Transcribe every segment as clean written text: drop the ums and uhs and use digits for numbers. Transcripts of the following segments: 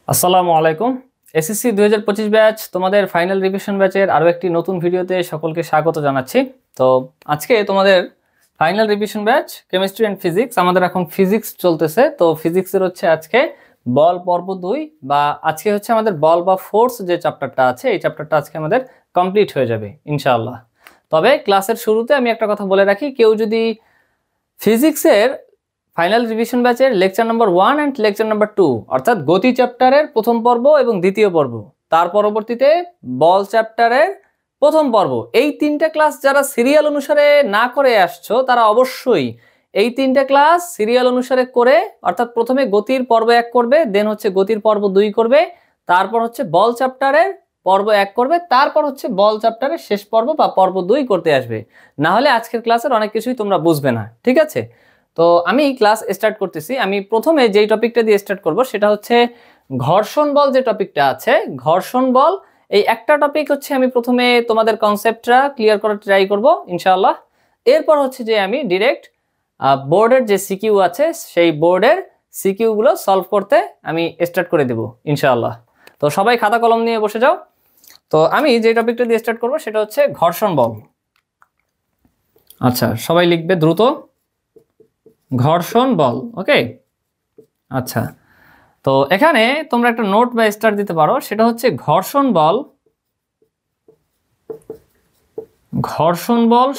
আসসালামু আলাইকুম। SSC 2025 batch তোমাদের ফাইনাল রিভিশন ব্যাচের আরও একটি নতুন ভিডিওতে সকলকে স্বাগত জানাচ্ছি। তো আজকে তোমাদের final revision batch chemistry and physics, আমাদের এখন ফিজিক্স চলতেছে। তো ফিজিক্সের হচ্ছে আজকে বল পর্ব 2, বা আজকে হচ্ছে আমাদের বল বা ফোর্স যে চ্যাপ্টারটা আছে, এই চ্যাপ্টারটা আজকে আমাদের কমপ্লিট হয়ে যাবে ইনশাআল্লাহ। তবে ক্লাসের শুরুতে আমি একটা কথা বলে রাখি, কেউ যদি ফিজিক্সের ফাইনাল রিভিশন ব্যাচের lecture number 1 and lecture number 2 অর্থাৎ গতি চ্যাপ্টারের প্রথম পর্ব এবং দ্বিতীয় পর্ব, তার পরবর্তীতে বল চ্যাপ্টারের প্রথম পর্ব, এই তিনটা ক্লাস যারা সিরিয়াল অনুসারে না করে আসছো তারা অবশ্যই এই তিনটা ক্লাস সিরিয়াল অনুসারে করে, অর্থাৎ প্রথমে গতির পর্ব 1 করবে, দেন হচ্ছে গতির পর্ব 2 করবে, তারপর হচ্ছে বল চ্যাপ্টারের পর্ব 1 করবে, তারপর হচ্ছে বল চ্যাপ্টারের শেষ পর্ব বা পর্ব 2 করতে আসবে। না হলে আজকের ক্লাসের অনেক কিছুই তোমরা বুঝবে না, ঠিক আছে? তো আমি ক্লাস স্টার্ট করতেছি। আমি প্রথমে যেই টপিকটা দিয়ে স্টার্ট করব সেটা হচ্ছে ঘর্ষণ বল। যে টপিকটা আছে ঘর্ষণ বল, এই একটা টপিক হচ্ছে আমি প্রথমে তোমাদের কনসেপ্টটা ক্লিয়ার করার ট্রাই করব ইনশাআল্লাহ। এরপর হচ্ছে যে আমি ডিরেক্ট বোর্ডের যে সিকিউ আছে সেই বোর্ডের সিকিউগুলো সলভ করতে আমি স্টার্ট করে দেব ইনশাআল্লাহ। তো সবাই খাতা কলম নিয়ে বসে যাও। তো আমি যে টপিকটা দিয়ে স্টার্ট করব সেটা হচ্ছে ঘর্ষণ বল। আচ্ছা, সবাই লিখবে দ্রুত, ঘর্ষণ বল। ওকে, আচ্ছা। তো এখানে তোমরা একটা নোট বা স্টার দিতে পারো, সেটা হচ্ছে ঘর্ষণ বল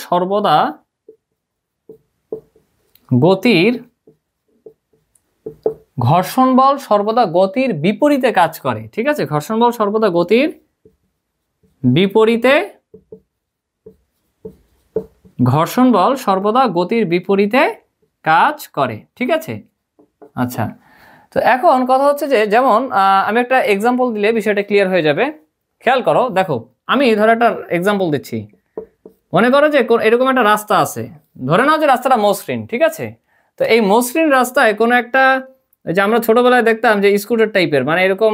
সর্বদা গতির বিপরীতে কাজ করে। ঠিক আছে, ঘর্ষণ বল সর্বদা গতির বিপরীতে কাজ করে। ঠিক আছে, আচ্ছা। তো এখন কথা হচ্ছে যে, যেমন আমি একটা এক্সাম্পল দিলে বিষয়টা ক্লিয়ার হয়ে যাবে। খেয়াল করো, দেখো আমি ধরো একটা এক্সাম্পল দিচ্ছি। মনে করো যে এরকম একটা রাস্তা আছে, ধরে নাও যে রাস্তাটা মসৃণ। ঠিক আছে, তো এই মসৃণ রাস্তায় কোনো একটা, যে আমরা ছোটবেলায় দেখতাম যে স্কুটার টাইপের, মানে এরকম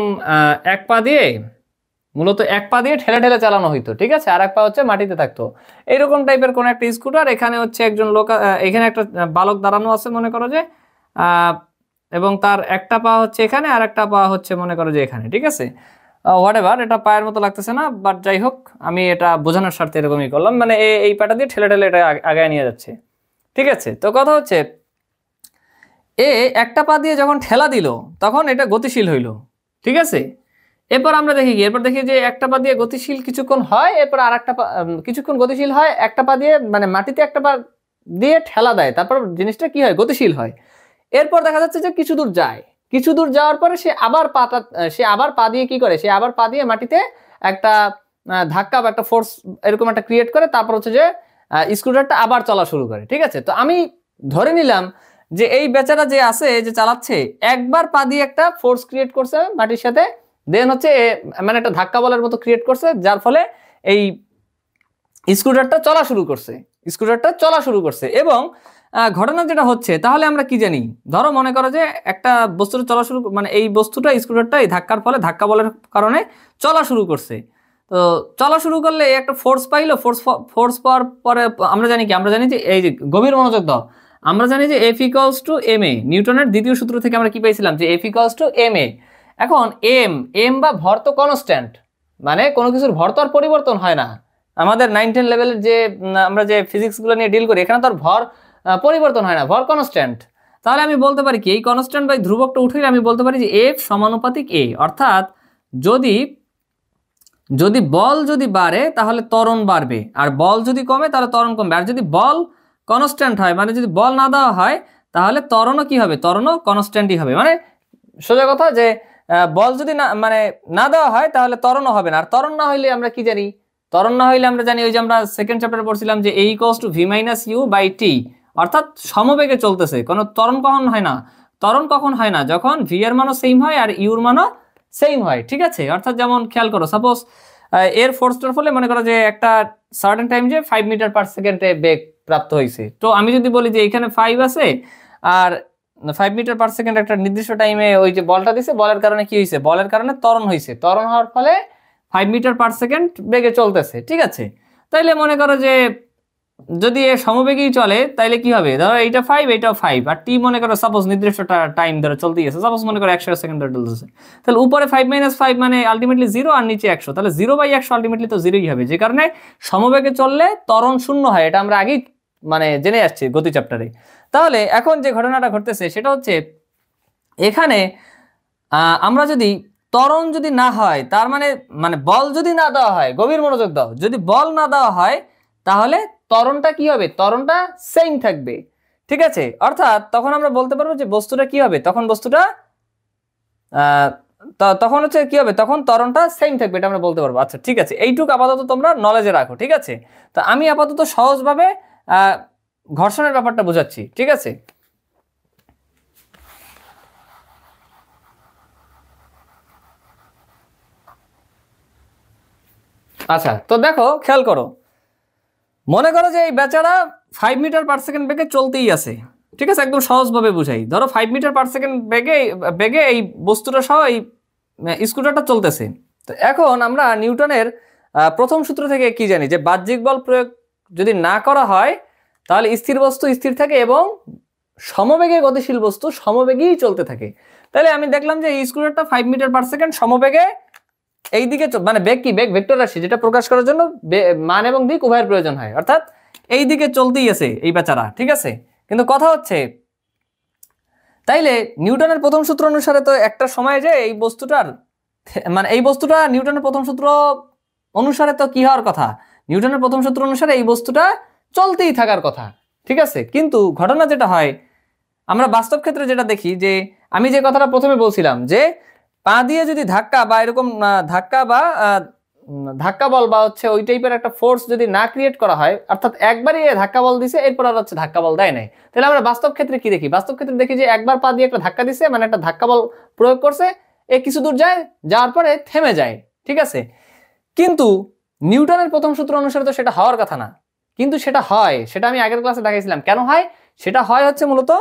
মূলত এক পা দিয়ে ঠেলে ঠেলে চালানো হইতো। ঠিক আছে, আর এক পা হচ্ছে মাটিতে থাকতো। এইরকম টাইপের কোন একটা স্কুটার, এখানে হচ্ছে একজন লোক, এখানে একটা বালক দাঁড়ানো আছে মনে করো যে, এবং তার একটা পা হচ্ছে এখানে আর একটা পা হচ্ছে মনে করো যে এখানে। ঠিক আছে, হোয়াট এভার, এটা পায়ের মতো লাগতেছে না, বাট যাই হোক আমি এটা বোঝানোর স্বার্থে এরকমই করলাম, মানে এই পাটা দিয়ে ঠেলে ঠেলে এটা আগায় নিয়ে যাচ্ছে। ঠিক আছে, তো কথা হচ্ছে একটা পা দিয়ে যখন ঠেলা দিল তখন এটা গতিশীল হইল। ঠিক আছে, এরপর আমরা দেখি যে একটা পা দিয়ে গতিশীল কিছুক্ষণ হয়, এরপর আর একটা পা কিছুক্ষণ গতিশীল হয়, একটা পা দিয়ে মানে মাটিতে একটা পা দিয়ে ঠেলা দেয়, তারপর জিনিসটা কি হয়, গতিশীল হয়। এরপর দেখা যাচ্ছে যে কিছু দূর যাওয়ার পরে সে আবার পা দিয়ে কি করে, সে আবার পা দিয়ে মাটিতে একটা ধাক্কা বা একটা ফোর্স এরকম একটা ক্রিয়েট করে, তারপর হচ্ছে যে স্কুটারটা আবার চলা শুরু করে। ঠিক আছে, তো আমি ধরে নিলাম যে এই বেচারা যে আছে, যে চালাচ্ছে, একবার পা দিয়ে একটা ফোর্স ক্রিয়েট করছে মাটির সাথে, দেন হচ্ছে মানে একটা ধাক্কা বলার মতো ক্রিয়েট করছে, যার ফলে এই স্কুটারটা চলা শুরু করছে। এবং ঘটনা যেটা হচ্ছে, তাহলে আমরা কি জানি, ধরো মনে করো যে একটা বস্তুটা চলা শুরু, মানে এই বস্তুটা স্কুটারটা এই ধাক্কার ফলে, ধাক্কা বলের কারণে চলা শুরু করছে। তো চলা শুরু করলে একটা ফোর্স পাইলো, ফোর্স পাওয়ার পরে আমরা জানি যে এই যে গভীর মনোযোগ দাও, আমরা জানি যে F = ma, নিউটনের দ্বিতীয় সূত্র থেকে আমরা কি পাইছিলাম, যে F = ma। এখন এম বা ভর তো কনস্ট্যান্ট, মানে কোনো কিছুর ভর তো আর পরিবর্তন হয় না। আমাদের 9-10 লেভেলের যে আমরা যে ফিজিক্সগুলো নিয়ে ডিল করি, এখানে তো আর ভর পরিবর্তন হয় না, ভর কনস্ট্যান্ট। তাহলে আমি বলতে পারি কি, এই কনস্ট্যান্ট বাই ধ্রুবকটা উঠিয়ে আমি বলতে পারি যে F সমানুপাতিক a, অর্থাৎ যদি বল যদি বাড়ে তাহলে ত্বরণ বাড়বে, আর বল যদি কমে তাহলে ত্বরণ কমবে। আর যদি বল কনস্ট্যান্ট হয়, মানে যদি বল না দেওয়া হয়, তাহলে ত্বরণও কি হবে, ত্বরণও কনস্ট্যান্টই হবে। মানে সোজা কথা যে বল যদি না দেওয়া হয় তাহলে ত্বরণও হবে না। আর ত্বরণ না হইলে আমরা কি জানি, আমরা জানি ওই যে আমরা সেকেন্ড চ্যাপ্টারে পড়ছিলাম যে A = v-u/t, অর্থাৎ সমবেগে চলতেছে। কোনো ত্বরণ কখন হয় না, যখন v এর মানও সেম হয় আর u এর মানও সেম হয়। ঠিক আছে, অর্থাৎ যেমন খেয়াল করো, সাপোজ এর ফোর্সটার ফলে মনে করো যে একটা সার্টেন টাইম যে 5 মিটার/সেকেন্ডে বেগ প্রাপ্ত হয়েছে। তো আমি যদি বলি যে এখানে 5 আছে আর 5 মিটার/সেকেন্ড একটা নির্দিষ্ট টাইমে ওই যে বলটা দিছে, বলের কারণে কি হয়েছে, বলের কারণে ত্বরণ হয়েছে, ত্বরণ হওয়ার ফলে 5 মিটার/সেকেন্ড বেগে চলতেছে। ঠিক আছে, তাইলে মনে করো যে যদি এ সমবেগেই চলে তাইলে কি হবে, ধরো এইটা 5 এইটাও 5 আর টি মনে করো সাপোজ নির্দিষ্ট টাইম ধরে চলতেই আছে, সাপোজ মনে করো 100 সেকেন্ড ধরে চলতেছে, তাহলে উপরে 5 - 5 মানে আলটিমেটলি 0 আর নিচে 100, তাহলে 0/100 আলটিমেটলি তো 0ই হবে, যে কারণে সমবেগে চললে ত্বরণ শূন্য হয়, এটা আমরা আগেই মানে জেনে আসছি গতি চ্যাপ্টারে। তাহলে এখন যে ঘটনাটা ঘটতেছে সেটা হচ্ছে এখানে আমরা যদি ত্বরণ যদি না হয়, তার মানে মানে বল যদি না দেওয়া হয়, গভীর মনোযোগ দাও, যদি বল না দেওয়া হয় তাহলে ত্বরণটা কি হবে, ত্বরণটা সেম থাকবে, ঠিক আছে। অর্থাৎ তখন আমরা বলতে পারবো যে বস্তুটা কি হবে, তখন বস্তুটা তখন হচ্ছে কি হবে, তখন ত্বরণটা সেম থাকবে, এটা আমরা বলতে পারবো। আচ্ছা ঠিক আছে, এইটুকু আপাতত তোমরা নলেজে রাখো, ঠিক আছে। তো আমি আপাতত সহজভাবে ঘর্ষণের ব্যাপারটা বোঝাচ্ছি, ঠিক আছে। আচ্ছা তো দেখো খেয়াল করো, মনে করো যে এই বেচারা 5 মিটার/সেকেন্ড বেগে চলতেই আছে, ঠিক আছে, একদম সহজভাবে বুঝাই। ধরো 5 মিটার/সেকেন্ড বেগে এই বস্তুটা সহ এই স্কুটারটা চলতেছে। তো এখন আমরা নিউটনের প্রথম সূত্র থেকে কি জানি, যে বাহ্যিক বল প্রয়োগ যদি না করা হয় তাহলে স্থির বস্তু স্থির থাকে এবং সমবেগে গতিশীল বস্তু সমবেগেই চলতে থাকে। তাহলে আমি দেখলাম যে এই স্কুটারটা 5 মিটার/সেকেন্ড সমবেগে এইদিকে, মানে বেগ কি, বেগ ভেক্টর রাশি, যেটা প্রকাশ করার জন্য মান এবং দিক উভয়ের প্রয়োজন হয়, অর্থাৎ এই দিকে চলতেই আছে এই বেচারা, ঠিক আছে। কিন্তু কথা হচ্ছে তাইলে নিউটনের প্রথম সূত্র অনুসারে তো একটা সময় যে এই বস্তুটার মানে এই বস্তুটা নিউটনের প্রথম সূত্র অনুসারে তো কি হওয়ার কথা, নিউটনের প্রথম সূত্র অনুসারে এই বস্তুটা চলতেই থাকার কথা, ঠিক আছে। কিন্তু ঘটনা যেটা হয়, আমরা বাস্তব ক্ষেত্রে যেটা দেখি, যে আমি যে কথাটা প্রথমে বলছিলাম, যে পা দিয়ে যদি ধাক্কা বা এরকম ধাক্কা বল বা হচ্ছে ওই টাইপের একটা ফোর্স যদি না ক্রিয়েট করা হয়, অর্থাৎ একবারই ধাক্কা বল দিছে এরপর আর হচ্ছে ধাক্কা বল দেয় নাই, তাহলে আমরা বাস্তব ক্ষেত্রে কি দেখি, বাস্তব ক্ষেত্রে দেখি যে একবার পা দিয়ে একটা ধাক্কা দিছে, মানে একটা ধাক্কা বল প্রয়োগ করছে, এ কিছু দূর যায়, যাওয়ার পরে থেমে যায়, ঠিক আছে। কিন্তু নিউটনের প্রথম সূত্র অনুসারে তো সেটা হওয়ার কথা না, কিন্তু সেটা হয়, সেটা আমি আগের ক্লাসে দেখাইছিলাম। কেন হয় সেটা হয় হচ্ছে মূলত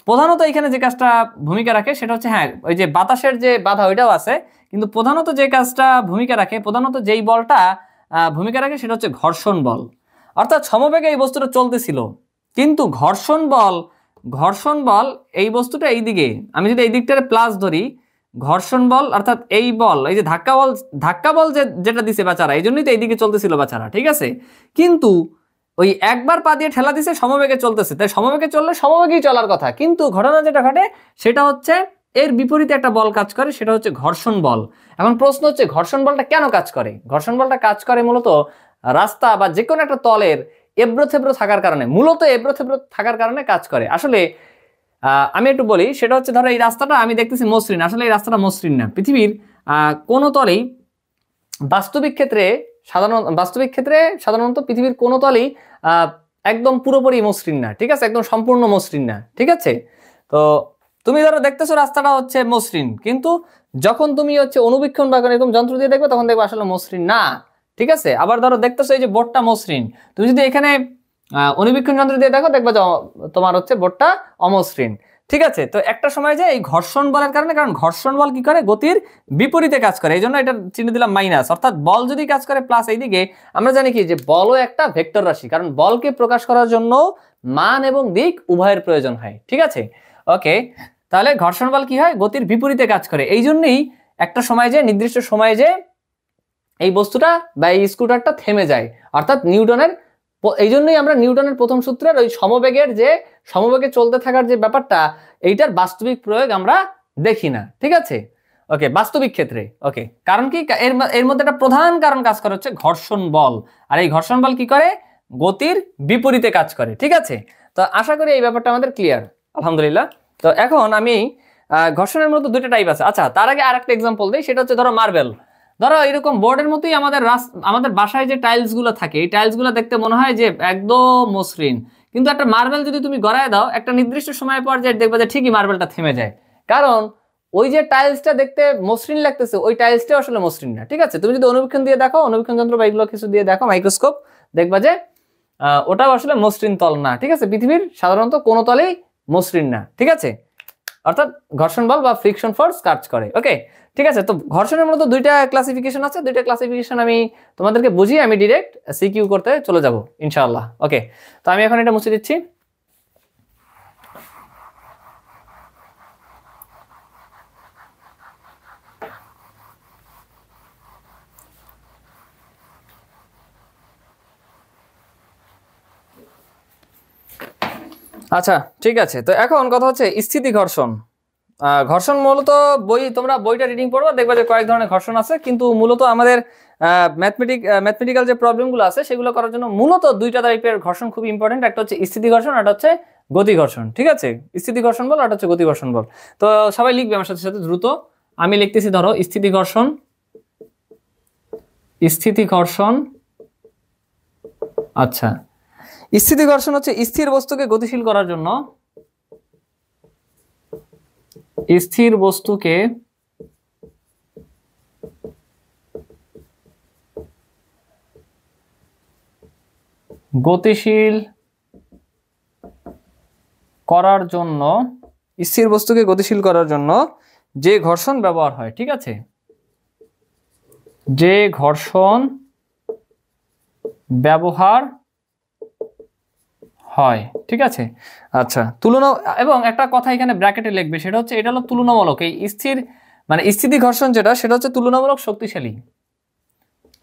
প্রধানত এখানে যে কাজটা ভূমিকা রাখে সেটা হচ্ছে, হ্যাঁ ওই যে বাতাসের যে বাধা ওইটাও আছে, কিন্তু প্রধানত যে কাজটা ভূমিকা রাখে, প্রধানত যেই বলটা ভূমিকা রাখে সেটা হচ্ছে ঘর্ষণ বল। অর্থাৎ সমবেগে এই বস্তুটা চলতেছিল, কিন্তু ঘর্ষণ বল এই বস্তুটা এই দিকে, আমি যদি এই দিকটারে প্লাস ধরি, ঘর্ষণ বল অর্থাৎ এই বল, এই যে ধাক্কা বল যেটা দিছে বাচ্চারা, এই জন্যই তো এইদিকে চলতেছিল বাচ্চারা, ঠিক আছে। কিন্তু ওই একবার পা দিয়ে ঠেলা দিছে, সমবেগে চলতেছে, তাই সমবেগে চললে সমবেগেই চলার কথা, কিন্তু ঘটনা যেটা ঘটে সেটা হচ্ছে এর বিপরীতে একটা বল কাজ করে, সেটা হচ্ছে ঘর্ষণ বল। এখন প্রশ্ন হচ্ছে ঘর্ষণ বলটা কেন কাজ করে, ঘর্ষণ বলটা কাজ করে মূলত রাস্তা বা যে কোনো একটা তলের এবড়ো-থেবড়ো থাকার কারণে, মূলত এবড়ো-থেবড়ো থাকার কারণে কাজ করে। আসলে আমি একটু বলি, সেটা হচ্ছে ধরো এই রাস্তাটা আমি দেখতেছি মসৃণ, আসলে এই রাস্তাটা মসৃণ না। পৃথিবীর কোনো তলেই বাস্তবিক ক্ষেত্রে সাধারণত পৃথিবীর কোনো তলেই একদম পুরোপুরি মসৃণ না, ঠিক আছে, একদম সম্পূর্ণ মসৃণ না, ঠিক আছে। তো তুমি ধরো দেখতেছো রাস্তাটা হচ্ছে মসৃণ, কিন্তু যখন তুমি হচ্ছে অনুবীক্ষণ বা এরকম যন্ত্র দিয়ে দেখবে তখন দেখবে আসলে মসৃণ না, ঠিক আছে। আবার ধরো দেখতেছো এই যে বোর্ডটা মসৃণ, তুমি যদি এখানে অনুবীক্ষণ যন্ত্র দিয়ে দেখো দেখবে যে তোমার হচ্ছে বোর্ডটা অমসৃণ, ঠিক আছে। তো একটা সময় যে এই ঘর্ষণ বলের কারণে, কারণ ঘর্ষণ বল কি করে, গতির বিপরীতে কাজ করে, এই জন্য এটা চিহ্ন দিলাম মাইনাস। অর্থাৎ বল যদি কাজ করে প্লাস এইদিকে, আমরা জানি কি যে বলও একটা ভেক্টর রাশি, কারণ বলকে প্রকাশ করার জন্য মান এবং দিক উভয়ের প্রয়োজন হয়, ঠিক আছে। ওকে, তাহলে ঘর্ষণ বল কি হয়, গতির বিপরীতে কাজ করে, এই জন্যই একটা সময় যে নির্দিষ্ট সময়ে যে এই বস্তুটা বা এই স্কুটারটা থেমে যায়। অর্থাৎ নিউটনের, এই জন্যই আমরা নিউটনের প্রথম সূত্রের ওই সমবেগের যে সমবেগে চলতে থাকার যে ব্যাপারটা, এইটার বাস্তবিক প্রয়োগ আমরা দেখি না, ঠিক আছে। ওকে, বাস্তবিক ক্ষেত্রে ওকে, কারণ কি এর মধ্যে একটা প্রধান কারণ কাজ করে হচ্ছে ঘর্ষণ বল, আর এই ঘর্ষণ বল কি করে, গতির বিপরীতে কাজ করে, ঠিক আছে। তো আশা করি এই ব্যাপারটা আমাদের ক্লিয়ার, আলহামদুলিল্লাহ। তো এখন আমি ঘর্ষণের মধ্যে দুটো টাইপ আছে। আচ্ছা তার আগে আরেকটা এক্সাম্পল দিই, সেটা হচ্ছে ধরো মার্বেল। ধরো এরকম বোর্ডের মতোই আমাদের বাসায় যে টাইলস গুলো থাকে, এই টাইলস গুলো দেখতে মনে হয় যে একদম মসৃণ, কিন্তু একটা মার্বেল যদি তুমি গড়ায় দাও একটা নির্দিষ্ট সময় পর যে দেখবে যে ঠিকই মার্বেলটা থেমে যায়, কারণ ওই যে টাইলসটা দেখতে মসৃণ লাগতেছে ওই টাইলসটা আসলে মসৃণ না, ঠিক আছে। তুমি যদি অনুবীক্ষণ দিয়ে দেখো, অনুবীক্ষণ যন্ত্র বা এগুলো কিছু দিয়ে দেখো, মাইক্রোস্কোপ, দেখবা যে ওটাও আসলে মসৃণ তল না, ঠিক আছে। পৃথিবীর সাধারণত কোনো তলেই মসৃণ না, ঠিক আছে। অর্থাৎ ঘর্ষণ বল বা ফ্রিকশন ফোর্স কাজ করে। ওকে, ঠিক আছে। তো ঘর্ষণের মূলত দুইটা ক্লাসিফিকেশন আছে, দুইটা ক্লাসিফিকেশন আমি তোমাদেরকে বুঝিয়ে আমি ডিরেক্ট সিকিউ করতে চলে যাব ইনশাআল্লাহ। ওকে, তো আমি এখন এটা মুছে দিচ্ছি। আচ্ছা, ঠিক আছে। তো এখন কথা হচ্ছে স্থিতি ঘর্ষণ। ঘর্ষণ মূলত তোমরা বইটা রিডিং পড়বা, দেখবা যে কয়েক ধরনের ঘর্ষণ আছে, কিন্তু মূলত আমাদের ম্যাথমেটিক্যাল যে প্রবলেমগুলো আছে সেগুলো করার জন্য মূলত দুইটা টাইপের ঘর্ষণ খুব ইম্পর্টেন্ট। একটা হচ্ছে স্থিতি ঘর্ষণ, একটা হচ্ছে গতি ঘর্ষণ। ঠিক আছে, স্থিতি ঘর্ষণ বল, একটা হচ্ছে গতি ঘর্ষণ বল। তো সবাই লিখবে আমার সাথে সাথে দ্রুত। আমি লিখতেছি, ধরো স্থিতি ঘর্ষণ। স্থিতি ঘর্ষণ, আচ্ছা, স্থিতি ঘর্ষণ হচ্ছে স্থির বস্তুকে গতিশীল করার জন্য, স্থির বস্তুকে গতিশীল করার জন্য, স্থির বস্তুকে গতিশীল করার জন্য যে ঘর্ষণ ব্যবহার হয়। ঠিক আছে, যে ঘর্ষণ ব্যবহার হয়। ঠিক আছে, আচ্ছা, তুলনা। এবং একটা কথা এখানে ব্র্যাকেটে লিখবে, সেটা হচ্ছে এটা হলো তুলনামূলক। এই স্থির মানে স্থিতি ঘর্ষণ যেটা, সেটা হচ্ছে তুলনামূলক শক্তিশালী।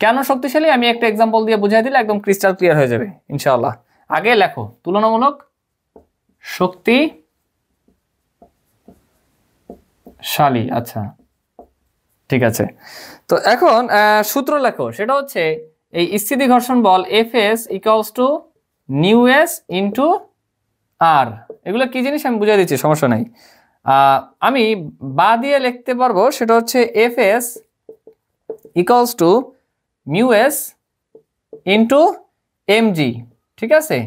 কেন শক্তিশালী আমি একটা এক্সাম্পল দিয়ে বুঝাই দিলে একদম ক্রিস্টাল ক্লিয়ার হয়ে যাবে ইনশাআল্লাহ। আগে লেখো তুলনামূলক শক্তিশালী। আচ্ছা, ঠিক আছে। তো এখন সূত্র লেখো, সেটা হচ্ছে এই স্থিতি ঘর্ষণ বল Fs equals to mu s into R. এগুলো কি জিনিস আমি বুঝিয়ে দিচ্ছি, সমস্যা নাই। আমি বা দিয়ে লিখতে পারবো, সেটা হচ্ছে Fs equals two mu S into MG. ঠিক আছে,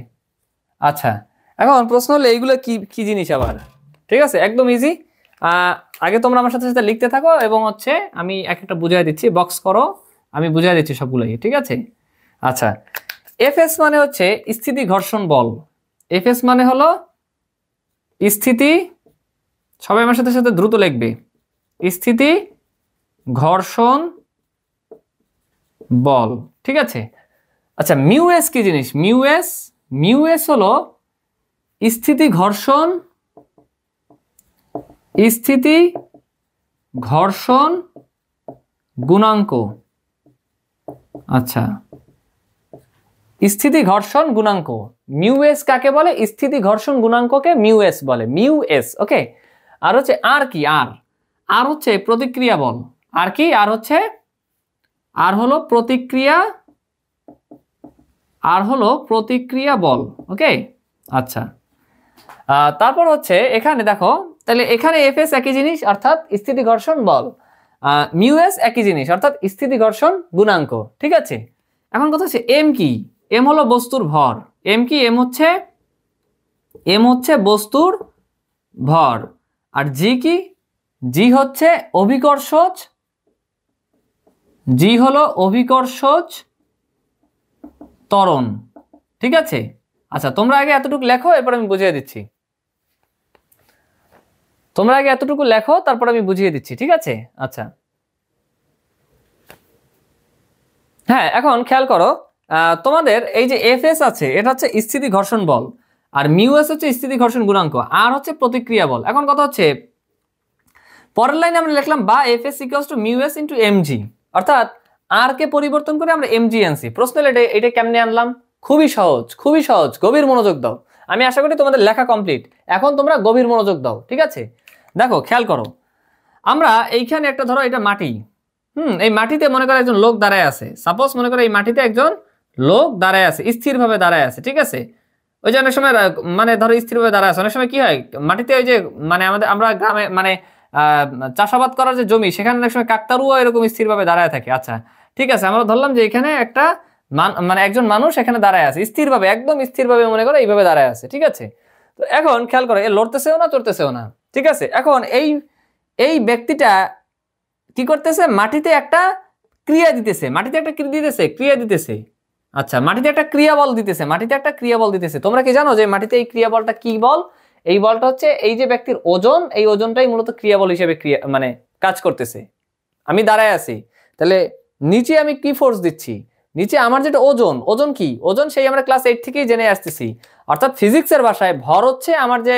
আচ্ছা। এখন প্রশ্ন হলো এইগুলো কি কি জিনিস আবার। ঠিক আছে, একদম ইজি। আগে তোমরা আমার সাথে সাথে লিখতে থাকো, এবং হচ্ছে আমি এক একটা বুঝিয়ে দিচ্ছি, বক্স করো, আমি বুঝিয়ে দিচ্ছি সবগুলোই। ঠিক আছে, আচ্ছা। Fs মানে হচ্ছে স্থিতি ঘর্ষণ বল। Fs মানে হলো স্থিতি, সবাই আমার সাথে সাথে দ্রুত লিখবে, স্থিতি ঘর্ষণ বল। ঠিক আছে, আচ্ছা। মিউ এস কি জিনিস? মিউ এস হলো স্থিতি ঘর্ষণ গুণাঙ্ক। আচ্ছা, স্থিতি ঘর্ষণ গুণাঙ্ক মিউ এস কাকে বলে? স্থিতি ঘর্ষণ গুণাঙ্ককে মিউ এস বলে, মিউ এস। ওকে, আর হচ্ছে আর কি? আর হচ্ছে প্রতিক্রিয়া বল। আর কি? আর হলো প্রতিক্রিয়া বল। ওকে, আচ্ছা। তারপর হচ্ছে এখানে দেখো, তাহলে এখানে Fs একই জিনিস অর্থাৎ স্থিতি ঘর্ষণ বল, মিউ এস একই জিনিস অর্থাৎ স্থিতি ঘর্ষণ গুণাঙ্ক। ঠিক আছে, এখন কথা হচ্ছে এম কি? এম হলো বস্তুর ভর। এম কি? এম হচ্ছে বস্তুর ভর। আর জি কি? জি হচ্ছে অভিকর্ষজ, জি হলো অভিকর্ষজ ত্বরণ। ঠিক আছে, আচ্ছা। তোমরা আগে এতটুকু লেখো, এরপর আমি বুঝিয়ে দিচ্ছি। তোমরা আগে এতটুকু লেখো, তারপর আমি বুঝিয়ে দিচ্ছি। ঠিক আছে, আচ্ছা। হ্যাঁ, এখন খেয়াল করো, তোমাদের এই যে Fs আছে, এটা হচ্ছে স্থিতি ঘর্ষণ বল, আর মিউ এস হচ্ছে স্থিতি ঘর্ষণ গুণাঙ্ক, আর হচ্ছে প্রতিক্রিয়া বল। এখন কথা হচ্ছে পরের লাইনে আমরা লিখলাম বা Fs equals two mu S into MG, অর্থাৎ আর কে পরিবর্তন করে আমরা এমজি আনছি। প্রশ্ন হলো এটা কেমনে আনলাম? খুবই সহজ, খুবই সহজ। গভীর মনোযোগ দাও। আমি আশা করি তোমাদের লেখা কমপ্লিট, এখন তোমরা গভীর মনোযোগ দাও। ঠিক আছে, দেখো খেয়াল করো, আমরা এইখানে একটা, ধরো এটা মাটি, এই মাটিতে মনে করো একজন লোক দাঁড়ায় আছে। সাপোজ মনে করো এই মাটিতে একজন লোক দাঁড়ায় আছে, স্থিরভাবে দাঁড়ায় আছে। ঠিক আছে, ওই যে অনেক সময় মানে ধরো স্থিরভাবে দাঁড়ায় আছে, অনেক সময় কি হয় মাটিতে, ওই যে মানে আমরা গ্রামে মানে চাষাবাদ করার যে জমি, সেখানে অনেক সময় কাকতারুয়া এরকম স্থিরভাবে দাঁড়ায় থাকে। আচ্ছা, ঠিক আছে, আমরা ধরলাম যে এখানে একটা মানে একজন মানুষ এখানে দাঁড়ায় আছে স্থিরভাবে, একদম স্থিরভাবে মনে করো এইভাবে দাঁড়ায় আছে। ঠিক আছে, তো এখন খেয়াল করো, এ লড়তেছেও না চড়তেছেও না। ঠিক আছে, এখন এই ব্যক্তিটা কি করতেছে? মাটিতে একটা ক্রিয়া দিতেছে, ক্রিয়া দিতেছে। আচ্ছা, মাটিতে একটা ক্রিয়া বল দিতেছে। তোমরা কি জানো যে মাটিতে এই ক্রিয়া বলটা কি বল? এই বলটা হচ্ছে এই যে ব্যক্তির ওজন, এই ওজনটাই মূলত ক্রিয়া বল হিসেবে মানে কাজ করতেছে। আমি দাঁড়ায় আছি, তাহলে নিচে আমি কি ফোর্স দিচ্ছি, নিচে আমার যেটা ওজন, ওজন কি, ওজন সেই আমরা ক্লাস 8 থেকেই জেনে আসতেছি, অর্থাৎ ফিজিক্সের ভাষায় ভর হচ্ছে আমার যে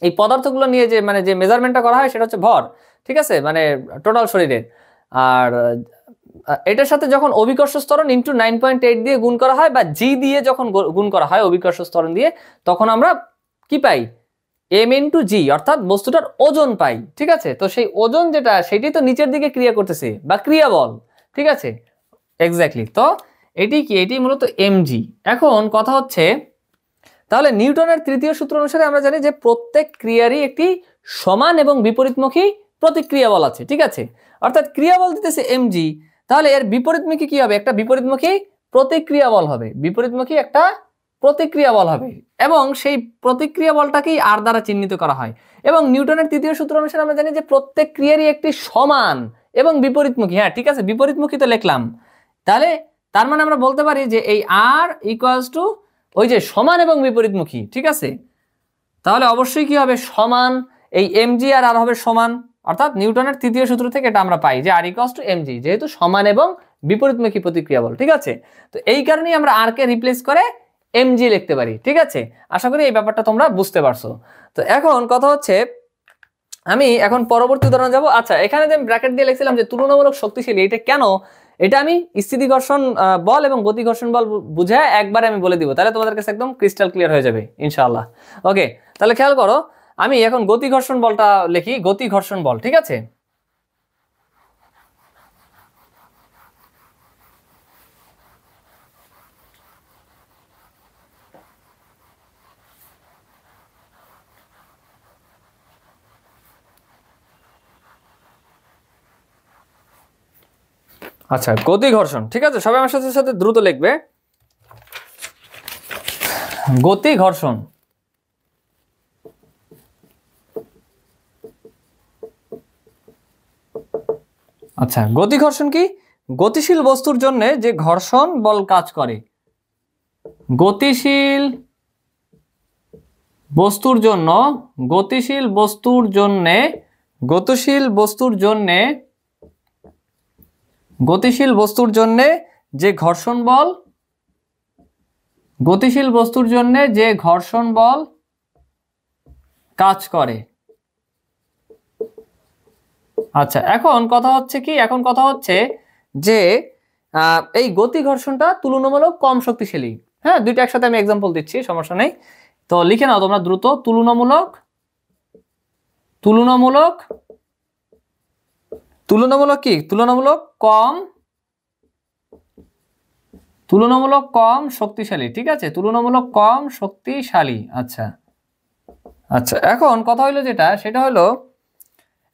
এই পদার্থগুলো নিয়ে যে মানে যে মেজারমেন্টটা করা হয় সেটা হচ্ছে ভর, ঠিক আছে, মানে টোটাল শরীরের। আর এটার সাথে যখন অভিকর্ষ ত্বরণ ইন্টু 9.8 দিয়ে গুণ করা হয় বা জি দিয়ে যখন গুণ করা হয় অভিকর্ষ ত্বরণ দিয়ে, তখন আমরা কি পাই, এম ইন্টু জি, অর্থাৎ বস্তুটার ওজন পাই, ঠিক আছে। তো সেই ওজন যেটা সেটি তো নিচের দিকে ক্রিয়া করতেছে বা ক্রিয়া বল, ঠিক আছে, এক্স্যাক্টলি। তো এটি কি, এটি মূলত এমজি। এখন কথা হচ্ছে তাহলে নিউটনের তৃতীয় সূত্র অনুসারে আমরা জানি যে প্রত্যেক ক্রিয়ারই একটি সমান এবং বিপরীতমুখী প্রতিক্রিয়া বল আছে, ঠিক আছে, অর্থাৎ ক্রিয়া বল দিতেছে এমজি, তাহলে এর বিপরীতমুখী কি হবে, একটা বিপরীতমুখী প্রতিক্রিয়া বল হবে, বিপরীতমুখী একটা প্রতিক্রিয়া বল হবে, এবং সেই প্রতিক্রিয়া বলটাকেই আর দ্বারা চিহ্নিত করা হয়। এবং নিউটনের তৃতীয় সূত্র অনুসারে আমরা জানি যে প্রত্যেক ক্রিয়ারই একটি সমান এবং বিপরীতমুখী, হ্যাঁ ঠিক আছে, বিপরীতমুখী তো লিখলাম, তাহলে তার মানে আমরা বলতে পারি যে এই আর ইকুয়ালস টু ওই যে সমান এবং বিপরীতমুখী, ঠিক আছে। তাহলে অবশ্যই কি হবে, সমান, এই এমজি আর আর হবে সমান, অর্থাৎ নিউটনের তৃতীয় সূত্র থেকে এটা আমরা পাই যে আর ইকুয়ালস টু এমজি, যেহেতু সমান এবং বিপরীতমুখী প্রতিক্রিয়া বল, ঠিক আছে। তো এই কারণেই আমরা আর কে রিপ্লেস করে এমজি লিখতে পারি, ঠিক আছে। আশা করি এই ব্যাপারটা তোমরা বুঝতে পারছো। তো এখন কথা হচ্ছে আমি এখন পরবর্তী উদাহরণ যাব। আচ্ছা, এখানে যে ব্র্যাকেট দিয়ে লিখছিলাম যে তুলনামূলক শক্তিশালী, এটা কেন, এটা আমি স্থিতি ঘর্ষণ বল এবং গতি ঘর্ষণ বল বুঝায় একবার আমি বলে দিব, তাহলে তোমাদের কাছে একদম ক্রিস্টাল ক্লিয়ার হয়ে যাবে ইনশাআল্লাহ। ওকে, তাহলে খেয়াল করো, আমি এখন গতি ঘর্ষণ বলটা লিখি, গতি ঘর্ষণ বল, ঠিক আছে। আচ্ছা, গতি ঘর্ষণ, ঠিক আছে, সবাই আমার সাথে সাথে দ্রুত লিখবে, গতি ঘর্ষণ। আচ্ছা, গতি ঘর্ষণ কি, গতিশীল বস্তুর জন্য যে ঘর্ষণ বল কাজ করে, গতিশীল বস্তুর জন্য, গতিশীল বস্তুর জন্য, গতিশীল বস্তুর জন্য, গতিশীল বস্তুর জন্য যে ঘর্ষণ বল, গতিশীল বস্তুর জন্য যে ঘর্ষণ বল কাজ করে। আচ্ছা, এখন কথা হচ্ছে কি, এখন কথা হচ্ছে যে এই গতি ঘর্ষণটা তুলনামূলক কম শক্তিশালী, হ্যাঁ দুইটা একসাথে আমি এক্সাম্পল দিচ্ছি, সমস্যা নেই। তো লিখে নাও তোমরা দ্রুত, তুলনামূলক, তুলনামূলক, তুলনামূলক কি, তুলনামূলক কম, তুলনামূলক কম শক্তিশালী, ঠিক আছে, তুলনামূলক কম শক্তিশালী। আচ্ছা আচ্ছা, এখন কথা হলো যেটা, সেটা হলো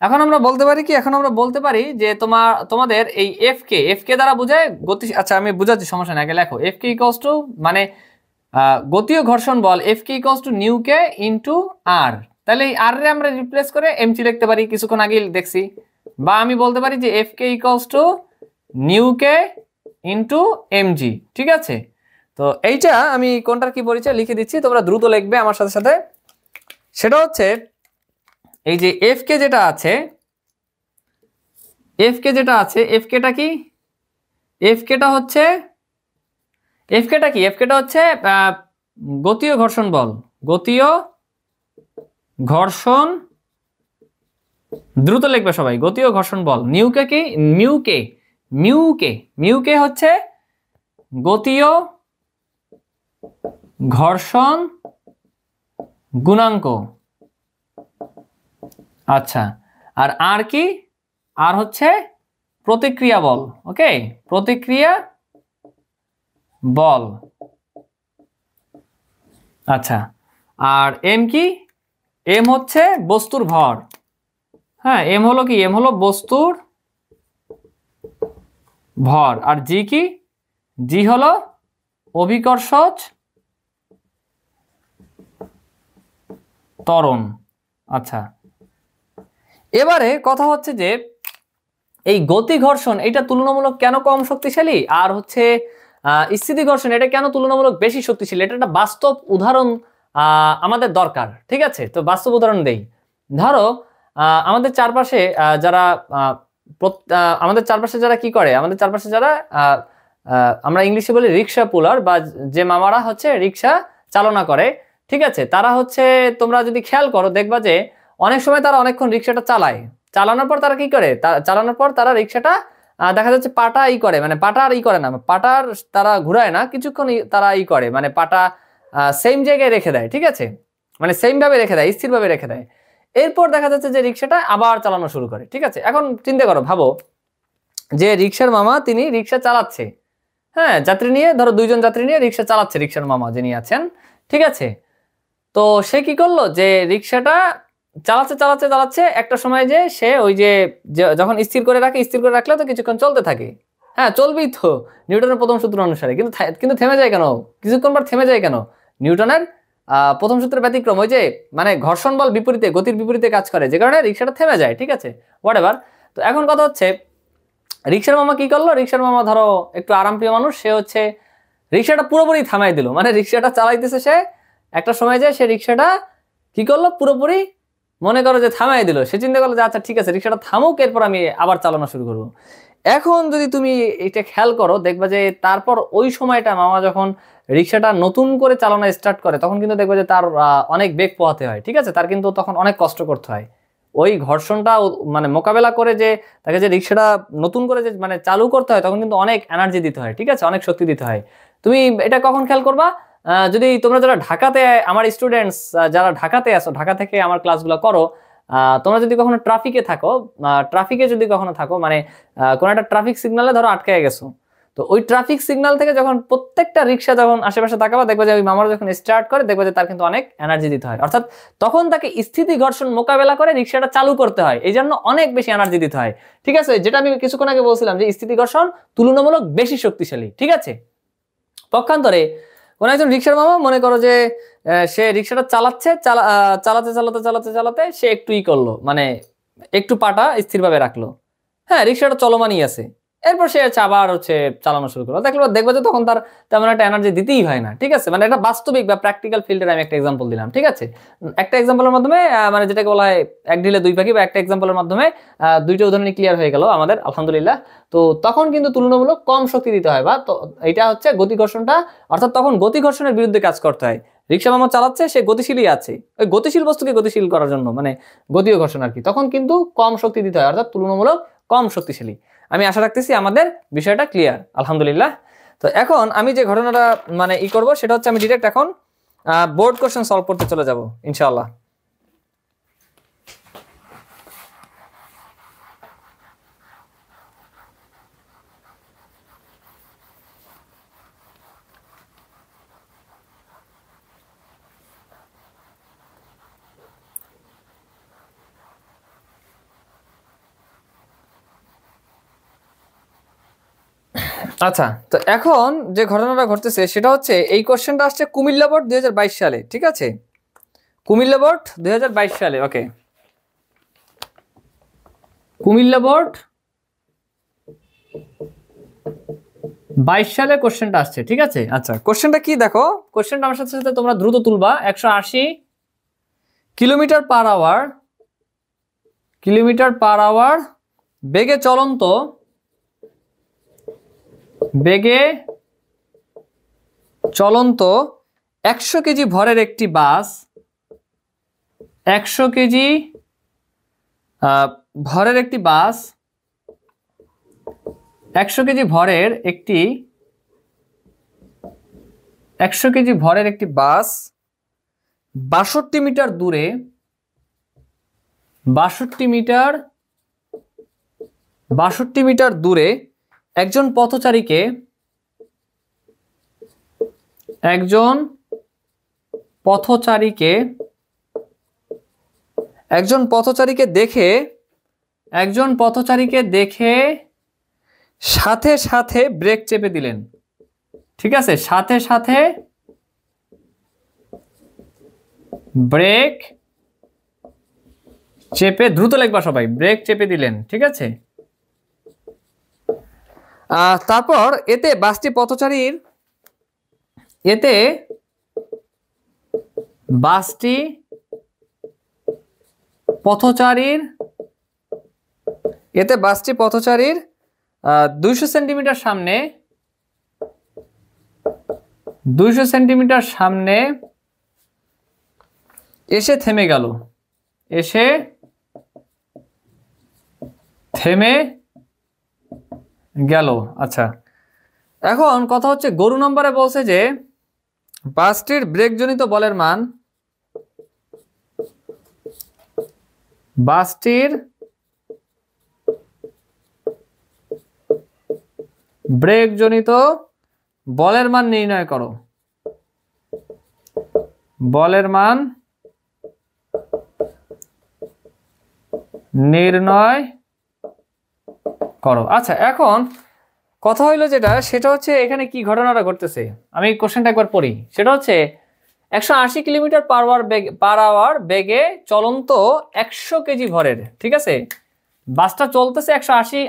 এখন আমরা বলতে পারি কি, এখন আমরা বলতে পারি যে তোমাদের এই এফ কে দ্বারা বোঝায় গতি। আচ্ছা আমি বুঝাচ্ছি, সমস্যা না, আগে লেখো এফ কে ইকুয়ালস টু মানে গতীয় ঘর্ষণ বল F k equals to mu k into R, তাহলে এই আর রে আমরা রিপ্লেস করে এমজি লিখতে পারি, কিছুক্ষণ আগে দেখছি। বা আমি বলতে পারি যে F k equals to mu k into MG, ঠিক আছে। তো এইটা আমি কোনটার কি পরিচয় লিখে দিচ্ছি, তোমরা দ্রুত লিখবে আমার সাথে সাথে। সেটা হচ্ছে এই যে এফ কে যেটা আছে, এফ কে যেটা আছে, এফ কেটা কি, এফ কেটা হচ্ছে, এফ কেটা কি, এফ কেটা হচ্ছে গতীয় ঘর্ষণ বল, গতীয় ঘর্ষণ, দ্রুত লিখবে সবাই, গতীয় ঘর্ষণ বল। নিউ কে কি, মিউ কে, মিউ কে, মিউ কে হচ্ছে গতীয় ঘর্ষণ গুণাঙ্ক। আচ্ছা, আর আর কি, আর হচ্ছে প্রতিক্রিয়া বল, ওকে, প্রতিক্রিয়া বল। আচ্ছা, আর এম কি, এম হচ্ছে বস্তুর ভর, হ্যাঁ এম হলো কি, এম হলো বস্তুর ভর। আর জি কি, জি হলো অভিকর্ষজ ত্বরণ। আচ্ছা, এবারে কথা হচ্ছে যে এই গতি ঘর্ষণ এটা তুলনামূলক কেন কম শক্তিশালী, আর হচ্ছে স্থিতি ঘর্ষণ এটা কেন তুলনামূলক বেশি শক্তিশালী, এটা একটা বাস্তব উদাহরণ আমাদের দরকার, ঠিক আছে? তো বাস্তব উদাহরণ দেই। ধরো আমাদের চারপাশে যারা আমাদের চারপাশে যারা কি করে, আমাদের চারপাশে যারা আমরা ইংলিশে বলি রিক্সা পুলার, বা যে মামারা হচ্ছে রিক্সা চালনা করে, ঠিক আছে? তারা হচ্ছে, তোমরা যদি খেয়াল করো দেখবা যে অনেক সময় তারা অনেকক্ষণ রিক্সাটা চালায়, চালানোর পর তারা কি করে, চালানোর পর তারা রিক্সাটা দেখা যাচ্ছে পাটা করে, মানে পাটার করে না, পাটার তারা ঘুরায় না, কিছুক্ষণ তারা করে, মানে পাটা সেম জায়গায় রেখে দেয়, ঠিক আছে? মানে সেম ভাবে রেখে দেয়, স্থিরভাবে রেখে দেয়। এরপর দেখা যাচ্ছে যে রিক্সাটা আবার চালানো শুরু করে, ঠিক আছে? এখন চিন্তা করো, ভাবো যে রিক্সার মামা তিনি রিক্সা চালাচ্ছে, হ্যাঁ, যাত্রী নিয়ে, ধরো 2 জন যাত্রী নিয়ে রিক্সা চালাচ্ছে রিক্সার মামা যিনি আছেন, ঠিক আছে? তো সে কি করলো, যে রিক্সাটা চালাচ্ছে চালাচ্ছে চালাচ্ছে, একটা সময় যে সে ওই যে যখন স্থির করে রাখে, স্থির করে রাখলে তো কিছুক্ষণ চলতে থাকে, হ্যাঁ, চলবেই তো নিউটনের প্রথম সূত্র অনুসারে, কিন্তু থেমে যায় কেন, কিছুক্ষণ পর থেমে যায় কেন? নিউটনের প্রথম সূত্রের ব্যতিক্রম, ওই যে মানে ঘর্ষণ বল বিপরীতে, গতির বিপরীতে কাজ করে, যে কারণে রিক্সাটা থেমে যায়, ঠিক আছে? হোয়াটএভার। তো এখন কথা হচ্ছে, রিক্সার মামা কি করলো, রিক্সার মামা ধরো একটু আরামপ্রিয় মানুষ, সে হচ্ছে রিক্সাটা পুরোপুরি থামাই দিল, মানে রিক্সাটা চালাইতেছে সে, একটা সময় যে সে রিক্সাটা কি করলো, পুরোপুরি মনে করো যে থামাই দিল। সে চিন্তা করলো যে আচ্ছা ঠিক আছে, রিক্সাটা থামুক, এরপর আমি আবার চালানো শুরু করবো। এখন যদি তুমি এটা খেয়াল করো, দেখবা যে তারপর ওই সময়টা মামা যখন রিক্সাটা নতুন করে চালানো স্টার্ট করে, তখন কিন্তু দেখবা যে তার অনেক বেগ পোহাতে হয়, ঠিক আছে? তার কিন্তু তখন অনেক কষ্ট করতে হয়, ওই ঘর্ষণটা মানে মোকাবেলা করে, যে তাকে যে রিক্সাটা নতুন করে যে মানে চালু করতে হয়, তখন কিন্তু অনেক এনার্জি দিতে হয়, ঠিক আছে? অনেক শক্তি দিতে হয়। তুমি এটা কখন খেয়াল করবা, যদি তোমরা যারা ঢাকাতে, আমার স্টুডেন্টস যারা ঢাকাতে আসো, ঢাকা থেকে আমার ক্লাসগুলো করো, তোমরা যদি কখনো ট্রাফিকে থাকো, ট্রাফিকে যদি কখনো থাকো, মানে কোনো একটা ট্রাফিক সিগনালে ধরো আটকে গেছো, তো ওই ট্রাফিক সিগন্যাল থেকে যখন প্রত্যেকটা রিক্সা যখন আশেপাশে তাকাবা, দেখবা যে ওই মামারা যখন স্টার্ট করে, দেখবা যে তার কিন্তু অনেক এনার্জি দিতে হয়, অর্থাৎ তখন তাকে স্থিতি ঘর্ষণ মোকাবেলা করে রিক্সাটা চালু করতে হয়, এই জন্য অনেক বেশি এনার্জি দিতে হয়, ঠিক আছে? যেটা আমি কিছুক্ষণ আগে বলছিলাম যে স্থিতি ঘর্ষণ তুলনামূলক বেশি শক্তিশালী, ঠিক আছে? পক্ষান্তরে কোন একজন রিক্সার মামা, মনে করো যে সে রিক্সাটা চালাচ্ছে, চালাতে চালাতে চালাতে চালাতে সে একটু করলো, মানে একটু পাটা স্থিরভাবে রাখলো, হ্যাঁ, রিক্সাটা চলমানই আছে, এরপর সে আবার হচ্ছে চালানো শুরু করলো, দেখবো যে তখন তার তেমন একটা এনার্জি দিতেই হয় না, ঠিক আছে? মানে একটা বাস্তবিক বা প্র্যাকটিক্যাল ফিল্ডের আমি একটা এক্সাম্পল দিলাম, ঠিক আছে? একটা এক্সাম্পলের মাধ্যমে মানে যেটাকে বলা হয় এক ঢিলে দুই পাখি, বা একটা এক্সাম্পলের মাধ্যমে দুইটা উদাহরণই ক্লিয়ার হয়ে গেল আমাদের, আলহামদুলিল্লাহ। তো তখন কিন্তু তুলনামূলক কম শক্তি দিতে হয়, বা তো এটা হচ্ছে গতি ঘর্ষণটা, অর্থাৎ তখন গতি ঘর্ষণের বিরুদ্ধে কাজ করতে হয়। রিক্সা মামা চালাচ্ছে, সে গতিশীলই আছে, ওই গতিশীল বস্তুকে গতিশীল করার জন্য, মানে গতীয় ঘর্ষণ আর কি, তখন কিন্তু কম শক্তি দিতে হয়, অর্থাৎ তুলনামূলক কম শক্তিশালী। আমি আশা রাখতেছি আমাদের বিষয়টা ক্লিয়ার, আলহামদুলিল্লাহ। তো এখন আমি যে ঘটনাটা মানে করব, সেটা হচ্ছে আমি ডিরেক্ট এখন বোর্ড কোশ্চেন সলভ করতে চলে যাব ইনশাআল্লাহ। আচ্ছা, তো এখন যে ঘটনাটা ঘটতেছে সেটা হচ্ছে, এই কোশ্চেনটা আসছে কুমিল্লা বোর্ড 2022 সালে, ঠিক আছে? কুমিল্লা বোর্ড 2022 সালে, ওকে, কুমিল্লা বোর্ড 22 সালে কোশ্চেনটা আসছে, ঠিক আছে? আচ্ছা, কোশ্চেনটা কি দেখো, কোশ্চেনটা আমার সাথে সাথে তোমরা দ্রুত তুলবা। 180 কিলোমিটার পার আওয়ার বেগে চলন্ত, বেগে চলন্ত 100 কেজি ভরের একটি বাস, 100 কেজি ভরের একটি বাস, 100 কেজি ভরের একটি 100 কেজি ভরের একটি বাস 62 মিটার দূরে, 62 মিটার দূরে একজন পথচারীকে দেখে সাথে সাথে ব্রেক চেপে দিলেন, ঠিক আছে? সাথে সাথে ব্রেক চেপে, দ্রুত লিখবা সবাই, ব্রেক চেপে দিলেন, ঠিক আছে? তারপর বাসটি পথচারীর, এতে বাসটি পথচারীর 200 সেন্টিমিটার সামনে, 200 সেন্টিমিটার সামনে এসে থেমে গেল, এসে থেমে গেল। আচ্ছা, এখন কথা হচ্ছে গরু নম্বরে বলছে যে বাসটির ব্রেকজনিত বলের মান, বাসটির ব্রেকজনিত বলের মান নির্ণয় করো, বলের মান নির্ণয় করো। আচ্ছা, এখন কথা হইলো যেটা, সেটা হচ্ছে এখানে কি ঘটনাটা ঘটতেছে, আমি কোশ্চেনটা একবার পড়ি। সেটা হচ্ছে 180 কিলোমিটার পার আওয়ার বেগে চলন্ত 100 কেজি ভরের, ঠিক আছে, বাসটা চলতেছে 180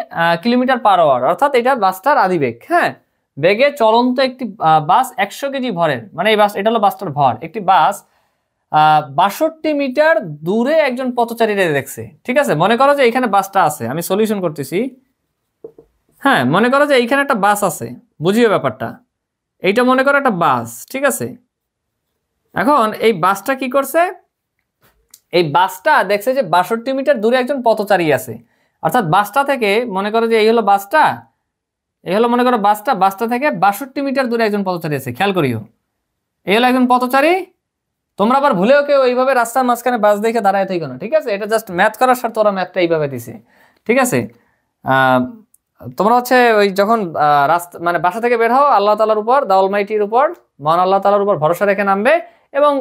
কিলোমিটার পার আওয়ার, অর্থাৎ এটা বাসটার আদিবেগ। হ্যাঁ, বেগে চলন্ত একটি বাস 100 কেজি ভরের, মানে এই বাস, এটা হলো বাসটার ভর। একটি বাস 62 মিটার দূরে একজন পথচারীরা দেখছে, ঠিক আছে। মনে করো যে এখানে বাসটা আছে, আমি সলিউশন করতেছি। হ্যাঁ, মনে করো যে এইখানে একটা বাস আছে, বুঝিও ব্যাপারটা। এইটা মনে করো একটা বাস, ঠিক আছে। এখন এই বাসটা কি করছে, এই বাসটা দেখছে যে 62 মিটার দূরে একজন পথচারী আছে, অর্থাৎ বাসটা থেকে মনে করো যে এই হলো বাসটা, এই হলো মনে করো বাসটা, বাসটা থেকে 62 মিটার দূরে একজন পথচারী আছে, খেয়াল করিও। এই হলো একজন পথচারী। তোমরা আবার ভুলেও কেউ এইভাবে রাস্তার মাঝখানে বাস দেখে দাঁড়ায় থাকো না, ঠিক আছে। এটা জাস্ট ম্যাথ করার স্বার্থে ওরা ম্যাথটা এইভাবে দিছে, ঠিক আছে। তোমরা হচ্ছে ওই যখন রাস্তা মানে বাসা থেকে বের হও, আল্লাহ তাআলার উপর, দা অলমাইটির উপর, মহান আল্লাহ তাআলার উপর ভরসা রেখে নামবে এবং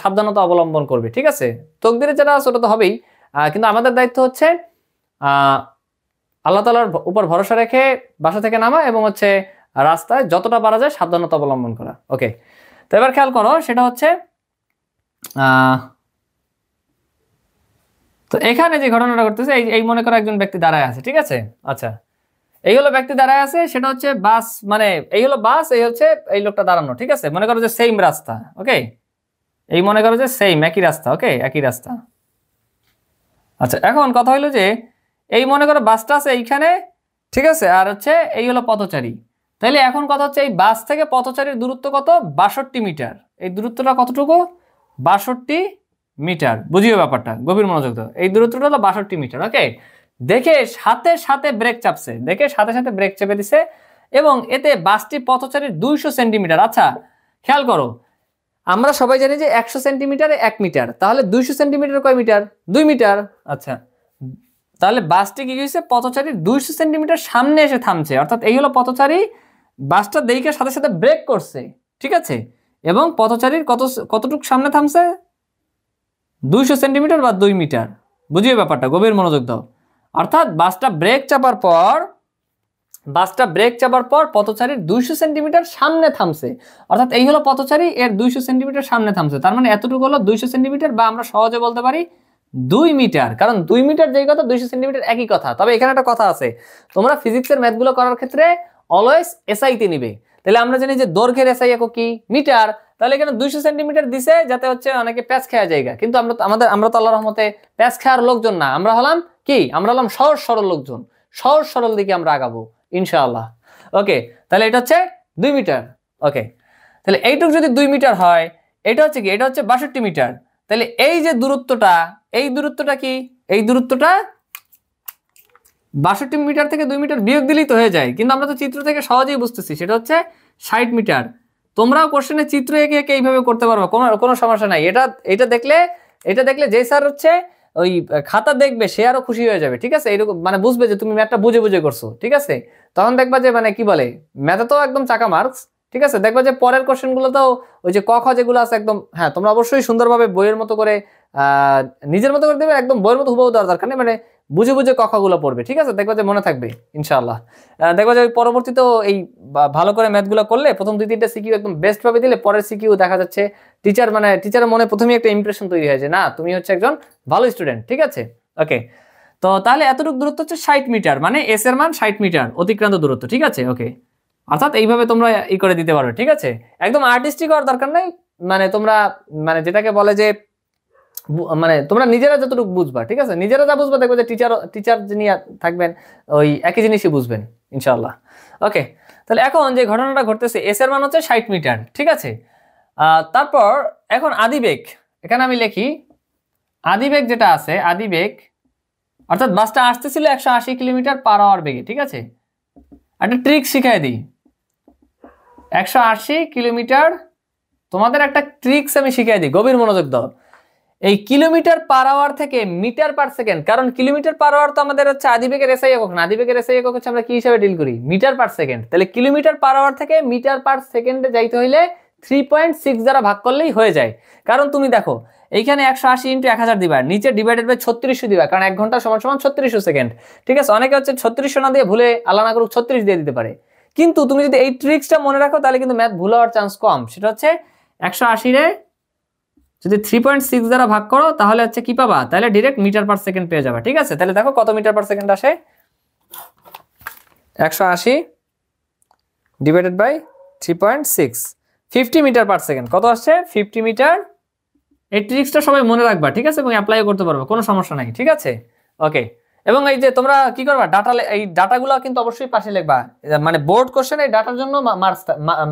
সাবধানতা অবলম্বন করবে, ঠিক আছে। তকদিরে যেটা আছে ওটা তো হবেই, কিন্তু আমাদের দায়িত্ব হচ্ছে আল্লাহ তাআলার উপর ভরসা রেখে বাসা থেকে নামা এবং হচ্ছে রাস্তায় যতটা পারা যায় সাবধানতা অবলম্বন করা। ওকে, তো এবার খেয়াল করো, সেটা হচ্ছে তো এখানে যে ঘটনাটা ঘটতেছে, এই মনে করো একজন ব্যক্তি দাঁড়ায় আছে, ঠিক আছে। আচ্ছা, এই হলো ব্যক্তি দাঁড়ায় আছে, সেটা হচ্ছে বাস, মানে এই হলো বাস, এই হচ্ছে এই লোকটা দাঁড়ানো, ঠিক আছে। মনে করো যে সেম রাস্তা, ওকে, এই মনে করো যে সেম একই রাস্তা, ওকে, একই রাস্তা। আচ্ছা, এখন কথা হলো যে এই মনে করো বাসটা আছে এইখানে, ঠিক আছে, আর হচ্ছে এই হলো পথচারী। তাইলে এখন কথা হচ্ছে এই বাস থেকে পথচারীর দূরত্ব কত, 62 মিটার। এই দূরত্বটা কতটুকু, 62 মিটার। বুঝিও ব্যাপারটা, গভীর মনোযোগ দাও। এই দূরত্বটা হলো 62 মিটার, ওকে। দেখে সাথে সাথে ব্রেক চাপছে, দেখে সাথে সাথে ব্রেক চেপে দিছে এবং এতে বাসটি পথচারীর 200 সেন্টিমিটার। আচ্ছা, খেয়াল করো, আমরা সবাই জানি যে 100 সেন্টিমিটারে 1 মিটার, তাহলে 200 সেন্টিমিটার কয় মিটার, 2 মিটার। আচ্ছা, তাহলে বাসটি কি হয়েছে, পথচারীর 200 সেন্টিমিটার সামনে এসে থামছে, অর্থাৎ এই হলো পথচারী, বাসটা দেখে সাথে সাথে ব্রেক করছে, ঠিক আছে, এবং পথচারীর কতটুকু সামনে থামছে, 200 সেন্টিমিটার বা 2 মিটার। বুঝিয়ে ব্যাপারটা, গভীর মনোযোগ দাও। অর্থাৎ বাসটা ব্রেক চাপার পর পথচারীর 200 সেন্টিমিটার সামনে থামছে, অর্থাৎ এই হলো পথচারী, এর 200 সেন্টিমিটার সামনে থামছে, তার মানে এতটুকু হলো 200 সেন্টিমিটার, বা আমরা সহজে বলতে পারি 2 মিটার। কারণ 2 মিটার যেই কথা, 200 সেন্টিমিটার একই কথা। তবে এখানে একটা কথা আছে, তোমরা ফিজিক্সের ম্যাথগুলো করার ক্ষেত্রে অলওয়েজ এসআইতে নিবে। তাহলে আমরা জানি যে দৈর্ঘ্যের এসআই একক কি, মিটার। তাহলে এখানে 200 সেন্টিমিটার দিছে যাতে হচ্ছে অনেকে প্যাচ খেয়া জায়গা, কিন্তু আমরা তো আল্লাহর রহমতে প্যাচ খাওয়ার লোকজন না, আমরা হলাম কি, আমরা হলাম সহজ সরল লোকজন, সহজ সরল দিকে আমরা আগাবো ইনশাআল্লাহ। ওকে, তাহলে এটা হচ্ছে 2 মিটার। ওকে, তাহলে এইটুকু যদি 2 মিটার হয়, এটা হচ্ছে কি, এটা হচ্ছে 62 মিটার। তাহলে এই যে দূরত্বটা, এই দূরত্বটা কি, এই দূরত্বটা 62 মিটার থেকে 2 মিটার বিয়োগ দিলেই তো হয়ে যায়, কিন্তু আমরা তো চিত্র থেকে সহজেই বুঝতেছি, সেটা হচ্ছে 60 মিটার। তোমরাও কোশ্চেনে চিত্র এঁকে এঁকে এইভাবে করতে পারবে, কোনো সমস্যা নাই। এটা দেখলে যে স্যার হচ্ছে ওই খাতা দেখবে সে আরো খুশি হয়ে যাবে, ঠিক আছে। এরকম মানে বুঝবে যে তুমি ম্যাথটা বুঝে বুঝে করছো, ঠিক আছে। তখন দেখবা যে মানে কি বলে, ম্যাথে তো একদম চাকা মার্কস, ঠিক আছে। দেখবা যে পরের কোশ্চেন গুলো তো ওই যে ক খ যেগুলো আছে একদম, হ্যাঁ তোমরা অবশ্যই সুন্দরভাবে বইয়ের মতো করে নিজের মতো করে দেবে, একদম বইয়ের মতো হুবহু দেওয়ার দরকার নেই, মানে বুঝে বুঝে ক খ গুলো পড়বে, ঠিক আছে। দেখবা যে মনে থাকবে ইনশাআল্লাহ। দেখবা যে পরবর্তীতে এই ভালো করে ম্যাথগুলো করলে প্রথম 2-3টা সিকিউ একদম বেস্ট ভাবে দিলে পরের সিকিউ দেখা যাচ্ছে টিচারের মনে প্রথমেই একটা ইমপ্রেশন তৈরি হয় যে না তুমি হচ্ছে একজন ভালো স্টুডেন্ট, ঠিক আছে। ওকে, তো তাহলে এতটুকু দূরত্ব হচ্ছে 60 মিটার, মানে এস এর মান 60 মিটার অতিক্রান্ত দূরত্ব, ঠিক আছে। ওকে, অর্থাৎ এইভাবে তোমরা করে দিতে পারবে, ঠিক আছে। একদম আর্টিস্টিক হওয়ার দরকার নাই, মানে তোমরা মানে যেটাকে বলে যে মানে তোমরা নিজেরা যতটুকু বুঝবা, ঠিক আছে, নিজেরা যা বুঝবা দেখবে যে টিচার যিনি থাকবেন ওই একই জিনিসই বুঝবেন ইনশাআল্লাহ। ওকে, তাহলে এখন যে ঘটনাটা ঘটতেছে এস এর মান হচ্ছে 60 মিটার, ঠিক আছে। তারপর এখন আদিবেগ, এখানে আমি লিখি আদিবেগ যেটা আছে, আদিবেগ অর্থাৎ বাসটা আসতেছিল 180 কিলোমিটার পার আওয়ার বেগে, ঠিক আছে। একটা ট্রিক শিখাই দিই, 180 কিলোমিটার, তোমাদের একটা ট্রিক্স আমি শিখাই দিই, গভীর মনোযোগ দাও। এই কিলোমিটার পার আওয়ার থেকে মিটার পার সেকেন্ড, কারণ কিলোমিটার পার আওয়ার তো আমাদের হচ্ছে আদিবেগের এসআই একক না, আদিবেগের এসআই একক হচ্ছে আমরা কি হিসাবে ডিল করি, মিটার পার সেকেন্ড। তাহলে কিলোমিটার পার আওয়ার থেকে মিটার পার সেকেন্ডে যাইতে হইলে 3.6 দ্বারা ভাগ করলেই হয়ে যায়। কারণ তুমি দেখো এইখানে 180 ইন্টু 1000 দিবা, নিচে ডিভাইডেড বাই 3600 দিবা, কারণ 1 ঘন্টা সমান সমান 3600 সেকেন্ড, ঠিক আছে। অনেকে হচ্ছে 3600 না দিয়ে ভুলে আল্লাহ না করুক 36 দিয়ে দিতে পারে, কিন্তু তুমি যদি এই ট্রিক্সটা মনে রাখো তাহলে কিন্তু ম্যাথ ভুল হওয়ার চান্স কম। সেটা হচ্ছে 180 রে যদি 3.6 দ্বারা ভাগ করো তাহলে হচ্ছে কি পাবা, তাহলে ডাইরেক্ট মিটার পার সেকেন্ড পেয়ে যাবে, ঠিক আছে। তাহলে দেখো কত মিটার পার সেকেন্ড আসে, 180 divided by 3.6, 50 metre per second কত আসছে, 50 মিটার। এই ট্রিক্সটা সবাই মনে রাখবা, ঠিক আছে, এবং অ্যাপ্লাই করতে পারবে, কোনো সমস্যা নাই, ঠিক আছে। ওকে, এবং এই যে তোমরা কি করবা, ডাটা, এই ডাটাগুলো কিন্তু অবশ্যই পাশে লিখবা, মানে বোর্ড কোশ্চেন এই ডাটার জন্য মার্কস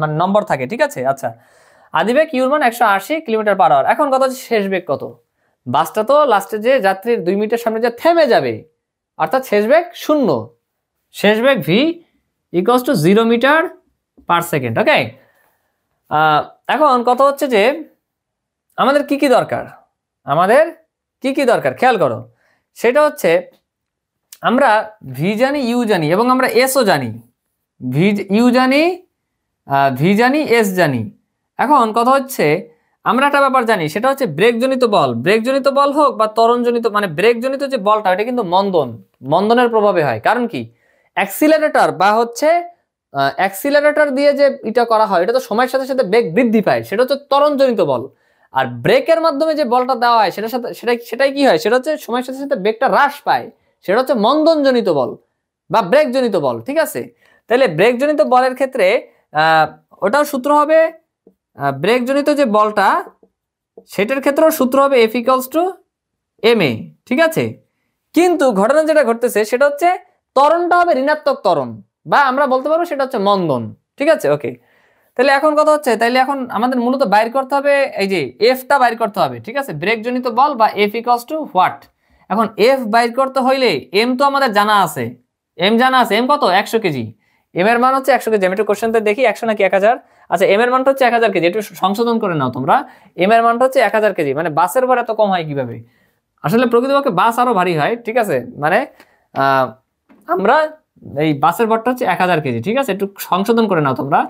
মানে নম্বর থাকে, ঠিক আছে। আচ্ছা, আদিবেগ ইউর মান 180 কিলোমিটার পার আওয়ার। এখন কথা হচ্ছে শেষ বেগ কত, বাসটা তো লাস্টে যে যাত্রীর 2 মিনিটের সামনে যে থেমে যাবে, অর্থাৎ শেষ বেগ 0, শেষ বেগ v equals to 0 metre per second. Okay, এখন কথা হচ্ছে যে আমাদের কি কি দরকার, আমাদের কি কি দরকার খেয়াল করো। সেটা হচ্ছে আমরা ভি জানি, ইউ জানি, এবং আমরা এসও জানি, ভি ইউ জানি, ভি জানি, এস জানি। এখন কথা হচ্ছে আমরা একটা ব্যাপার জানি, সেটা হচ্ছে ব্রেকজনিত বল, ব্রেকজনিত বল হোক বা ত্বরণজনিত, মানে ব্রেকজনিত যে বলটা এটা কিন্তু মন্দনের প্রভাবে হয়। কারণ কি, অ্যাক্সিলারেটর বা হচ্ছে অ্যাক্সিলারেটর দিয়ে যে এটা করা হয় এটা তো সময়ের সাথে সাথে বেগ বৃদ্ধি পায়, সেটা হচ্ছে ত্বরণজনিত বল। আর ব্রেকের মাধ্যমে যে বলটা দেওয়া হয় সেটার সাথে সেটাই কি হয়, সেটা হচ্ছে সময়ের সাথে সাথে বেগটা হ্রাস পায়, সেটা হচ্ছে মন্দনজনিত বল বা ব্রেকজনিত বল, ঠিক আছে। তাহলে ব্রেকজনিত বলের ক্ষেত্রে ওটাও সূত্র হবে, ব্রেকজনিত যে বলটা সেটার ক্ষেত্রেও সূত্র হবে F equals two M A, ঠিক আছে। কিন্তু ঘটনা যেটা ঘটতেছে সেটা হচ্ছে ত্বরণটা হবে ঋণাত্মক ত্বরণ, বা আমরা বলতে পারবো সেটা হচ্ছে মন্দন, ঠিক আছে। ওকে, তাহলে এখন কথা হচ্ছে, তাইলে এখন আমাদের মূলত বাইর করতে হবে এই যে এফটা বাইর করতে হবে, ঠিক আছে, ব্রেকজনিত বল বা এফ ইকুয়ালস টু হোয়াট। এখন এফ বাইর করতে হইলে এম তো আমাদের জানা আছে, এম জানা আছে, এম কত, 100 কেজি, এম এর মান হচ্ছে 100 কেজি। আমি একটু কোশ্চেনটা দেখি 100 নাকি 1000, আচ্ছা এম এর মানটা হচ্ছে 1000 কেজি, একটু সংশোধন করে নাও তোমরা, এম এর মানটা হচ্ছে 1000 কেজি। মানে বাসের ভর এত কম হয় কিভাবে, আসলে প্রকৃতপক্ষে বাস আরো ভারী হয়, ঠিক আছে, মানে আমরা এই বাসের ভরটা হচ্ছে 1000 কেজি, ঠিক আছে, একটু সংশোধন করে নাও তোমরা,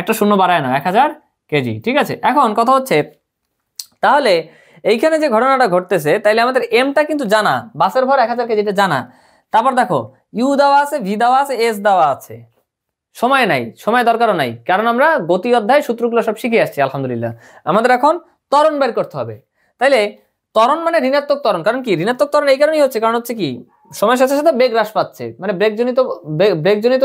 একটা শূন্য বাড়ায় নাও, 1000 কেজি, ঠিক আছে। এখন কথা হচ্ছে তাহলে এইখানে যে ঘটনাটা ঘটতেছে, তাইলে আমাদের এমটা কিন্তু জানা, বাসের ভর 1000 কেজি এটা জানা। তারপর দেখো ইউ দেওয়া আছে, ভি দেওয়া আছে, এস দেওয়া আছে, সময় নাই, সময় দরকারও নাই, কারণ আমরা গতি অধ্যায় সূত্রগুলো সব শিখে আসছি আলহামদুলিল্লাহ। আমাদের এখন ত্বরণ বের করতে হবে। তাইলে ত্বরণ মানে ঋণাত্মক ত্বরণ, কারণ কি ঋণাত্মক ত্বরণ এই কারণেই হচ্ছে, কারণ হচ্ছে কি সময়ের সাথে সাথে বেগ হ্রাস পাচ্ছে, মানে ব্রেকজনিত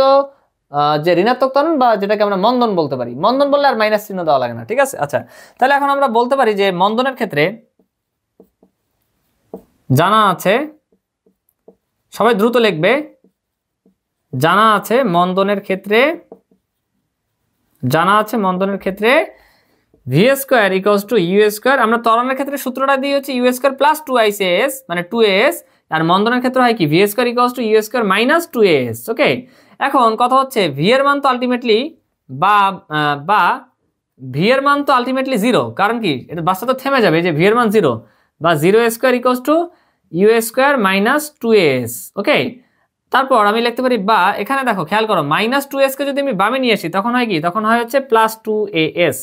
যে ঋণাত্মক ত্বরণ বা যেটাকে আমরা মন্দন বলতে পারি, মন্দন বললে আর মাইনাস চিহ্ন দেওয়া লাগে না, ঠিক আছে। আচ্ছা, তাহলে এখন আমরা বলতে পারি যে মন্দনের ক্ষেত্রে জানা আছে, সবাই দ্রুত লিখবে, জানা আছে মন্দনের ক্ষেত্রে, জানা আছে মন্দনের ক্ষেত্রে V square equals to you square. আমরা ত্বরণের ক্ষেত্রে সূত্রটা দিয়ে হচ্ছে ইউ স্কোয়ার প্লাস 2ic মানে 2as, আর মন্দনের ক্ষেত্রে হয় কি V square equals to you square minus 2as। Okay, এখন কথা হচ্ছে ভি এর মান তো আলটিমেটলি বা ভি এর মান তো আলটিমেটলি 0, কারণ কি এটা বাসটা তো থেমে যাবে, যে ভি এর মান 0 বা 0 square equals to you square minus 2as। Okay, তারপর আমি লিখতে পারি, বা এখানে দেখো খেয়াল করো মাইনাস 2s কে যদি আমি বামে নিয়ে আসি তখন হয় কি, তখন হয় হচ্ছে plus 2as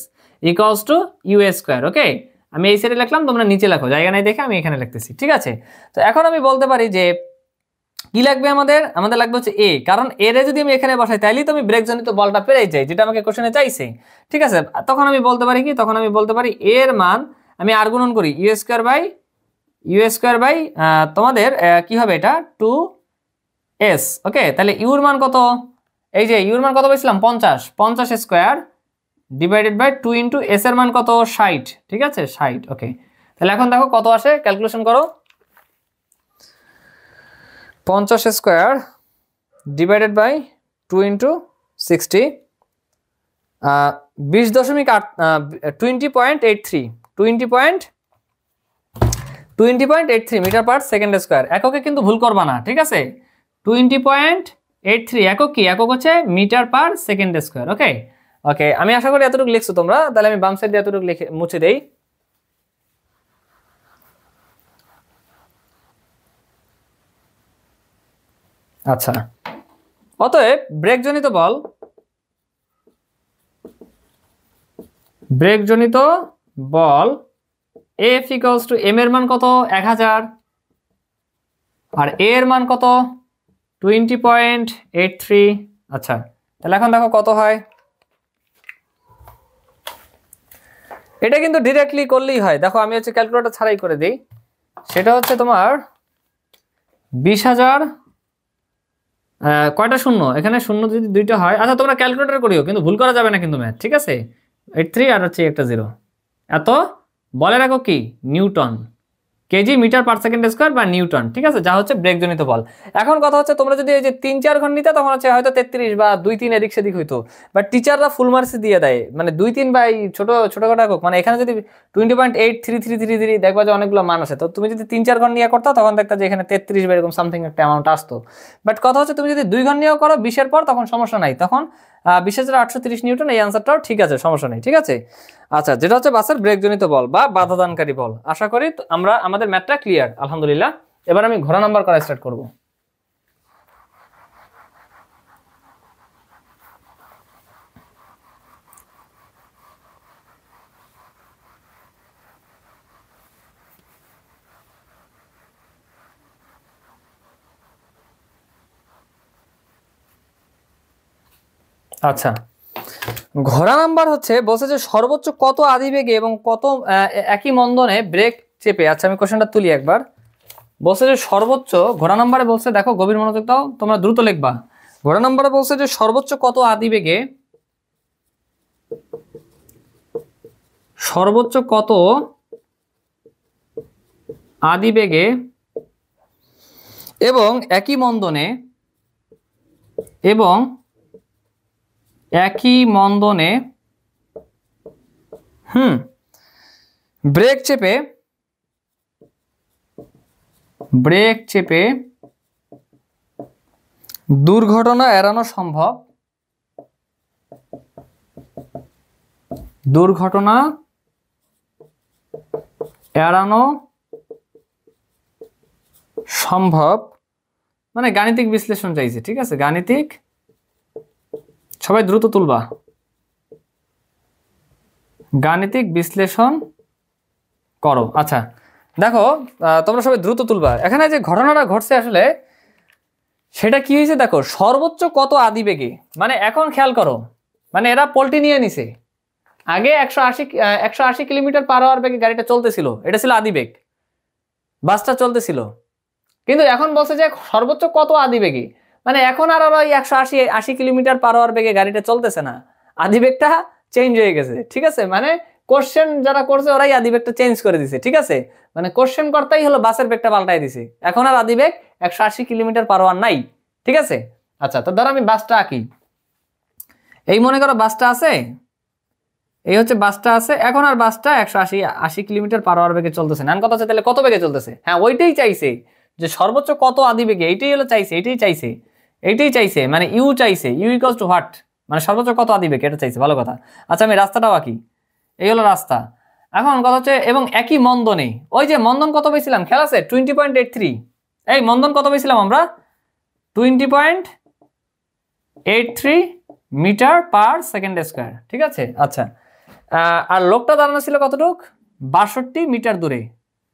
equals to you square. Okay, আমি এই সাইডে লিখলাম, তোমরা নিচে লেখো, জায়গা নাই দেখে আমি এখানে লিখতেছি, ঠিক আছে। তো এখন আমি বলতে পারি যে কি লাগবে আমাদের লাগবে হচ্ছে এ, কারণ এর যদি আমি এখানে বসাই তাইলেই তো আমি ব্রেকজনিত বলটা পেয়ে যাই, যেটা আমাকে কোশ্চেনে চাইছে, ঠিক আছে। তখন আমি বলতে পারি কি, তখন আমি বলতে পারি এর মান আমি আর গুণন করি ইউ স্কোয়ার বাই তোমাদের কি হবে এটা 2s। ওকে, তাহলে ইউর মান কত, এই যে ইউর মান কত পেয়েছিলাম 50 square divided by 2 into S এর মান কত 60, ঠিক আছে 60। ওকে, তাহলে এখন দেখো কত আসে, ক্যালকুলেশন করো। 50 square divided by 2 into 60, 20.8 20.83 20.83 metre per second square. এককে কিন্তু ভুল করবা না, ঠিক আছে। 20.83 একক কি, একক হচ্ছে মিটার পার সেকেন্ড স্কোয়ার। ওকে ওকে, আমি আশা করি এতটুকু লিখছো তোমরা। তাহলে আমি বাম সাইড দিয়ে এতটুকু লিখে মুছে দেই। আচ্ছা, অতএব ব্রেকজনিত বল, ব্রেকজনিত বল F ইকুয়ালস টু এম এর মান কত 1000 আর এ এর মান কত 20.83। আচ্ছা, তাহলে এখন দেখো কত হয়। এটা কিন্তু ডিরেক্টলি করলেই হয়। দেখো আমি হচ্ছে ক্যালকুলেটর ছাড়াই করে দিই। সেটা হচ্ছে তোমার 20,000, কয়টা শূন্য, এখানে শূন্য যদি দুইটা হয়। আচ্ছা তোমরা ক্যালকুলেটর করিও, কিন্তু ভুল করা যাবে না কিন্তু ম্যাথ, ঠিক আছে। 83 আর হচ্ছে একটা 0। এত বলের একক কি newton, KG metre per second square বা নিউটন, ঠিক আছে, যা হচ্ছে ব্রেকজনিত বল। এখন কথা হচ্ছে তোমরা যদি এই যে 3-4 ঘন্টা নিতে, তখন হচ্ছে হয়তো 33 বা 2-3 এদিক সেদিক হইতো। বাট টিচাররা ফুল মার্কস দিয়ে দেয়, মানে 2-3 বা এই ছোটখাটো একক। মানে এখানে যদি 20.83333 দেখবা যে অনেকগুলো মান আছে, তো তুমি যদি 3-4 ঘন্টা নিয়ে করতো তখন দেখতা যে এখানে 33 বা এরকম সামথিং একটা অ্যামাউন্ট আসতো। বাট কথা হচ্ছে তুমি যদি 2 ঘন্টা নিয়েও করো 20-এর পর, তখন সমস্যা নাই, তখন 20,830 নিউটন, এই অ্যান্সারটাও ঠিক আছে, সমস্যা নেই, ঠিক আছে। আচ্ছা, যেটা হচ্ছে বাসের ব্রেকজনিত বল বা বাধাদানকারী বল। আশা করি আমরা আমাদের ম্যাথটা ক্লিয়ার, আলহামদুলিল্লাহ। এবার আমি ঘোড়া নাম্বার করা স্টার্ট করব। আচ্ছা, ঘোড়া নাম্বার হচ্ছে বলছে যে সর্বোচ্চ কত আদিবেগে এবং কত একই মন্দনে ব্রেক চেপে। আচ্ছা আমি কোশ্চেনটা তুলি একবার। বলছে যে সর্বোচ্চ, ঘোড়া নাম্বারে বলছে, দেখো গভীর মনোযোগ দাও, তোমরা দ্রুত লিখবা। ঘোড়া নাম্বারে বলছে যে সর্বোচ্চ কত আদিবেগে, সর্বোচ্চ কত আদিবেগে এবং একই মন্দনে, এবং একই মন্দনে ব্রেক চেপে দুর্ঘটনা এড়ানো সম্ভব, দুর্ঘটনা এড়ানো সম্ভব। মানে গাণিতিক বিশ্লেষণ চাইছে, ঠিক আছে, গাণিতিক, সবাই দ্রুত তুলবা, গাণিতিক বিশ্লেষণ করো। আচ্ছা দেখো তোমরা সবাই দ্রুত তুলবা। এখানে যে ঘটনাটা ঘটছে আসলে সেটা কি হয়েছে দেখো, সর্বোচ্চ কত আদিবেগে, মানে এখন খেয়াল করো, মানে এরা পোল্টি নিয়ে নিছে। আগে 180 কিলোমিটার পার আওয়ার বেগে গাড়িটা চলতেছিল, এটা ছিল আদিবেগ, বাসটা চলতেছিল। কিন্তু এখন বলছে যে সর্বোচ্চ কত আদিবেগে, মানে এখন আর ওই 180 কিলোমিটার পার আওয়ার বেগে গাড়িটা চলতেছে না, আদিবেগটা চেঞ্জ হয়ে গেছে, ঠিক আছে। মানে কোশ্চেন যারা করছে ওরাই আদিবেগটা চেঞ্জ করে দিছে, ঠিক আছে। মানে কোশ্চেন করতেই হলো বাসের বেগটা পাল্টাই দিছে, এখন আর আদিবেগ 180 কিলোমিটার পার আওয়ার নাই, ঠিক আছে। আচ্ছা তো ধরো আমি বাসটা আঁকি, এই মনে করো বাসটা আছে, এই হচ্ছে বাসটা আছে, এখন আর বাসটা 180 কিলোমিটার পার আওয়ার বেগে চলতেছে না। কথা হচ্ছে তাহলে কত বেগে চলতেছে, হ্যাঁ ওইটাই চাইছে, যে সর্বোচ্চ কত আদিবেগে, এইটাই হলো চাইছে, এইটাই চাইছে, মানে ইউ চাইছে, ইউ ইকুয়ালস টু হোয়াট, মানে সর্বোচ্চ কত আদিবেগে এটা চাইছে, ভালো কথা। আচ্ছা আমি রাস্তাটাও আঁকি, এই হলো রাস্তা। এখন কথা হচ্ছে এবং একই মন্দনে, ওই যে মন্দন কত পেয়েছিলাম খেয়াল আছে 20.83, এই মন্দন কত পেয়েছিলাম আমরা 20.83 মিটার পার সেকেন্ড স্কোয়ার, ঠিক আছে। আচ্ছা আর লোকটা দাঁড়ানো ছিল কতটুক 62 মিটার দূরে,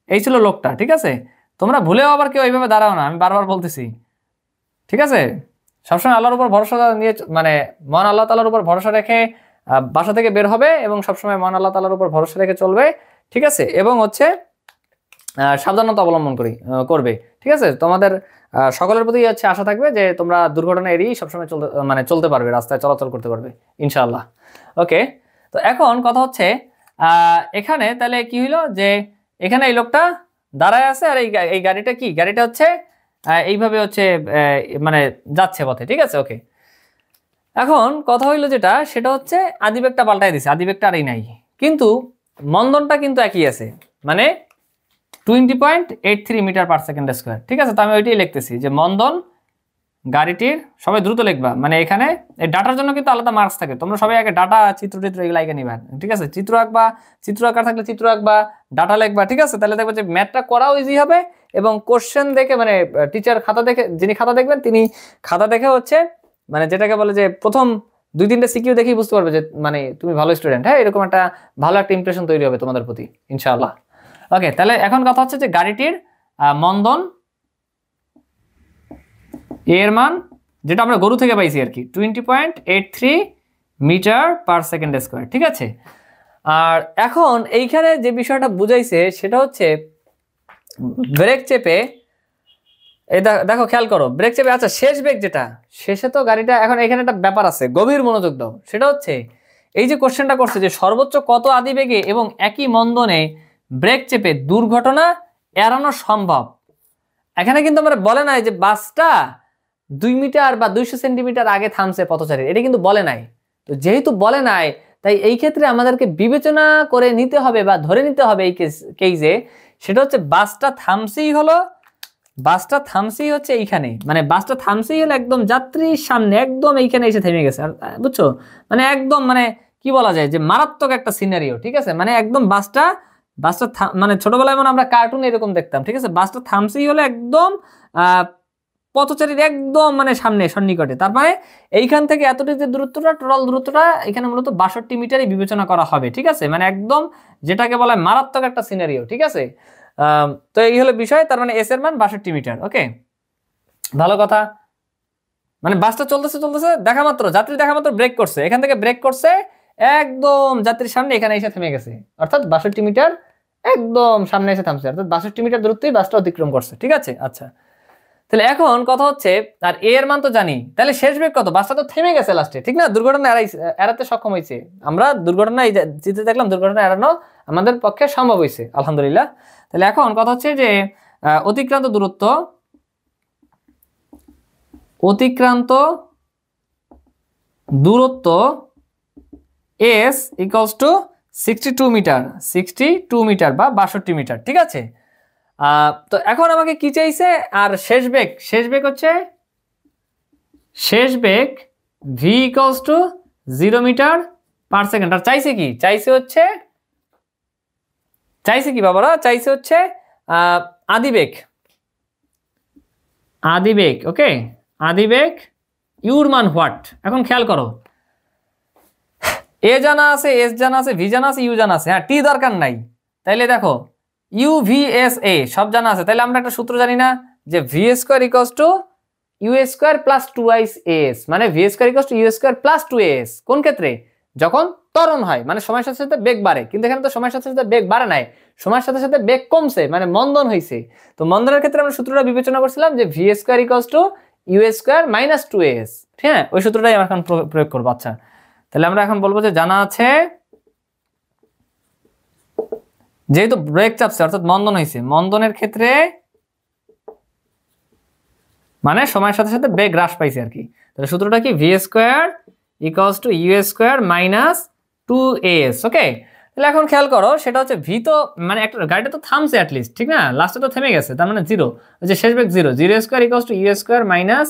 এই ছিল লোকটা, ঠিক আছে। তোমরা ভুলেও আবার কেউ এইভাবে দাঁড়াও না, আমি বারবার বলতেছি, ঠিক আছে। সবসময় আল্লাহর উপর ভরসা নিয়ে, মানে মহান আল্লাহ তাআলার উপর ভরসা রেখে বাসা থেকে বের হবে, এবং সবসময় মহান আল্লাহ তাআলার উপর ভরসা রেখে চলবে, ঠিক আছে। এবং হচ্ছে সাবধানতা অবলম্বন করবে, ঠিক আছে। তোমাদের সকলের প্রতি হচ্ছে আশা থাকবে যে তোমরা দুর্ঘটনা এড়িয়ে সবসময় চলতে পারবে, রাস্তায় চলাচল করতে পারবে ইনশাআল্লাহ। ওকে তো এখন কথা হচ্ছে এখানে তাহলে কি হইলো যে এখানে এই লোকটা দাঁড়ায় আছে আর এই গাড়িটা কি গাড়িটা হচ্ছে এইভাবে হচ্ছে মানে যাচ্ছে পথে, ঠিক আছে। ওকে, এখন কথা হইলো যেটা সেটা হচ্ছে আদিবেগটা পাল্টাই দিছে, আদিবেগটা আরই নাই, কিন্তু মন্দনটা কিন্তু একই আছে, মানে 20.83 মিটার পার সেকেন্ড স্কোয়ার, ঠিক আছে। তো আমি ওইটাই লিখতেছি যে মন্দন গাড়িটির, সবাই দ্রুত লিখবা, মানে এখানে এই ডাটার জন্য কিন্তু আলাদা মার্কস থাকে, তোমরা সবাই আগে ডাটা চিত্র এগুলো আগে নিবা, ঠিক আছে। চিত্র আঁকবা, চিত্র আঁকার থাকলে চিত্র আঁকবা, ডাটা লিখবা, ঠিক আছে। তাহলে দেখবে যে ম্যাথটা করাও ইজি হবে এবং কোশ্চেন দেখে মানে টিচার খাতা দেখে, যিনি খাতা দেখবেন তিনি খাতা দেখে হচ্ছে মানে যেটাকে বলে যে প্রথম 2-3টে সিকিউ দেখেই বুঝতে পারবে যে মানে তুমি ভালো স্টুডেন্ট, হ্যাঁ, এরকম একটা ভালো একটা ইমপ্রেশন তৈরি হবে তোমাদের প্রতি ইনশাআল্লাহ। ওকে, তাহলে এখন কথা হচ্ছে যে গাড়িটির মন্দন এর মান যেটা আমরা গরু থেকে পাইছি আর কি 20.83 মিটার পার সেকেন্ড স্কোয়ার, ঠিক আছে। আর এখন এইখানে যে বিষয়টা বুঝাইছে সেটা হচ্ছে ব্রেক চেপে, এই দেখো খেয়াল করো, ব্রেক চেপে, আচ্ছা শেষ বেগ যেটা, শেষে তো গাড়িটা, এখন এখানে একটা ব্যাপার আছে, গভীর মনোযোগ দাও, সেটা হচ্ছে এই যে কোশ্চেনটা করছে যে সর্বোচ্চ কত আদিবেগে এবং একই মন্দনে ব্রেক চেপে দুর্ঘটনা এড়ানো সম্ভব। এখানে কিন্তু আমরা বলে নাই যে বাসটা 2 মিটার বা 200 সেন্টিমিটার আগে থামছে পথচারী, এটা কিন্তু বলে নাই। তো যেহেতু বলে নাই, তাই এই ক্ষেত্রে আমাদেরকে বিবেচনা করে নিতে হবে বা ধরে নিতে হবে এই কেসে, সেটা হচ্ছে বাসটা থামছেই হলো, বাসটা থামছেই হচ্ছে এইখানে, মানে বাসটা থামছেই হলো একদম যাত্রীর সামনে, একদম এইখানে এসে থেমে গেছে, আর বুঝছো, মানে একদম মানে কি বলা যায় যে মারাত্মক একটা সিনারিও, ঠিক আছে। মানে একদম বাসটা মানে ছোটবেলায় মানে আমরা কার্টুন এরকম দেখতাম, ঠিক আছে। বাসটা থামছেই হলো একদম পথচারীর একদম মানে সামনে সন্নিকটে, তারপরে এইখান থেকে এতটুকু যে দূরত্বটা, টোটাল দূরত্বটা এখানে মূলত 62 মিটারই বিবেচনা করা হবে, ঠিক আছে। মানে একদম যেটাকে বলা হয় মারাত্মক একটা সিনারিও, ঠিক আছে। তো এই হলো বিষয়, তার মানে এস এর মান 62 মিটার। ওকে, ভালো কথা। মানে বাসটা চলতেছে দেখা মাত্র, যাত্রী দেখা মাত্র ব্রেক করছে, এখান থেকে ব্রেক করছে একদম যাত্রীর সামনে, এখানে এসে থেমে গেছে, অর্থাৎ 62 মিটার একদম সামনে এসে থামছে, অর্থাৎ 62 মিটার দূরত্বই বাসটা অতিক্রম করছে, ঠিক আছে। আচ্ছা, তাহলে এখন কথা হচ্ছে আর এ এর মান তো জানি, তাহলে শেষ বেগ কত, বাসটা তো থেমে গেছে লাস্টে, ঠিক না, দুর্ঘটনা এড়াতে সক্ষম হয়েছে, আমরা দুর্ঘটনা জিতে দেখলাম, দুর্ঘটনা এড়ানো আমাদের পক্ষে সম্ভব হয়েছে আলহামদুলিল্লাহ। তাহলে এখন কথা হচ্ছে যে অতিক্রান্ত দূরত্ব এস ইকুয়ালস টু 62 মিটার বা 62 মিটার, ঠিক আছে। তো এখন আমাকে কি চাইছে, আর শেষ বেগ হচ্ছে v equals to 0 metre per second, আর চাইছে কি বাবারা, চাইছে হচ্ছে আদিবেগ। ওকে, আদিবেগ ইউর মান হোয়াট। এখন খেয়াল করো, এ জানা আছে, এস জানা আছে, ভি জানা আছে, ইউ জানা আছে, হ্যাঁ টি দরকার নাই। তাইলে দেখো ইউ ভি এস এ সব জানা আছে, তাহলে আমরা একটা সূত্র জানি না যে V square equals to you square plus 2 s, মানে v square equals to you square plus 2 s. কোন ক্ষেত্রে, যখন ত্বরণ হয়, মানে সময়ের সাথে সাথে বেগ বাড়ে, কিন্তু এখানে তো সময়ের সাথে সাথে বেগ বাড়ে নাই, সময়ের সাথে সাথে বেগ কমছে, মানে মন্দন হয়েছে। তো মন্দনের ক্ষেত্রে আমরা সূত্রটা বিবেচনা করছিলাম যে V square equals to you square minus 2 S, হ্যাঁ, ওই সূত্রটাই আমরা এখন প্রয়োগ করবো। আচ্ছা, তাহলে আমরা এখন বলবো যে জানা আছে যেহেতু ব্রেক চাপছে অর্থাৎ মন্দন হয়েছে, মন্দনের ক্ষেত্রে মানে সময়ের সাথে সাথে বেগ হ্রাস পাইছে আর কি। তাহলে সূত্রটা কি, V square equals to you square minus 2 s. Okay, তাহলে এখন খেয়াল করো, সেটা হচ্ছে ভি তো মানে একটা গাড়িটা তো থামছে অ্যাটলিস্ট, ঠিক না, লাস্টে তো থেমে গেছে, তার মানে 0, যে শেষ বেগ 0 square equals to you square minus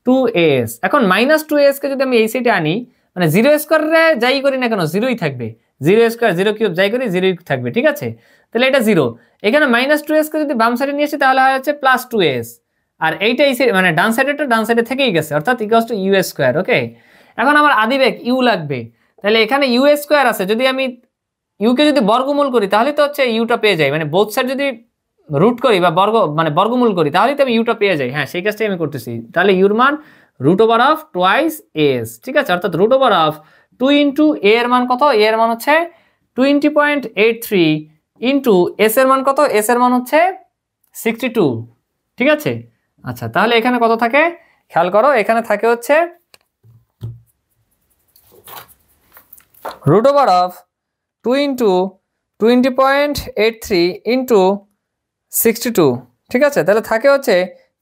2 S. এখন মাইনাস 2 এস কে যদি আমি এই সাইডে আনি, মানে 0 স্কোয়ারে যাই করি না কেন 0ই থাকবে, 0 স্কোয়ার 0 কিউব যাই করি 0ই থাকবে, ঠিক আছে। তাহলে এটা 0, এখানে মাইনাস 2 এস কে যদি বাম সাইডে নিয়ে আসি তাহলে হয় হচ্ছে প্লাস 2 এস, আর এইটা মানে ডান সাইডে থেকেই গেছে, অর্থাৎ ইকুয়ালস টু ইউ স্কোয়ার। ওকে, এখন আমার আদিবেগ ইউ লাগবে, তাহলে এখানে ইউ স্কোয়ার আছে, যদি আমি ইউকে যদি বর্গমূল করি তাহলে তো হচ্ছে ইউটা পেয়ে যাই, মানে বোথ সাইড যদি রুট করি বা বর্গমূল করি তাহলে তো আমি ইউটা পেয়ে যাই, হ্যাঁ সেই কাজটাই আমি করতেছি। তাহলে ইউর মান root over of twice S, ঠিক আছে, অর্থাৎ root over of 2 into A এর মান কত, এ এর মান হচ্ছে 20.83 ইন্টু এস এর মান কত, এস এর মান হচ্ছে 62, ঠিক আছে। আচ্ছা, তাহলে এখানে কত থাকে খেয়াল করো, এখানে থাকে হচ্ছে 2 ইন্টু 20.83 ইন্টু 62, ঠিক আছে? তাহলে থাকে হচ্ছে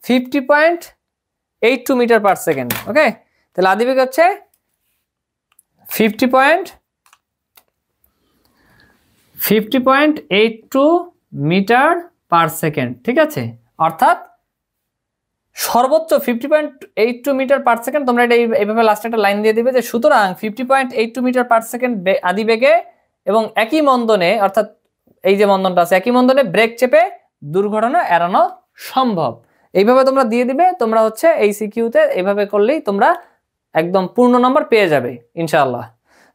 50.82 মিটার পার সেকেন্ড। ওকে, তাহলে আদিবেগ হচ্ছে 50.82 মিটার পার সেকেন্ড, ঠিক আছে? অর্থাৎ সর্বোচ্চ 50.82 মিটার পার সেকেন্ড। তোমরা এটা এইভাবে লাস্টে একটা লাইন দিয়ে দিবে যে সুতরাং 50.82 মিটার পার সেকেন্ড আদিবেগে এবং একই মন্দনে, অর্থাৎ এই যে মন্দনটা আছে একই মন্দনে ব্রেক চেপে দুর্ঘটনা এড়ানো সম্ভব। এইভাবে তোমরা দিয়ে দিবে। তোমরা হচ্ছে এই সিকিউতে এইভাবে করলেই তোমরা একদম পূর্ণ নম্বর পেয়ে যাবে ইনশাআল্লাহ।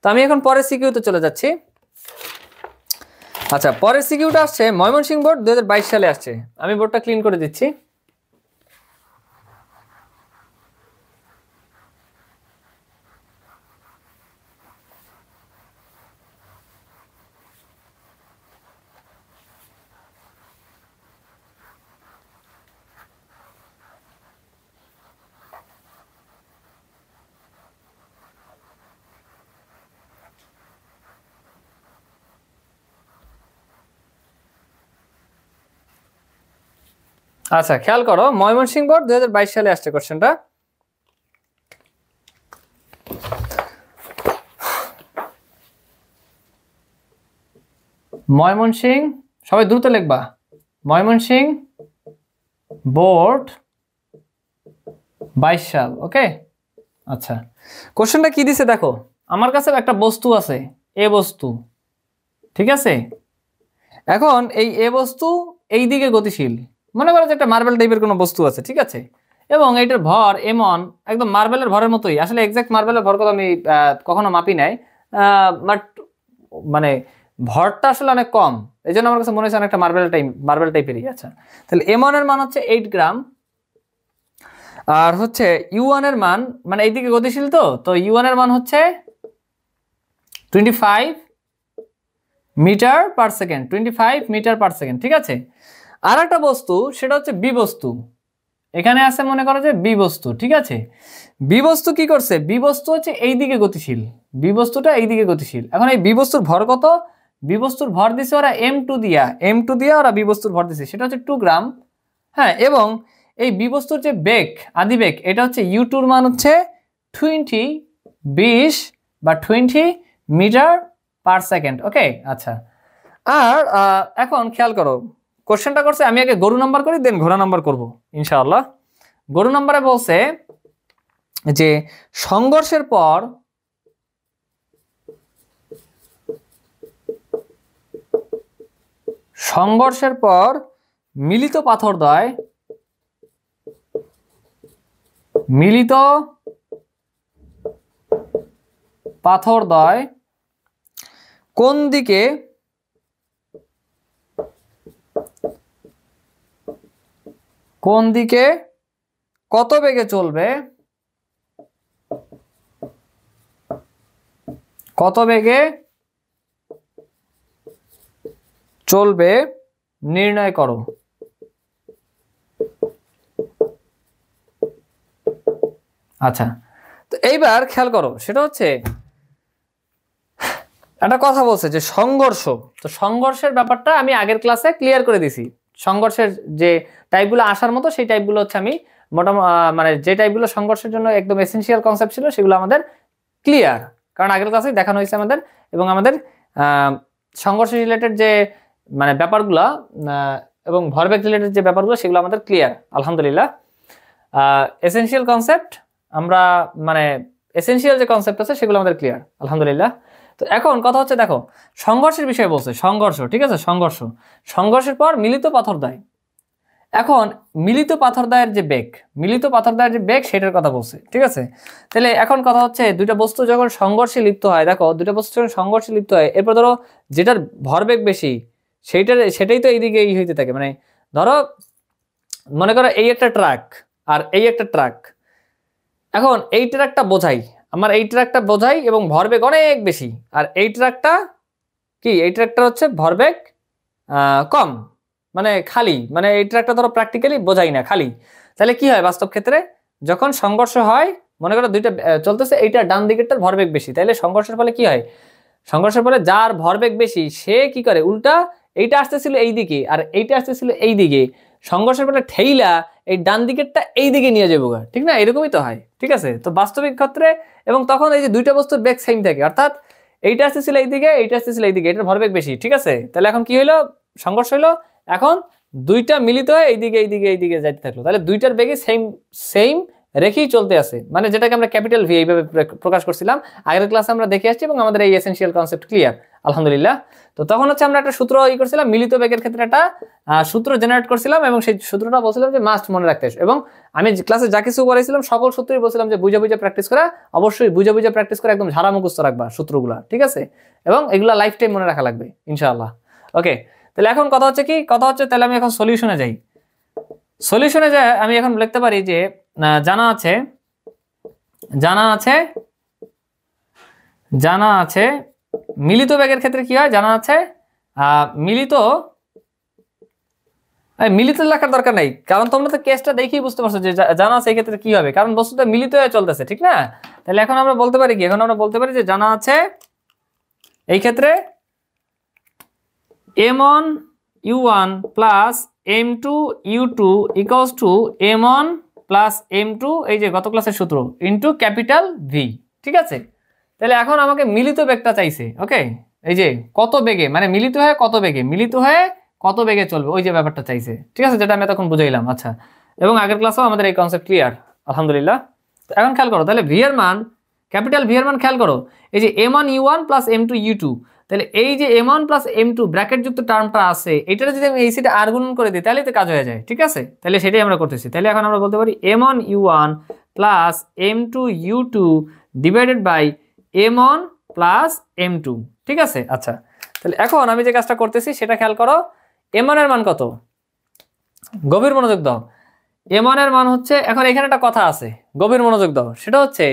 তো আমি এখন পরের সিকিউতে চলে যাচ্ছি। আচ্ছা, পরের সিকিউটা আসছে ময়মনসিংহ বোর্ড 2022 সালে আসছে। আমি বোর্ডটা ক্লিন করে দিচ্ছি। আচ্ছা, খেয়াল করো, ময়মনসিংহ বোর্ড 2022 সালে আসছে কোশ্চেনটা। ময়মনসিংহ, সবাই দ্রুত লিখবা, ময়মনসিংহ বোর্ড 22 সাল। ওকে, আচ্ছা, কোশ্চেনটা কি দিছে দেখো। আমার কাছে একটা বস্তু আছে, এ বস্তু, ঠিক আছে? এখন এই এ বস্তু এই দিকে গতিশীল, মনে করো যে একটা মার্বেল টাইপের কোনো বস্তু আছে, ঠিক আছে? এবং এইটার ভর এমন, একদম মার্বেলের ভরের মতোই। আসলে এক্সাক্ট মার্বেলের ভর কত আমি কখনো মাপি নাই, বাট মানে ভরটা আসলে অনেক কম, এই জন্য আমার কাছে মনে হচ্ছে অনেকটা মার্বেল টাইপেরই। আচ্ছা, তাহলে এম1 এর মান হচ্ছে 8 গ্রাম, আর হচ্ছে ইউ1 এর মান, মানে এইদিকে গতিশীল, তো ইউ1 এর মান হচ্ছে 25 metre per second, 25 metre per second, ঠিক আছে? আর একটা বস্তু, সেটা হচ্ছে বি বস্তু। এখানে আছে মনে করো যে বি বস্তু, ঠিক আছে? বি বস্তু কি করছে? বি বস্তু হচ্ছে এইদিকে গতিশীল, বি বস্তুটা এইদিকে গতিশীল। এখন এই বি বস্তুর ভর কত? বি বস্তুর ভর দিছে ওরা M2 দিয়া ওরা বি বস্তুর ভর দিছে, সেটা হচ্ছে 2 গ্রাম। হ্যাঁ, এবং এই বি বস্তুর যে বেগ, আদিবেগ, এটা হচ্ছে U2 এর মান হচ্ছে 20 বা 20 মিটার পার সেকেন্ড। ওকে, আচ্ছা। আর এখন খেয়াল করো, কোশ্চেনটা করছে, আমি আগে গরু নাম্বার করি, দেন ঘোড়া নাম্বার করব ইনশাআল্লাহ। গরু নাম্বারে বলছে যে সংঘর্ষের পর মিলিত পাথরদ্বয় কোন দিকে কত বেগে চলবে, নির্ণয় করো। আচ্ছা, তো এইবার খেয়াল করো, সেটা হচ্ছে একটা কথা বলছে যে সংঘর্ষ। তো সংঘর্ষের ব্যাপারটা আমি আগের ক্লাসে ক্লিয়ার করে দিছি। সংঘর্ষের যে টাইপগুলো আসার মতো, সেই টাইপগুলো হচ্ছে আমি মানে যে টাইপগুলো সংঘর্ষের জন্য একদম এসেনশিয়াল কনসেপ্ট ছিল, সেগুলো আমাদের ক্লিয়ার, কারণ আগের ক্লাসে দেখানো হয়েছে আমাদের। এবং আমাদের সংঘর্ষ রিলেটেড যে মানে ব্যাপারগুলো এবং ভরবেগ রিলেটেড যে ব্যাপারগুলো, সেগুলো আমাদের ক্লিয়ার আলহামদুলিল্লাহ। এসেনশিয়াল কনসেপ্ট আমরা মানে এসেনশিয়াল যে কনসেপ্ট আছে সেগুলো আমাদের ক্লিয়ার আলহামদুলিল্লাহ। তো এখন কথা হচ্ছে, দেখো সংঘর্ষের বিষয়ে বলছে, সংঘর্ষ, ঠিক আছে? সংঘর্ষের পর মিলিত পাথরদ্বয়। এখন মিলিত পাথরদ্বয়ের যে বেগ, সেটার কথা বলছে, ঠিক আছে? তাহলে এখন কথা হচ্ছে, দুইটা বস্তু যখন সংঘর্ষে লিপ্ত হয়, দেখো দুইটা বস্তু যখন সংঘর্ষে লিপ্ত হয়, এরপর ধরো যেটার ভরবেগ বেশি সেটাই তো এইদিকে হইতে থাকে। মানে ধরো মনে করো এই একটা ট্রাক আর এই একটা ট্রাক, এখন এই ট্রাকটা বোঝাই এবং ভরবেগ অনেক বেশি, আর এই ট্রাকটার হচ্ছে ভরবেগ কম, মানে খালি, মানে এই ট্রাকটা ধরো প্র্যাকটিক্যালি বোঝাই না, খালি। তাহলে কি হয় বাস্তব ক্ষেত্রে, যখন সংঘর্ষ হয়, মনে করো দুইটা চলতেছে, এইটা ডান দিকেরটার ভরবেগ বেশি, তাহলে সংঘর্ষের ফলে কি হয়, সংঘর্ষের ফলে যার ভরবেগ বেশি সে কি করে উল্টা এইটা আসতেছিল এই দিকে আর এইটা আসতেছিল এই দিকে, সংঘর্ষের ফলে ঠেইলা এই ডান দিকেরটা এই দিকে নিয়ে যাবো, ঠিক না? এরকমই তো হয়, ঠিক আছে? তো বাস্তবিক ক্ষেত্রে এবং তখন এই যে দুইটা বস্তুর বেগ সেম থাকে, অর্থাৎ এইটা আসতেছিল এই দিকে, এইটা আসতেছিল এই দিকে, এটার ভরবেগ বেশি, ঠিক আছে? তাহলে এখন কি হইলো, সংঘর্ষ হইলো, এখন দুইটা মিলিত হয়ে এইদিকে যাইতে থাকলো, তাহলে দুইটার বেগে সেম রেখেই চলতে আছে, মানে যেটাকে আমরা ক্যাপিটাল ভি এইভাবে প্রকাশ করছিলাম আগের ক্লাসে আমরা দেখে আসছি এবং আমাদের এই এসেনশিয়াল কনসেপ্ট ক্লিয়ার আলহামদুলিল্লাহ। তো তখন হচ্ছে আমরা একটা সূত্র করছিলাম, মিলিত বেগের ক্ষেত্রে একটা সূত্র জেনারেট করছিলাম এবং সেই সূত্রটা বলছিলাম যে মাস্ট মনে রাখতে, এবং আমি ক্লাসে যা কিছু করেছিলাম সকল সূত্রই বলছিলাম যে বুঝে প্র্যাকটিস করা, অবশ্যই বুঝে প্র্যাকটিস করে একদম ঝাড়া মুখস্থ রাখবা সূত্রগুলা, ঠিক আছে? এবং এগুলা লাইফ টাইম মনে রাখা লাগবে ইনশাআল্লাহ। ওকে, তাহলে এখন কথা হচ্ছে তাহলে আমি এখন সলিউশনে যাই। সলিউশনে যায় আমি এখন লিখতে পারি যে জানা আছে মিলিত বেগের ক্ষেত্রে কি হয়, জানা আছে মিলিত লেখার দরকার নাই, কারণ তোমরা তো কেসটা দেখেই বুঝতে পারছো যে জানা আছে এই ক্ষেত্রে কি হবে, কারণ বস্তুটা মিলিত হয়ে চলতেছে, ঠিক না? তাহলে এখন আমরা বলতে পারি যে জানা আছে এই ক্ষেত্রে m1 u1 plus m2 u2 equals to m1 plus m2, এই যে গত ক্লাসের সূত্র, ইনটু ক্যাপিটাল ভি, ঠিক আছে? তাহলে এখন আমাকে মিলিত বেগটা চাইছে। ওকে, এই যে কত বেগে, মানে মিলিত হয়ে কত বেগে চলবে, ওই যে ব্যাপারটা চাইছে, ঠিক আছে? যেটা আমি তখন বুঝাইলাম। আচ্ছা, এবং আগের ক্লাসেও আমাদের এই কনসেপ্ট ক্লিয়ার আলহামদুলিল্লাহ। এখন খেয়াল করো, তাহলে ভি এর মান, ক্যাপিটাল ভি এর মান খেয়াল করো, এই যে m1 u1 plus m2 u2, তাহলে এই যে m1 প্লাস m2 ব্র্যাকেট যুক্ত টার্মটা আছে, এটা যদি আমি এই সাইডে আর গুণন করে দিই তাহলে তো কাজ হয়ে যায়, ঠিক আছে? তাহলে সেটাই আমরা করতেছি। তাহলে এখন আমরা বলতে পারি m1 u1 plus m2 u2 divided by m1 plus m2, ঠিক আছে? আচ্ছা, তাহলে এখন আমি যে কাজটা করতেছি সেটা খেয়াল করো, m1 এর মান কত, গভীর মনোযোগ দাও। m1 এর মান হচ্ছে, এখন এখানে একটা কথা আছে, গভীর মনোযোগ দাও, সেটা হচ্ছে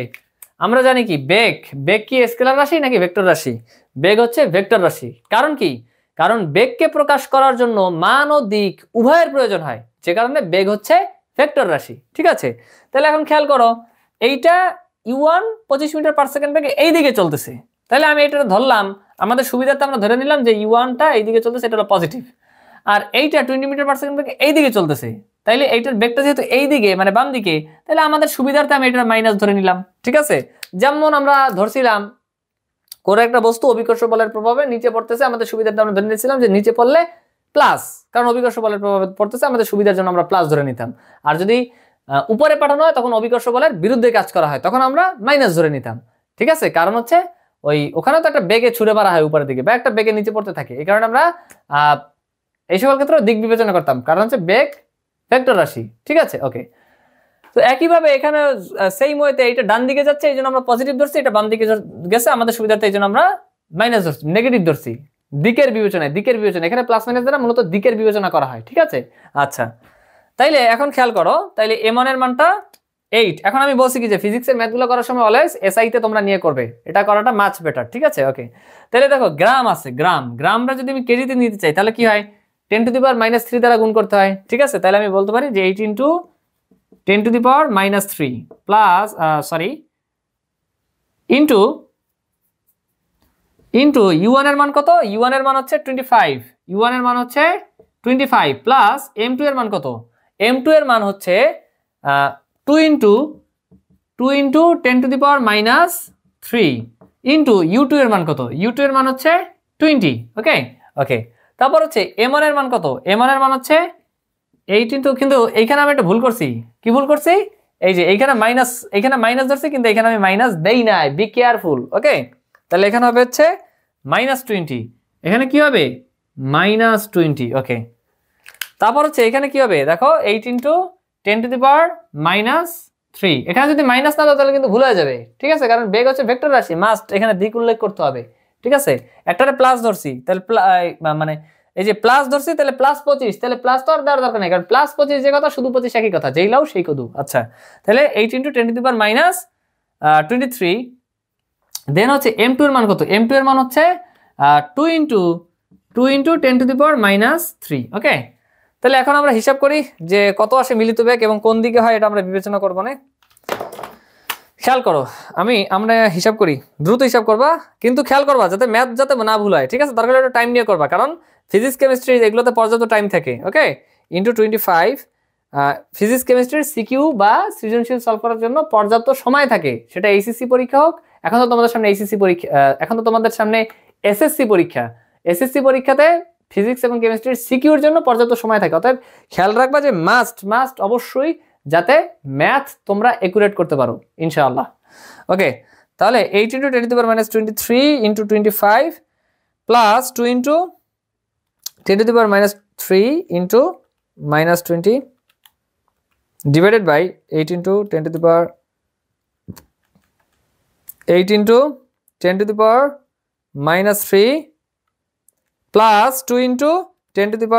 আমরা জানি কি বেগ কি স্কেলার রাশি নাকি ভেক্টর রাশি? বেগ হচ্ছে ভেক্টর রাশি। কারণ কি? কারণ বেগকে প্রকাশ করার জন্য মান ও দিক উভয়ের প্রয়োজন হয়, যে কারণে বেগ হচ্ছে ভেক্টর রাশি, ঠিক আছে? তাহলে এখন খেয়াল করো, এইটা u1 25 মিটার পার সেকেন্ড বেগে এই দিকে চলতেছে, তাহলে আমি এটা ধরলাম আমাদের সুবিধার্থে, আমরা ধরে নিলাম যে u1টা এই দিকে চলতেছে, এটা হলো পজিটিভ, আর এইটা 20 মিটার পার সেকেন্ড বেগে এই দিকে চলতেছে, তাইলে এইটার বেগটা যেহেতু এই দিকে মানে বাম দিকে, তাহলে আমাদের সুবিধার্থে আমি এটা মাইনাস ধরে নিলাম, ঠিক আছে? যেমন আমরা ধরছিলাম কোনো একটা বস্তু অভিকর্ষ বলের প্রভাবে নিচে পড়তেছে, আমাদের সুবিধার্থে আমরা ধরে নিয়েছিলাম যে নিচে পড়লে প্লাস, কারণ অভিকর্ষ বলের প্রভাবে পড়তেছে, আমাদের সুবিধার জন্য আমরা প্লাস ধরে নিতাম। আর যদি উপরে পাঠানো হয় তখন অভিকর্ষ বলের বিরুদ্ধে কাজ করা হয়, তখন আমরা মাইনাস ধরে নিতাম, ঠিক আছে? কারণ হচ্ছে ওখানে তো একটা বেগে ছুড়ে মারা হয় উপরের দিকে বা একটা বেগে নিচে পড়তে থাকে, এই কারণে আমরা এই সকল ক্ষেত্রে দিক বিবেচনা করতাম, কারণ হচ্ছে বেগ ভেক্টর রাশি, ঠিক আছে? ওকে, তো একইভাবে এখানে সেম ওয়েতে এটা ডান দিকে যাচ্ছে, এই জন্য আমরা পজিটিভ ধরছি, এটা বাম দিকে গেছে আমাদের সুবিধার্থে, এই জন্য আমরা মাইনাস ধরছি, নেগেটিভ ধরছি। দিকের বিবেচনা এখানে প্লাস মাইনাস দ্বারা মূলত দিকের বিবেচনা করা হয়, ঠিক আছে? আচ্ছা, তাইলে এখন খেয়াল করো, তাইলে m1 এর মানটা 8। এখন আমি বলছি কি যে ফিজিক্সের ম্যাথগুলো করার সময় অলওয়েজ এসআই তে তোমরা নিয়ে করবে, এটা করাটা মাচ বেটার, ঠিক আছে? ওকে, তাহলে দেখো গ্রাম আছে, গ্রামটা যদি আমি কেজিতে নিতে চাই তাহলে কি হয়, 10 টু দি পাওয়ার -3 দ্বারা গুণ করতে হয়, ঠিক আছে? তাহলে আমি বলতে পারি যে 8 into 10 to the power -3 plus into u1 এর মান কত, u1 এর মান হচ্ছে 25 প্লাস m2 এর মান কত, m2 এর মান হচ্ছে 2 into 10 to the power -3 into u2 এর মান কত, u2 এর মান হচ্ছে 20। ওকে, তারপর হচ্ছে m1 এর মান কত, m1 এর মান হচ্ছে 8 ইন্টু, কিন্তু এইখানে আমি একটা ভুল করছি, কি ভুল করছি, এই যে এইখানে মাইনাস ধরছি, কিন্তু এখানে আমি মাইনাস দেই নাই, বি কেয়ারফুল। ওকে, তাহলে এখানে হবে হচ্ছে -20, এখানে কি হবে -20। ওকে, তারপর হচ্ছে এখানে কি হবে, দেখো 8 ইন্টু 10 টু দি পাওয়ার -3, এখানে যদি মাইনাস না দাও তাহলে কিন্তু ভুল হয়ে যাবে, ঠিক আছে? কারণ বেগ হচ্ছে ভেক্টর রাশি, মাস্ট এখানে দিক উল্লেখ করতে হবে, ঠিক আছে? একটারে প্লাস ধরছি, তাহলে মানে এই যে প্লাস ধরছি, তাহলে +25, তাহলে প্লাস তো আর দেওয়ার দরকার নেই, কারণ +25 যে কথা শুধু 25 একই কথা, যেই লাও সেই কদু। আচ্ছা, তাহলে 8 ইন্টু 10 টু দি পাওয়ার -23, দেন হচ্ছে m2 এর মান কত, m2 এর মান হচ্ছে 2 ইন্টু 10 টু দি পাওয়ার -3। ওকে, তাহলে এখন আমরা হিসাব করি যে কত আসে মিলিত বেগ এবং কোন দিকে হয়, এটা আমরা বিবেচনা করব না। খেয়াল করো, আমরা হিসাব করি, দ্রুত হিসাব করবা, কিন্তু খেয়াল করবা যাতে ম্যাথ যাতে না ভুল হয়, ঠিক আছে? দরকার হলে একটু টাইম নিয়ে করবা, কারণ ফিজিক্স কেমিস্ট্রি এগুলোতে পর্যাপ্ত টাইম থাকে। ওকে, ইন্টু 25, ফিজিক্স কেমিস্ট্রির সিকিউ বা সৃজনশীল সলভ করার জন্য পর্যাপ্ত সময় থাকে, সেটা এইচএসসি পরীক্ষা হোক, এখন তো তোমাদের সামনে এইচএসসি পরীক্ষা, এখন তো তোমাদের সামনে এসএসসি পরীক্ষা। এসএসসি পরীক্ষাতে ফিজিক্স এবং কেমিস্ট্রির সিকিউর জন্য পর্যাপ্ত সময় থাকে। অতএব খেয়াল রাখবা যে মাস্ট অবশ্যই যাতে ম্যাথ তোমরা একুরেট করতে পারো ইনশাআল্লাহ। ওকে, তাহলে 8 × 10⁻23 × 25 প্লাস 2 × 10⁻³ × -20 divided by 8 × 10⁻³ প্লাস 2 × 10⁻³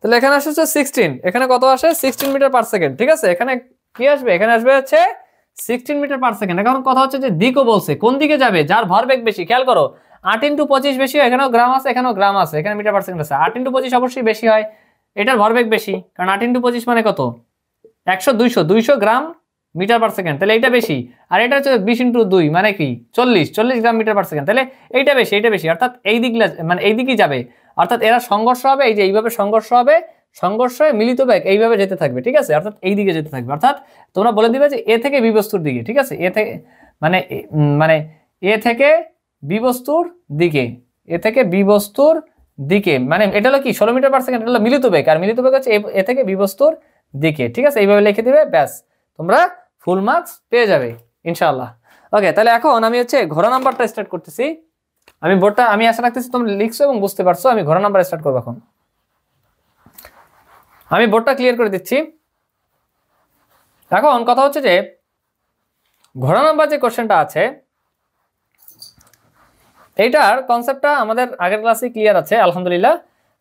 তাহলে এখানে আসছে 16, এখানে কত আসে 16 মিটার পার সেকেন্ড, ঠিক আছে? এখানে কি আসবে? এখানে আসবে হচ্ছে 16 মিটার পার সেকেন্ড। এখন কথা হচ্ছে যে দিকও বলছে, কোন দিকে যাবে? যার ভরবেগ বেশি। খেয়াল করো 8 × 25 বেশি হয়, এখানেও গ্রাম আছে, এখানেও গ্রাম আছে, এখানে মিটার পার সেকেন্ড আছে। 8 × 25 অবশ্যই বেশি হয়, এটার ভরবেগ বেশি, কারণ 8 × 25 মানে কত? 200 গ্রাম মিটার পার সেকেন্ড, তাহলে এইটা বেশি। আর এটা হচ্ছে 20 × 2 মানে কি 40 গ্রাম মিটার পার সেকেন্ড, তাহলে এইটা বেশি, অর্থাৎ এই দিক মানে এই দিকেই যাবে, অর্থাৎ এরা সংঘর্ষ হবে, এই যে এইভাবে সংঘর্ষ হবে, সংঘর্ষ হয়ে মিলিত বেগ এইভাবে যেতে থাকবে, ঠিক আছে? অর্থাৎ এই দিকে যেতে থাকবে, অর্থাৎ তোমরা বলে দিবে যে এ থেকে বি বস্তুর দিকে, ঠিক আছে? এ থেকে মানে এ থেকে বি বস্তুর দিকে, এ থেকে বি বস্তুর দিকে, মানে এটা হলো কি 16 মিটার পার সেকেন্ড, এটা হলো মিলিত বেগ, আর মিলিত বেগ হচ্ছে এ থেকে বি বস্তুর দিকে, ঠিক আছে? এইভাবে লিখে দিবে, ব্যাস তোমরা ফুল মার্কস পেয়ে যাবে ইনশাআল্লাহ। ওকে, তাহলে এখন আমি হচ্ছে ঘোড়া নাম্বারটা স্টার্ট করতেছি। বোর্ডটা আমি আশা রাখতেছি তোমরা লিখছো এবং বুঝতে পারছো। আমি ঘোড়া নাম্বার স্টার্ট করবো। এখন আমি বোর্ডটা ক্লিয়ার করে দিচ্ছি। এখন কথা হচ্ছে যে ঘোড়া নাম্বার যে কোশ্চেনটা আছে, এইটার কনসেপ্টটা আমাদের আগের ক্লাসে ক্লিয়ার আছে আলহামদুলিল্লাহ।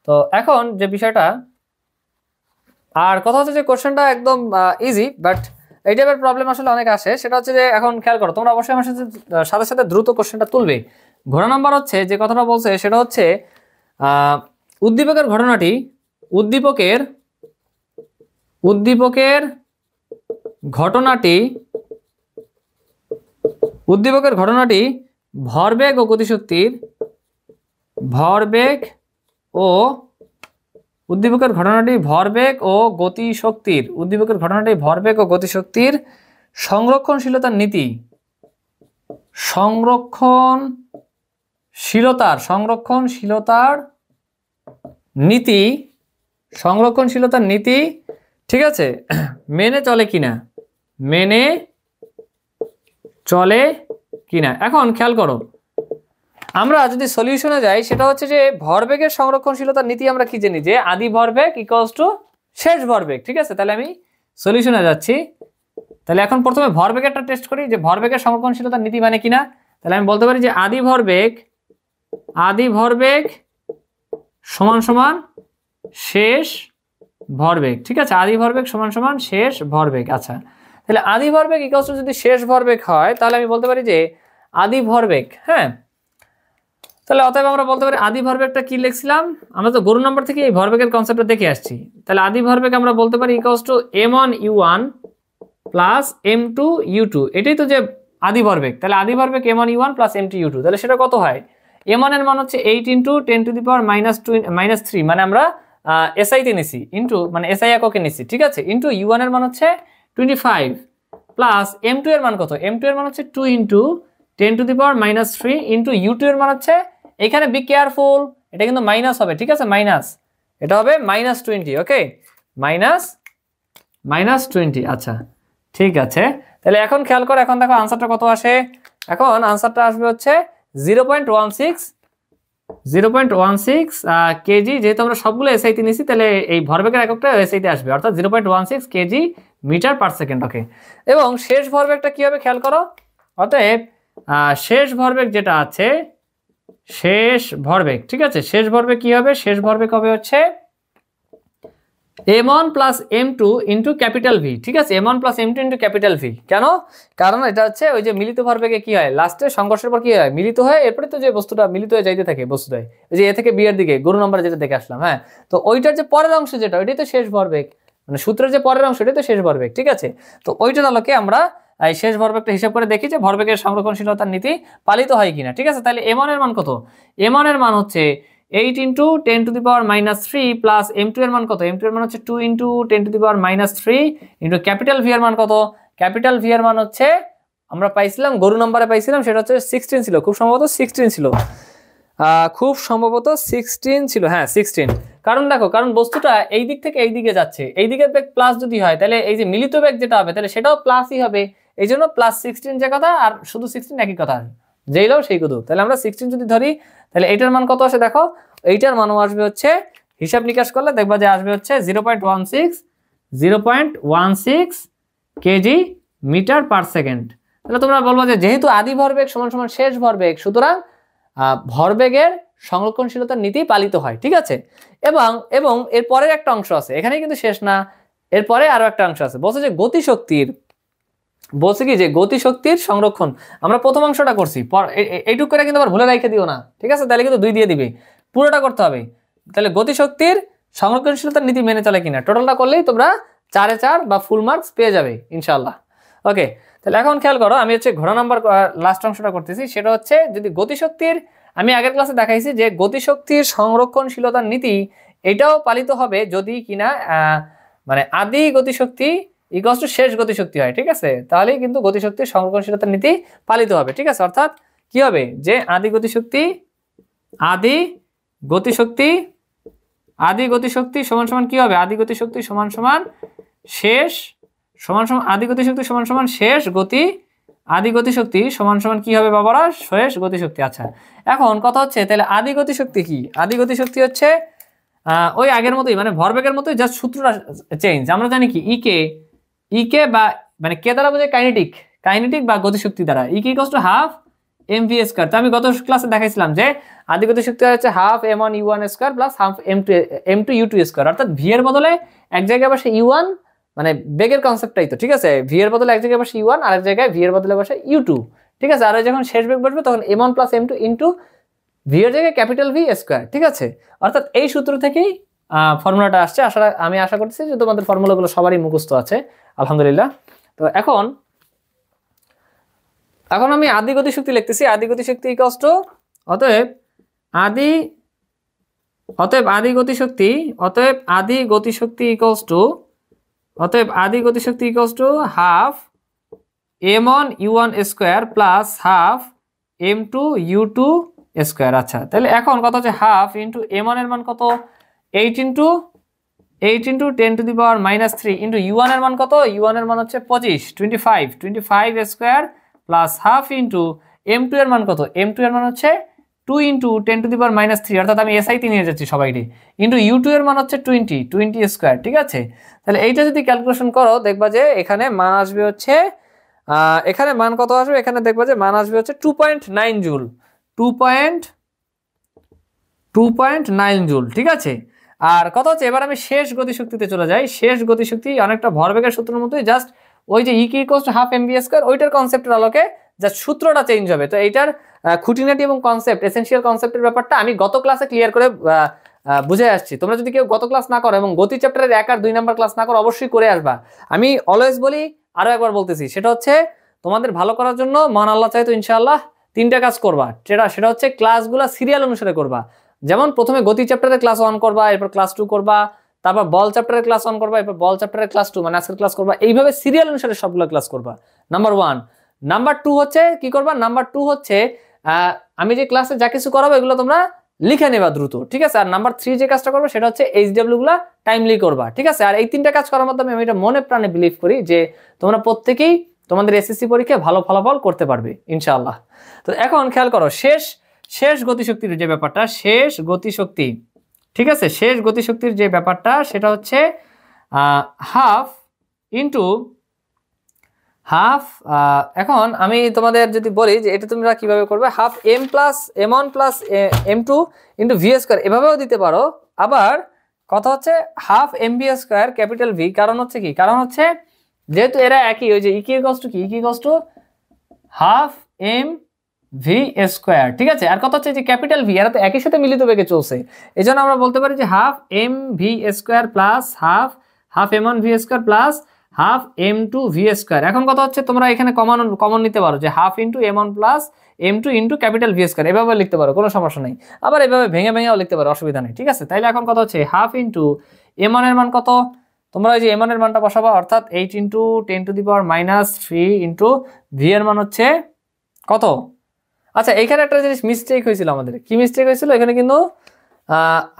তো এখন যে বিষয়টা, আর কথা হচ্ছে যে কোশ্চেনটা একদম ইজি, বাট এই টাইপের প্রবলেম আসলে অনেক আসে। সেটা হচ্ছে যে এখন খেয়াল করো, তোমরা অবশ্যই আমার সাথে সাথে দ্রুত কোশ্চেনটা তুলবে। ঘোড়া নাম্বার হচ্ছে যে কথাটা বলছে সেটা হচ্ছে উদ্দীপকের ঘটনাটি উদ্দীপকের ঘটনাটি ভরবেগ ও গতিশক্তির উদ্দীপকের ঘটনাটি ভরবেগ ও গতিশক্তির সংরক্ষণশীলতার নীতি, ঠিক আছে, মেনে চলে কিনা। এখন খেয়াল করো, আমরা যদি সলিউশনে যাই, সেটা হচ্ছে যে ভরবেগের সংরক্ষণশীলতার নীতি আমরা কি জানি, যে আদি ভরবেগ ইকুয়ালস টু শেষ ভরবেগ, ঠিক আছে? তাহলে আমি সলিউশনে যাচ্ছি। তাহলে এখন প্রথমে ভরবেগেরটা টেস্ট করি যে ভরবেগের সংরক্ষণশীলতার নীতি মানে কিনা। তাহলে আমি বলতে পারি যে আদি ভরবেগ সমান সমান শেষ ভরবেগ, ঠিক আছে? আদি ভরবেগ সমান সমান শেষ ভরবেগ। আচ্ছা, তাহলে আদি ভরবেগ ইকুয়ালস টু যদি শেষ ভরবেগ হয়, তাহলে আমি বলতে পারি যে আদি ভরবেগ, হ্যাঁ, তাহলে অতএব আমরা বলতে পারি আদি ভরবেগটা কি লিখছিলাম, আমরা তো গরু নাম্বার থেকে এই ভরবেগের কনসেপ্টটা দেখে আসছি। তাহলে আদি ভরবেগ আমরা বলতে পারি equals to m1u1 plus m2u2, এটাই তো যে আদি ভরবেগ। তাহলে আদি ভরবেগ m1u1 প্লাস m2u2, তাহলে সেটা কত হয়? m1 এর মান হচ্ছে 8 × 10⁻³ মানে আমরা SI তে নিছি, ইন্টু মানে SI এককে নিছি, ঠিক আছে? ইন্টু u1 এর মান হচ্ছে 25 প্লাস m2 এর মান কত? m2 এর মান হচ্ছে 2 × 10⁻³ ইন্টু u2 এর মান হচ্ছে, এখানে বি কেয়ারফুল, এটা কিন্তু মাইনাস হবে, ঠিক আছে? মাইনাস, এটা হবে -20, ওকে, -20। আচ্ছা, ঠিক আছে। তাহলে এখন খেয়াল করো, এখন দেখো আনসারটা কত আসে। এখন আনসারটা আসবে হচ্ছে 0.16 কেজি। যেহেতু আমরা সবগুলো এসআইতে নিছি, তাহলে এই ভরবেগের এককটা এসআইতে আসবে, অর্থাৎ 0.16 কেজি মিটার পার সেকেন্ড, ওকে। এবং শেষ ভরবেগটা কি হবে খেয়াল করো। অতএব শেষ ভরবেগ যেটা আছে, শেষ ভরবেগ, ঠিক আছে, শেষ ভরবেগ কি হবে? শেষ ভরবেগ হবে হচ্ছে m1 plus m2 into capital V, ঠিক আছে? m1 plus m2 into capital V. কেন? কারণ এটা হচ্ছে ওই যে মিলিত ভরবেগে কি হয়, লাস্টে সংঘর্ষের পর কি হয়, মিলিত হয়, এরপরে তো যে বস্তুটা মিলিত হয়ে যাইতে থাকে বস্তুটাই, ওই যে এ থেকে বি এর দিকে গরু নাম্বার যেটা দেখে আসলাম, হ্যাঁ। তো ওইটার যে পরের অংশ যেটা, ওইটাই তো শেষ ভরবেগ, মানে সূত্রের যে পরের অংশ, এটাই তো শেষ ভরবেগ, ঠিক আছে? তো ওইটার আলোকে আমরা এই শেষ ভরবেগটা হিসাব করে দেখি যে ভরবেগের সংরক্ষণশীলতার নীতি পালিত হয় কিনা। ঠিক আছে, তাহলে m1 এর মান কত? m1 এর মান হচ্ছে 8 × 10⁻³ প্লাস m2 এর মান কত? m2 এর মান হচ্ছে 2 × 10⁻³ ইন্টু ক্যাপিটাল ভি এর মান কত? ক্যাপিটাল ভি এর মান হচ্ছে আমরা পাইছিলাম গরু নম্বরে পাইছিলাম, সেটা হচ্ছে 16 ছিল, খুব সম্ভবত 16 ছিল, খুব সম্ভবত 16 ছিল, হ্যাঁ 16। কারণ দেখো, কারণ বস্তুটা এই দিক থেকে এই দিকে যাচ্ছে, এই দিকের বেগ প্লাস যদি হয় তাহলে এই যে মিলিত বেগ যেটা হবে তাহলে সেটাও প্লাসই হবে, এই জন্য +16 যে কথা আর শুধু 16 একই কথা, যেই লাও সেই কত। তাহলে আমরা 16 যদি ধরি তাহলে এইটার মান কত আসে দেখো, এইটার মানও আসবে হচ্ছে হিসাব নিকাশ করলে দেখবা যে আসবে হচ্ছে 0.16 কেজি মিটার পার সেকেন্ড। তাহলে তোমরা বলবো যে যেহেতু আদি ভরবেগ সমান সমান শেষ ভরবেগ, সুতরাং ভরবেগের সংরক্ষণশীলতার নীতি পালিত হয়। ঠিক আছে, এবং এর পরের একটা অংশ আছে, এখানেই কিন্তু শেষ না, এরপরে আরো একটা অংশ আছে, বলছে যে গতিশক্তির, বলছে কি যে গতিশক্তির সংরক্ষণ। আমরা প্রথম অংশটা করছি, এইটুক করে কিন্তু আবার ভুলে রেখে দিও না, ঠিক আছে, তাহলে কিন্তু 2 দিয়ে দিবে, পুরোটা করতে হবে। তাহলে গতিশক্তির সংরক্ষণশীলতার নীতি মেনে চলে কিনা টোটালটা করলেই তোমরা 4 এ 4 বা ফুল মার্কস পেয়ে যাবে ইনশাআল্লাহ। ওকে, তাহলে এখন খেয়াল করো, আমি হচ্ছে ঘোড়া নাম্বার লাস্ট অংশটা করতেছি, সেটা হচ্ছে যদি গতিশক্তির, আমি আগের ক্লাসে দেখাইছি যে গতিশক্তির সংরক্ষণশীলতার নীতি এটাও পালিত হবে যদি কিনা মানে আদি গতিশক্তি ইকুয়ালস টু শেষ গতিশক্তি হয়। ঠিক আছে, তাহলেই কিন্তু গতিশক্তির সংরক্ষণশীলতার নীতি পালিত হবে। ঠিক আছে, অর্থাৎ কি হবে যে আদি গতিশক্তি সমান সমান কি হবে, আদি গতিশক্তি সমান সমান শেষ সমান সমান আদি গতিশক্তি সমান সমান শেষ গতি, আদি গতিশক্তি সমান সমান কি হবে বাবারা, শেষ গতিশক্তি। আচ্ছা, এখন কথা হচ্ছে তাহলে আদি গতিশক্তি কি? আদি গতিশক্তি হচ্ছে ওই আগের মতোই, মানে ভরবেগের মতোই, জাস্ট সূত্রটা চেঞ্জ। আমরা জানি কি ইকে বা মানে কে দ্বারা বোঝায় কাইনেটিক বা গতিশক্তি দ্বারা, ইকে ইকুয়ালস টু হাফ mv²। তো আমি গত ক্লাসে দেখাইছিলাম যে আদি গতিশক্তি হচ্ছে half m1u1² plus half m2u2², অর্থাৎ ভি এর বদলে এক জায়গায় বসে u1, মানে বেগের কনসেপ্টটাই তো। ঠিক আছে, ভি এর বদলে এক জায়গায় বসে u1, আরেক জায়গায় ভি এর বদলে বসে u2। ঠিক আছে, আর যখন শেষ বেগ বসবে তখন m1 plus m2 into V এর জায়গায় ক্যাপিটাল V²। ঠিক আছে, অর্থাৎ এই সূত্র থেকেই ফর্মুলাটা আসছে। আমি আশা করতেছি যে তোমাদের ফর্মুলাগুলো সবারই মুখস্থ আছে আলহামদুলিল্লাহ। তো এখন আমি আদি গতিশক্তি লিখতেছি, আদি গতিশক্তি ইকুয়ালস টু অতএব আদি গতিশক্তি equals to half m1u1² plus half m2u2²। আচ্ছা, তাহলে এখন কত হচ্ছে হাফ ইন্টু m1 এর মান কত, 8 × 10⁻³ ইন্টু u1 এর মান কত, u1 এর মান হচ্ছে 25² প্লাস হাফ ইন্টু m2 এর মান কত, m2 এর মান হচ্ছে 2 × 10⁻³ অর্থাৎ আমি SI নিয়ে যাচ্ছি সবাইকে, ইন্টু u2 এর মান হচ্ছে 20²। ঠিক আছে, তাহলে এইটা যদি ক্যালকুলেশন করো দেখবা যে এখানে মান আসবে হচ্ছে এখানে মান কত আসবে, এখানে দেখবা যে মান আসবে হচ্ছে 2.9 জুল, 2.9 জুল। ঠিক আছে, আর কথা হচ্ছে এবার আমি শেষ গতিশক্তিতে চলে যাই। শেষ গতিশক্তি অনেকটা ভরবেগের সূত্রের মতোই, জাস্ট ওই যে ইকে ইকুয়ালস টু হাফ mv² ওইটার কনসেপ্টের আলোকে জাস্ট সূত্রটা চেঞ্জ হবে। তো এইটার খুঁটিনাটি এবং কনসেপ্ট, এসেনশিয়াল কনসেপ্টের ব্যাপারটা আমি গত ক্লাসে ক্লিয়ার করে বুঝে আসছি। তোমরা যদি কেউ গত ক্লাস না করো এবং গতি চ্যাপ্টারের 1 আর 2 নাম্বার ক্লাস না করো অবশ্যই করে আসবা। আমি অলওয়েজ বলি, আরো একবার বলতেছি, সেটা হচ্ছে তোমাদের ভালো করার জন্য মহান আল্লাহ চাইতো ইনশাআল্লাহ 3টা কাজ করবা। সেটা হচ্ছে ক্লাসগুলো সিরিয়াল অনুসারে করবা। যেমন প্রথমে গতি চ্যাপ্টারের ক্লাস 1 করবা, এরপর ক্লাস 2 করবা, তারপর বল চ্যাপ্টারের ক্লাস 1 করবা, এরপর বল চ্যাপ্টারের ক্লাস 2 মানে আজকের ক্লাস করবা। এইভাবে সিরিয়াল অনুসারে সবগুলো ক্লাস করবা, নাম্বার 1। নাম্বার 2 হচ্ছে কি করবা, নাম্বার 2 হচ্ছে আমি যে ক্লাসে যা কিছু করাবো এগুলো তোমরা লিখে নেবা দ্রুত। ঠিক আছে, আর নাম্বার 3 যে কাজটা করবে সেটা হচ্ছে HW গুলা টাইমলি করবা। ঠিক আছে, আর এই 3টা কাজ করার মাধ্যমে আমি এটা মনে প্রাণে বিলিভ করি যে তোমরা প্রত্যেকেই তোমাদের SSC পরীক্ষায় ভালো ফলাফল করতে পারবে ইনশাআল্লাহ। তো এখন খেয়াল করো শেষ গতিশক্তির যে ব্যাপারটা, শেষ গতিশক্তি, ঠিক আছে, শেষ গতিশক্তির যে ব্যাপারটা সেটা হচ্ছে হাফ ইন্টু হাফ। এখন আমি তোমাদের যদি বলি যে এটা তোমরা কিভাবে করবে, half m1 plus m2 into v², এভাবেও দিতে পারো। আবার কথা হচ্ছে হাফ mv² ক্যাপিটাল V, কারণ হচ্ছে কি, কারণ হচ্ছে যেহেতু এরা একই, ওই যে ইকে ইকুয়ালস টু হাফ mv²। ঠিক আছে, আর কথা হচ্ছে যে ক্যাপিটাল ভি এরা তো একই সাথে মিলিত বেগে চলছে, এই জন্য আমরা বলতে পারি যে half mv² plus half m1v² plus half M two V square. এখন কথা হচ্ছে তোমরা এখানে কমন নিতে পারো যে half into M one plus M two into capital V square, এভাবে লিখতে পারো, কোনো সমস্যা নেই। আবার এভাবে ভেঙে ভেঙেও লিখতে পারো, অসুবিধা নেই, ঠিক আছে। তাইলে এখন কথা হচ্ছে হাফ ইন্টু এম ওয়ান এর মান কত, তোমরা ওই যে এম ওয়ান এর মানটা বসাবা, অর্থাৎ 8 ইন্টু 10⁻³ ইন্টু ভি এর মান হচ্ছে কত। আচ্ছা এখানে একটা জিনিস মিস্টেক হয়েছিল আমাদের, কি মিস্টেক হয়েছিল এখানে, কিন্তু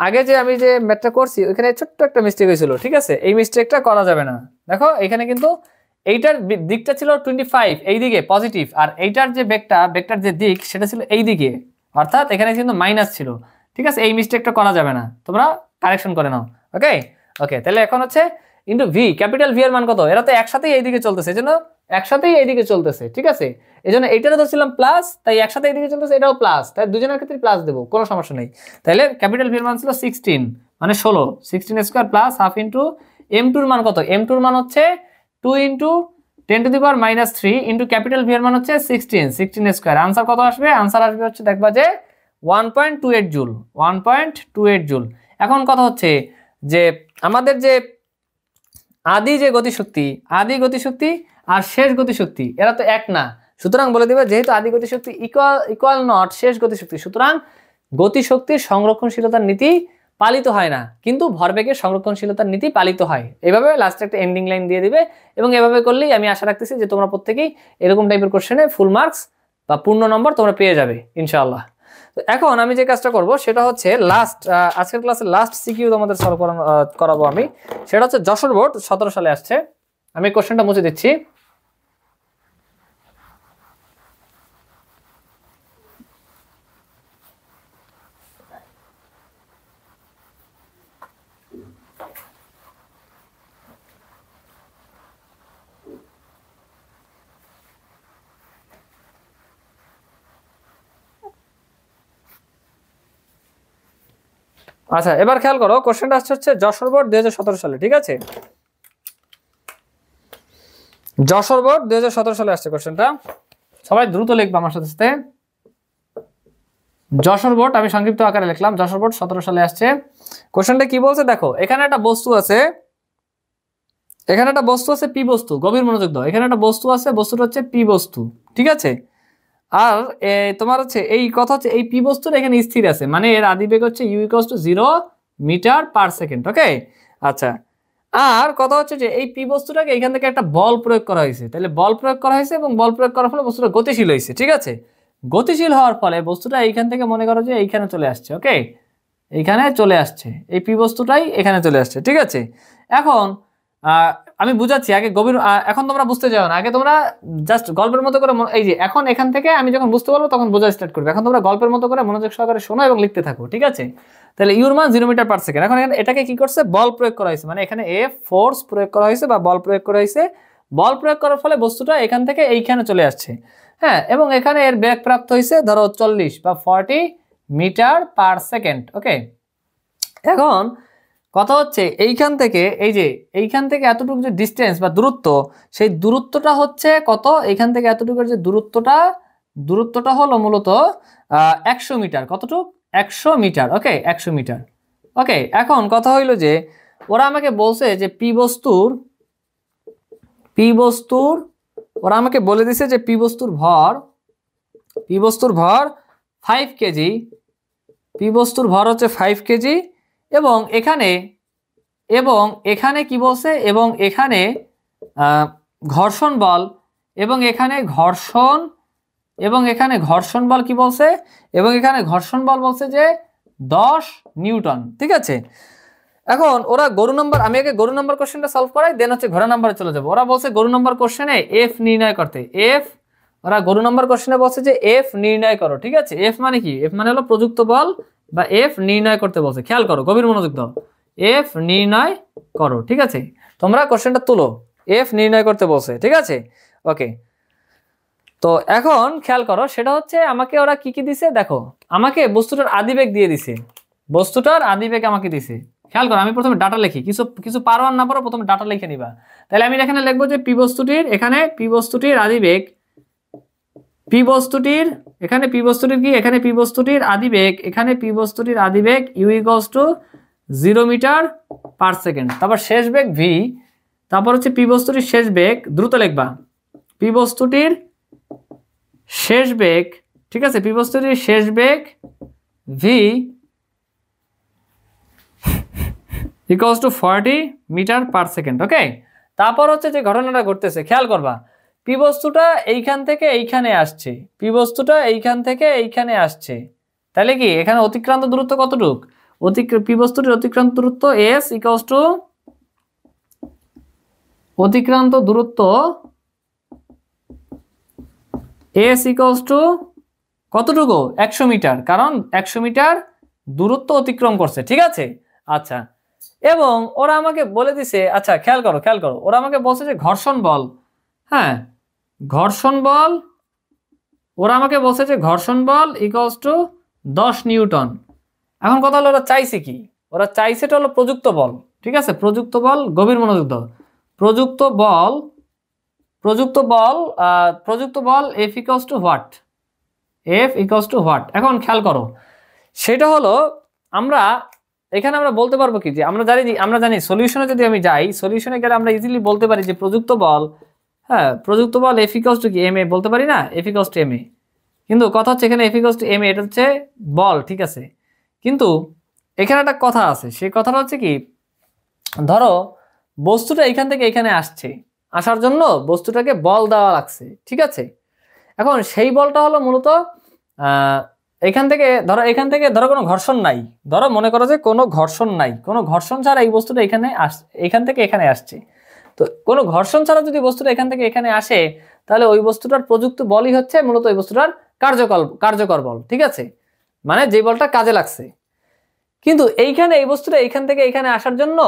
আগে যে আমি যে ম্যাথটা করছি ওখানে ছোট্ট একটা মিস্টেক হয়েছিল, ঠিক আছে। এই মিস্টেকটা করা যাবে না। দেখো এখানে কিন্তু এইটার দিকটা ছিল 25 এই দিকে পজিটিভ, আর এইটার যে বেগটার যে দিক সেটা ছিল এই দিকে, অর্থাৎ এখানে কিন্তু মাইনাস ছিল, ঠিক আছে। এই মিস্টেকটা করা যাবে না, তোমরা কারেকশন করে নাও। ওকে ওকে, তাহলে এখন হচ্ছে ইন্টু ভি, ক্যাপিটাল ভি এর মান কত, এরা তো একসাথেই এইদিকে চলতেছে, এজন্য একসাথেই এইদিকে চলতেছে, ঠিক আছে। এই জন্য এইটারও ধরছিলাম প্লাস, তাই একসাথে এইদিকে চলতেছে, এটাও প্লাস, তাই দুজনের ক্ষেত্রে প্লাস দেবো, কোনো সমস্যা নেই। তাহলে ক্যাপিটাল ভি এর মান ছিল 16 মানে 16 square plus half into m টুর মান কত, এম টুর মান হচ্ছে 2 ইন্টু 10⁻³ ইন্টু ক্যাপিটাল ভি এর মান হচ্ছে 16 স্কোয়ার। আনসার কত আসবে, আনসার আসবে হচ্ছে দেখবা যে 1.28 জুল, 1.28 জুল। এখন কথা হচ্ছে যে আমাদের যে আদি গতিশক্তি আর শেষ গতিশক্তি এরা তো এক না, সুতরাং বলে দিবে যেহেতু আদি গতিশক্তি ইকুয়াল নট শেষ গতিশক্তি, সুতরাং গতিশক্তির সংরক্ষণশীলতার নীতি পালিত হয় না, কিন্তু ভরবেগের সংরক্ষণশীলতার নীতি পালিত হয়। এভাবে লাস্টে একটা এন্ডিং লাইন দিয়ে দিবে, এবং এভাবে করলেই আমি আশা রাখতেছি যে তোমরা প্রত্যেকেই এরকম টাইপের কোশ্চেনে ফুল মার্কস বা পূর্ণ নম্বর তোমরা পেয়ে যাবে ইনশাআল্লাহ। তো এখন আমি যে কাজটা করব সেটা হচ্ছে আজকের ক্লাসের লাস্ট সিকিউ তোমাদের সলভ করাবো আমি, সেটা হচ্ছে যশোর বোর্ড 17 সালে আসছে। আমি কোশ্চেনটা মুছে দিচ্ছি। আচ্ছা এবার খেয়াল করো, কোশ্চেনটা হচ্ছে যশোর বোর্ড 2017 সালে, ঠিক আছে। যশোর বোর্ড 2017 সালে আসছে কোশ্চেনটা, সবাই দ্রুত লিখবে আমার সাথে সাথে। যশোর বোর্ড আমি সংক্ষিপ্ত আকারে লিখলাম, যশোর বোর্ড 17 সালে আসছে। কোশ্চেনটা কি বলছে দেখো, এখানে একটা বস্তু আছে, পি বস্তু, গভীর মনোযোগ দাও। এখানে একটা বস্তু আছে, বস্তুটা হচ্ছে পি বস্তু, ঠিক আছে। আর তোমার হচ্ছে এই কথা হচ্ছে এই পি বস্তুটা এখানে স্থির আছে, মানে এর আদিবেগ হচ্ছে u = 0 মিটার/সেকেন্ড। ওকে আচ্ছা, আর কথা হচ্ছে যে এই পি বস্তুটাকে এখান থেকে একটা বল প্রয়োগ করা হয়েছে, তাহলে বল প্রয়োগ করা হয়েছে এবং বল প্রয়োগ করার ফলে বস্তুটা গতিশীল হয়েছে, ঠিক আছে। গতিশীল হওয়ার ফলে বস্তুটা এইখান থেকে মনে করো যে এইখানে চলে আসছে, ওকে এইখানে চলে আসছে, এই পি বস্তুটাই এখানে চলে আসছে, ঠিক আছে। এখন আমি বুঝাচ্ছি আগে গভীর, এখন তোমরা বুঝতে যাও না, আগে তোমরা জাস্ট গল্পের মতো করে, এই যে এখন এখান থেকে আমি যখন বুঝতে পারবো তখন বোঝা স্টার্ট করবে। এখন তোমরা গল্পের মতো করে মনোযোগ সহকারে শোনো এবং লিখতে থাকো, ঠিক আছে। তাহলে ইউর মান 0 মিটার/সেকেন্ড। এখন এটাকে কি করছে, বল প্রয়োগ করা হয়েছে, মানে এখানে ফোর্স প্রয়োগ করা হয়েছে বা বল প্রয়োগ করা হয়েছে। বল প্রয়োগ করার ফলে বস্তুটা এখান থেকে এইখানে চলে আসছে, হ্যাঁ, এবং এখানে এর বেগ প্রাপ্ত হয়েছে ধরো 40 বা 40 মিটার/সেকেন্ড। ওকে এখন কথা হচ্ছে এইখান থেকে এইখান থেকে এতটুকু যে ডিস্টেন্স বা দূরত্ব, সেই দূরত্বটা হচ্ছে কত, এইখান থেকে এতটুকুর যে দূরত্বটা হলো মূলত 100 মিটার। কতটুক, 100 মিটার। ওকে 100 মিটার। ওকে এখন কথা হইলো যে ওরা আমাকে বলছে যে পি বস্তুর ওরা আমাকে বলে দিছে যে পি বস্তুর ভর 5 কেজি, পি বস্তুর ভর হচ্ছে 5 কেজি, এবং এখানে কি বলছে, এবং এখানে ঘর্ষণ বল, এবং এখানে ঘর্ষণ বল কি বলছে, এবং এখানে ঘর্ষণ বল বলছে যে 10 নিউটন, ঠিক আছে। এখন ওরা গরু নম্বর, আমি আগে গরু নম্বর কোশ্চেনটা সলভ করাই, দেন হচ্ছে ঘোড়া নাম্বারে চলে যাবো। ওরা বলছে গরু নম্বর কোশ্চেনে এফ নির্ণয় করতে, ওরা গরু নম্বর কোশ্চেনে বলছে যে এফ নির্ণয় করো, ঠিক আছে। এফ মানে কি, এফ মানে হলো প্রযুক্ত বল, বা এফ নির্ণয় করতে বলছে। খেয়াল করো, গভীর মনোযোগ দাও, এফ নির্ণয় করো, ঠিক আছে। তোমরা কোশ্চেনটা তুলো, এফ নির্ণয় করতে বলছে, ঠিক আছে। ওকে তো এখন খেয়াল করো, সেটা হচ্ছে আমাকে ওরা কি কি দিছে দেখো, আমাকে বস্তুটার আদিবেগ দিয়ে দিছে, আমাকে দিছে। খেয়াল করো, আমি প্রথমে ডাটা লিখি, কিছু পারো আর না পারো প্রথমে ডাটা লিখে নিবা। তাহলে আমি এখানে লিখবো যে পি বস্তুটির আদিবেগ, এখানে পি বস্তুটির আদিবেগ u = 0 মিটার/সেকেন্ড। তারপর শেষ বেগ ভি, তারপর হচ্ছে পি বস্তুটির শেষ বেগ, দ্রুত লিখবা, পি বস্তুটির শেষ বেগ, ঠিক আছে, পি বস্তুটির শেষ বেগ v equals to 40 metre per second. Okay, তারপর হচ্ছে যে ঘটনাটা ঘটতেছে খেয়াল করবা, পি বস্তুটা এইখান থেকে এইখানে আসছে, পি বস্তুটা এইখান থেকে এইখানে আসছে, তাহলে কি এখানে অতিক্রান্ত দূরত্ব কতটুক, পি বস্তুটির অতিক্রান্ত দূরত্ব এস ইকুয়ালস টু অতিক্রান্ত দূরত্ব এস ইকুয়ালস টু কতটুকু 100 মিটার, কারণ 100 মিটার দূরত্ব অতিক্রম করছে, ঠিক আছে। আচ্ছা, এবং ওরা আমাকে বলে দিছে, আচ্ছা খেয়াল করো ওরা আমাকে বলছে যে ঘর্ষণ বল, হ্যাঁ ঘর্ষণ বল, ওরা আমাকে বলছে যে ঘর্ষণ বল ইকুয়ালস টু 10 নিউটন। এখন কথা হলো ওরা চাইছে কি, ওরা চাইছে এটা হলো প্রযুক্ত বল, ঠিক আছে, প্রযুক্ত বল, গভীর মনোযোগ দাও, প্রযুক্ত বল F equals to what, F equals to what. এখন খেয়াল করো, সেটা হলো এখানে আমরা বলতে পারবো কি, যে আমরা জানি সলিউশনে যদি আমি যাই, সলিউশনে গেলে আমরা ইজিলি বলতে পারি যে প্রযুক্ত বল, হ্যাঁ প্রযুক্ত বল এফ ইকুয়ালস টু কি এম এ, বলতে পারি না, F equals two M A, কিন্তু কথা হচ্ছে এখানে F equals two M A, এটা হচ্ছে বল, ঠিক আছে, কিন্তু এখানে একটা কথা আছে, সেই কথাটা হচ্ছে কি, ধরো বস্তুটা এখান থেকে এখানে আসছে, আসার জন্য বস্তুটাকে বল দেওয়া লাগছে, ঠিক আছে। এখন সেই বলটা হলো মূলত এখান থেকে ধরো কোনো ঘর্ষণ নাই, ধরো মনে করো যে কোনো ঘর্ষণ নাই, কোনো ঘর্ষণ ছাড়া এই বস্তুটা এখান থেকে এখানে আসছে, তো কোনো ঘর্ষণ ছাড়া যদি বস্তুটা এখান থেকে এখানে আসে, তাহলে ওই বস্তুটার প্রযুক্ত বলই হচ্ছে মূলত ওই বস্তুটার কার্যকর বল, ঠিক আছে, মানে যে বলটা কাজে লাগছে। কিন্তু এইখানে এই বস্তুটা এখান থেকে এখানে আসার জন্য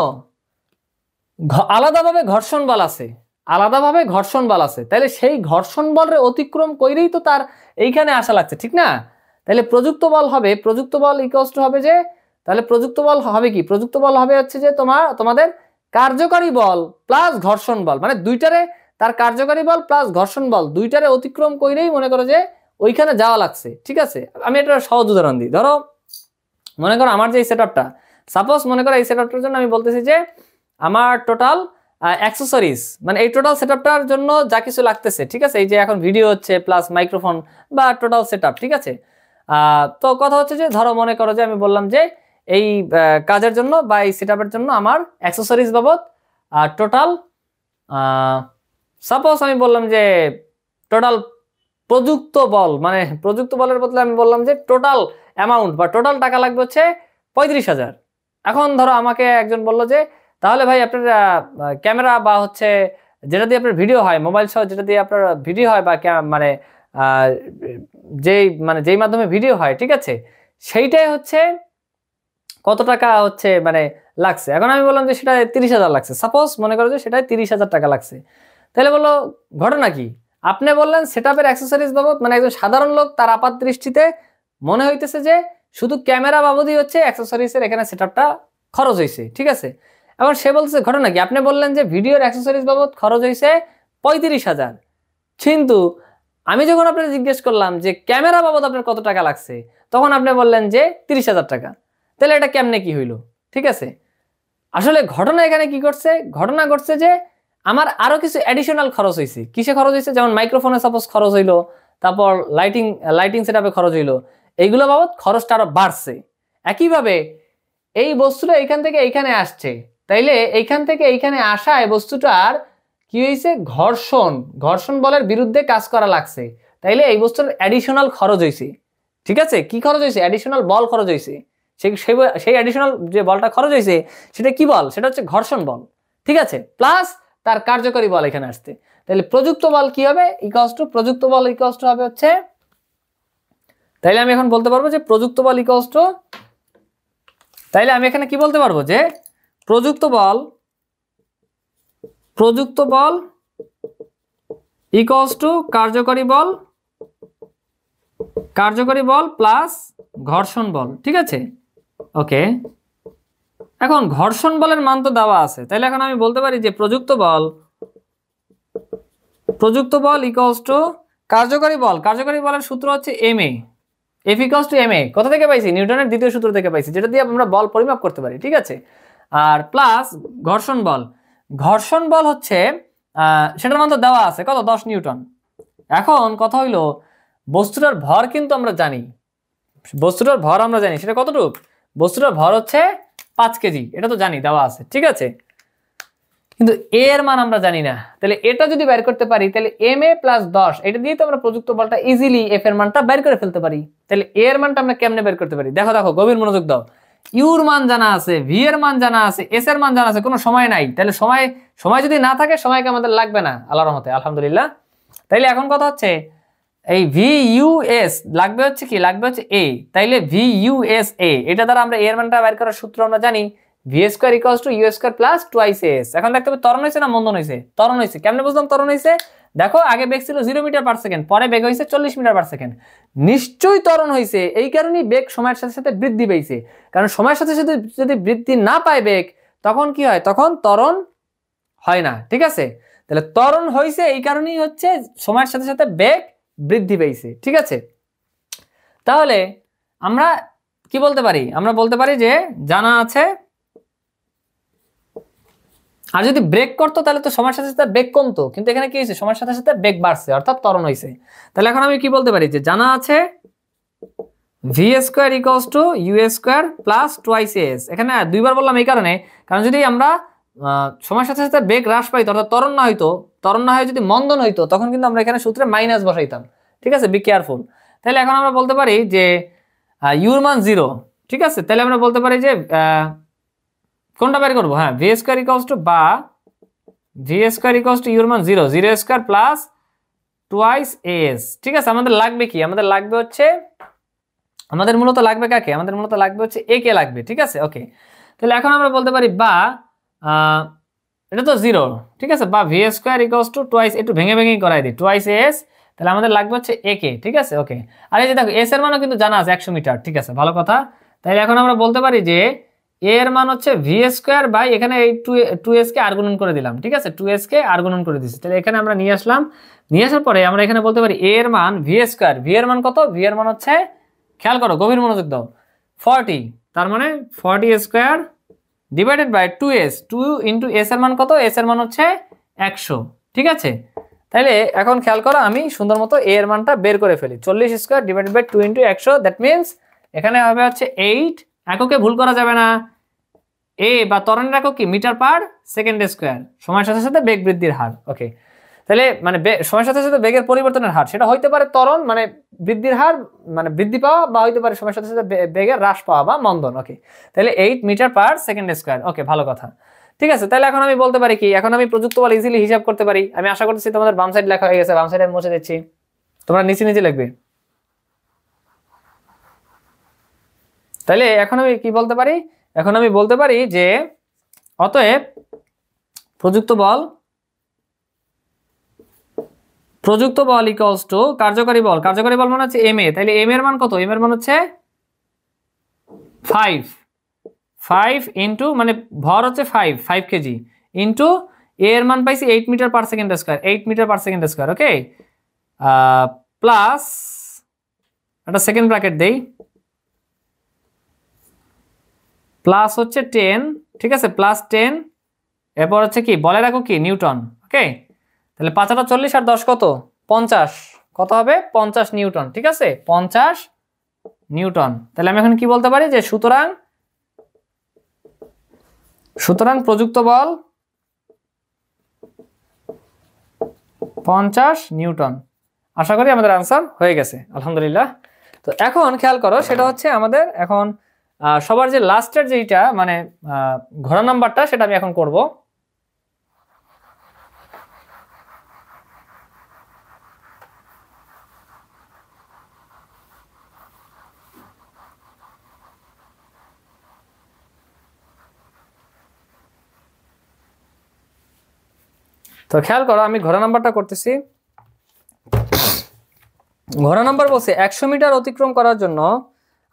আলাদাভাবে ঘর্ষণ বল আছে, তাহলে সেই ঘর্ষণ বলের অতিক্রম কইরেই তো তার এইখানে আসা লাগছে, ঠিক না। তাহলে প্রযুক্ত বল ইকুয়ালস টু হবে যে, তাহলে প্রযুক্ত বল হবে কি, প্রযুক্ত বল হবে হচ্ছে যে তোমাদের কার্যকারী বল প্লাস ঘর্ষণ বল, মানে দুইটারে, তার কার্যকারী বল প্লাস ঘর্ষণ বল দুইটারে অতিক্রম কইরেই মনে করো যে ওইখানে যাওয়া লাগছে, ঠিক আছে। আমি একটা সহজ উদাহরণ দিই, ধরো মনে করো আমার যে এই সেটআপটা, সাপোজ মনে করো এই সেটআপটার জন্য আমি বলতেছি যে আমার টোটাল অ্যাক্সেসরিজ, মানে এই টোটাল সেটআপটার জন্য যা কিছু লাগতেছে, ঠিক আছে, এই যে এখন ভিডিও হচ্ছে প্লাস মাইক্রোফোন বা টোটাল সেটআপ, ঠিক আছে। তো কথা হচ্ছে যে ধরো মনে করো যে আমি বললাম যে এই কাজের জন্য বা এই সেটআপের জন্য আমার অ্যাক্সেসরিজ বাবদ টোটাল, সাপোজ আমি বললাম যে টোটাল প্রযুক্ত বল, মানে প্রযুক্ত বলের বদলে আমি বললাম যে টোটাল অ্যামাউন্ট বা টোটাল টাকা লাগবে হচ্ছে 35,000। এখন ধরো আমাকে একজন বললো যে তাহলে ভাই আপনার ক্যামেরা বা হচ্ছে যেটা দিয়ে আপনার ভিডিও হয়, মোবাইল সহ যেটা দিয়ে আপনার ভিডিও হয় বা মানে যেই মাধ্যমে ভিডিও হয়, ঠিক আছে, সেইটাই হচ্ছে কত টাকা হচ্ছে মানে লাগছে। এখন আমি বললাম যে সেটা 30,000 লাগছে, সাপোজ মনে করো যে সেটাই 30,000 টাকা লাগছে। তাহলে বললো ঘটনা কি, আপনি বললেন সেটআপের অ্যাক্সেসরিজ বাবদ, মানে একজন সাধারণ লোক তার আপাত দৃষ্টিতে মনে হইতেছে যে শুধু ক্যামেরা বাবদই হচ্ছে অ্যাক্সেসরিজের এখানে সেটআপটা খরচ হয়েছে, ঠিক আছে। এখন সে বলছে ঘটনা কি, আপনি বললেন যে ভিডিওর অ্যাক্সেসরিজ বাবদ খরচ হয়েছে 35,000, কিন্তু আমি যখন আপনাকে জিজ্ঞেস করলাম যে ক্যামেরা বাবদ আপনার কত টাকা লাগছে, তখন আপনি বললেন যে 30,000 টাকা। তাহলে এটা কেমনে কি হইলো, ঠিক আছে। আসলে ঘটনা এখানে কি ঘটছে, ঘটনা ঘটছে যে আমার আরো কিছু অ্যাডিশনাল খরচ হয়েছে। কিসে খরচ হয়েছে, যেমন মাইক্রোফোনে সাপোজ খরচ হইলো, তারপর লাইটিং সেটআপে খরচ হইলো, এইগুলো বাবদ খরচটা আরো বাড়ছে। একইভাবে এই বস্তুটা এখান থেকে এইখানে আসছে, তাইলে এইখান থেকে এইখানে আসা এই বস্তুটার কি হয়েছে, ঘর্ষণ বলের বিরুদ্ধে কাজ করা লাগছে, তাইলে এই বস্তুর অ্যাডিশনাল খরচ হয়েছে, ঠিক আছে। কি খরচ হয়েছে, অ্যাডিশনাল বল খরচ হয়েছে। সেই অ্যাডিশনাল যে বলটা খরচ হয়েছে সেটা কি বল, সেটা হচ্ছে ঘর্ষণ বল, ঠিক আছে, প্লাস তার কার্যকরী বল এখানে আসতে। তাহলে প্রযুক্ত বল কি হবে, প্রযুক্ত বল ইকুয়ালস টু হবে হচ্ছে, তাইলে আমি এখন বলতে পারবো যে প্রযুক্ত বল ইকুয়ালস টু, তাইলে আমি এখানে কি বলতে পারবো যে প্রযুক্ত বল ইকুয়ালস টু কার্যকরী বল প্লাস ঘর্ষণ বল, ঠিক আছে। ওকে, এখন ঘর্ষণ বলের মান তো দেওয়া আছে, তাহলে এখন আমি বলতে পারি যে প্রযুক্ত বল ইকুয়ালস টু কার্যকরী বলের সূত্র হচ্ছে MA, F equals to MA. কোথা থেকে পাইছি, নিউটনের দ্বিতীয় সূত্র থেকে পাইছি, যেটা দিয়ে আমরা বল পরিমাপ করতে পারি, ঠিক আছে। আর প্লাস ঘর্ষণ বল, ঘর্ষণ বল হচ্ছে সেটার মান তো দেওয়া আছে কত 10 নিউটন। এখন কথা হইলো বস্তুটার ভর কিন্তু আমরা জানি, বস্তুটার ভর আমরা জানি সেটা কতটুকু, বস্তুটার ভর হচ্ছে 5 কেজি, এটা তো জানি দেওয়া আছে, ঠিক আছে। কিন্তু এ এর মান আমরা জানি না, তাহলে এটা যদি বের করতে পারি তাহলে ma + 10 এটা দিয়ে তো আমরা প্রযুক্ত বলটা ইজিলি এফ এর মানটা বের করে ফেলতে পারি। তাহলে এ এর মানটা আমরা কেমনে বের করতে পারি, দেখো দেখো গভীর মনোযোগ দাও। ইউর মান জানা আছে, ভি এর মান জানা আছে, এস এর মান জানা আছে, কোনো সময় নাই। তাহলে সময় যদি না থাকে সময়কে আমাদের লাগবে না আল্লাহর রহমতে, আলহামদুলিল্লাহ। তাইলে এখন কথা হচ্ছে এই ভি ইউ এস লাগবে হচ্ছে কি, লাগবে হচ্ছে এ। তাইলে ভি ইউ এস এ এটা দ্বারা আমরা এর মানটা বের করার সূত্র আমরা জানি, v² = u² + 2s। এখন দেখতে হবে ত্বরণ হয়েছে না মন্দন হয়েছে, ত্বরণ হয়েছে। কেমনে বুঝলাম ত্বরণ হয়েছে, দেখো আগে বেগ ছিল 0 মিটার/সেকেন্ড, পরে বেগ হয়েছে 40 মিটার/সেকেন্ড। নিশ্চয়ই ত্বরণ হয়েছে, এই কারণেই বেগ সময়ের সাথে সাথে বৃদ্ধি পেয়েছে। কারণ সময়ের সাথে সাথে যদি বৃদ্ধি না পায় বেগ, তখন কি হয়, তখন ত্বরণ হয় না, ঠিক আছে। তাহলে ত্বরণ হয়েছে এই কারণেই হচ্ছে সময়ের সাথে সাথে বেগ বৃদ্ধি পেয়েছে, ঠিক আছে। তাহলে আমরা কি বলতে পারি, আমরা বলতে পারি যে জানা আছে, আর যদি ব্রেক করতো তাহলে তো সময়ের সাথে সাথে বেগ কমতো, কিন্তু এখানে কি হয়েছে, সময়ের সাথে সাথে বেগ বাড়ছে, অর্থাৎ ত্বরণ হয়েছে। তাহলে এখন আমি কি বলতে পারি যে জানা আছে v² = u² + 2s। এখানে দুইবার বললাম এই কারণে, কারণ যদি আমরা সময়ের সাথে সাথে বেগ হ্রাস পাইতো অর্থাৎ ত্বরণ না হইতো, ত্বরণ না হয়ে যদি মন্দন হইতো, তখন কিন্তু আমরা এখানে সূত্রে মাইনাস বসাইতাম, ঠিক আছে, বি কেয়ারফুল। তাহলে এখন আমরা বলতে পারি যে ইউর মান 0, ঠিক আছে। তাহলে আমরা বলতে পারি যে কোনটা বের করবো, হ্যাঁ v² বা v² ইউর মান 0, 0² + 2s, ঠিক আছে। আমাদের লাগবে কি, আমাদের লাগবে হচ্ছে, আমাদের মূলত লাগবে কাকে, আমাদের মূলত লাগবে হচ্ছে এ কে লাগবে, ঠিক আছে, ওকে। তাহলে এখন আমরা বলতে পারি বা এটা তো 0, ঠিক আছে, বা v² = 2s, একটু ভেঙে ভেঙে করাই দিই 2s। তাহলে আমাদের লাগবে হচ্ছে এ কে, ঠিক আছে, ওকে। আর এই যে দেখো এস এর মানও কিন্তু জানা আছে 100 মিটার, ঠিক আছে, ভালো কথা। তাহলে এখন আমরা বলতে পারি যে এ এর মান হচ্ছে v² বাই এখানে এই 2s কে আর গুণন করে দিলাম, ঠিক আছে, 2s কে আর গুণন করে দিচ্ছি। তাহলে এখানে আমরা নিয়ে আসলাম, নিয়ে আসার পরে আমরা এখানে বলতে পারি এ এর মান v², v এর মান কত, v এর মান হচ্ছে, খেয়াল করো গভীর মনোযোগ দাও, 40, তার মানে 40² ডিভাইডেড বাই 2s, 2 × s এর মান কত, s এর মান হচ্ছে 100, ঠিক আছে। তাইলে এখন খেয়াল করো আমি সুন্দর মতো a এর মানটা বের করে ফেলি, 40² ডিভাইডেড বাই 2 × 100, দ্যাট মিনস এখানে হবে হচ্ছে 8, এককে ভুল করা যাবে না, a বা ত্বরণের একক কি মিটার/সেকেন্ড², সময়ের সাথে সাথে বেগ বৃদ্ধির হার, ওকে। তাহলে মানে সময়ের সাথে সাথে বেগের পরিবর্তনের হার, সেটা হইতে পারে ত্বরণ মানে বৃদ্ধির হার মানে বৃদ্ধি পাওয়া, বা হইতে পারে সময়ের সাথে সাথে বেগের হ্রাস পাওয়া বা মন্দন, ওকে। তাহলে 8 মিটার/সেকেন্ড², ওকে, ভালো কথা, ঠিক আছে। তাহলে এখন আমি বলতে পারি কি, এখন আমি প্রযুক্ত বল ইজিলি হিসাব করতে পারি। আমি আশা করতেছি তোমাদের বাম সাইড লেখা হয়ে গেছে, বাম সাইডে মুছে দিচ্ছি, তোমরা নিচে নিচে লিখবে। তাহলে এখন আমি কি বলতে পারি, এখন আমি বলতে পারি যে অতএব প্রযুক্ত বল ইকুয়ালস টু কার্যকরী বল, কার্যকরী বল মানে হচ্ছে ma। তাহলে m এর মান কত, m এর মান হচ্ছে 5 ইন্টু মানে ভর হচ্ছে 5 কেজি ইন্টু a এর মান পাইছি 8 মিটার/সেকেন্ড², 8 মিটার/সেকেন্ড², ওকে, প্লাস একটা সেকেন্ড ব্র্যাকেট দেই, প্লাস হচ্ছে 10, ঠিক আছে, +10, এরপর হচ্ছে কি বলের একক কি নিউটন, ওকে। তাহলে 5 × 40 আর 10 কত 50, কত হবে 50 নিউটন, ঠিক আছে, 50 নিউটন। তাহলে আমি এখন কি বলতে পারি যে সুতরাং প্রযুক্ত বল 50 নিউটন। আশা করি আমাদের আনসার হয়ে গেছে, আলহামদুলিল্লাহ। তো এখন খেয়াল করো, সেটা হচ্ছে আমাদের এখন সবার যে লাস্টের যেটা মানে ঘোড়া নাম্বারটা, সেটা আমি এখন করব। তো খেয়াল করো আমি ঘোড়া নাম্বারটা করতেছি। ঘোড়া নাম্বার বলছে 100 মিটার অতিক্রম করার জন্য,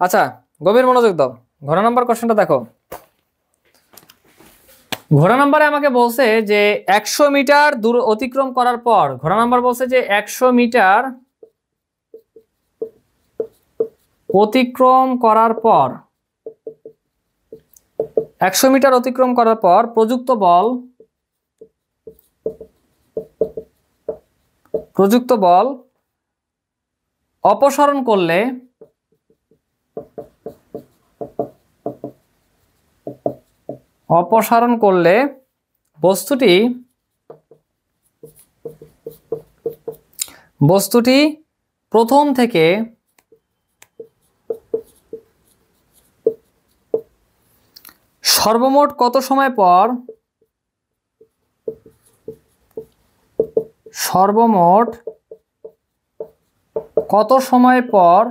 আচ্ছা গভীর মনোযোগ দাও, ঘোড়া নাম্বার কোশ্চেনটা দেখো। ঘোড়া নাম্বারে আমাকে বলছে যে 100 মিটার দূর অতিক্রম করার পর, ঘোড়া নাম্বার বলছে যে 100 মিটার অতিক্রম করার পর, 100 মিটার অতিক্রম করার পর প্রযুক্ত বল প্রযুক্ত বল অপসারণ করলে বস্তুটি প্রথম থেকে সর্বমোট কত সময় পর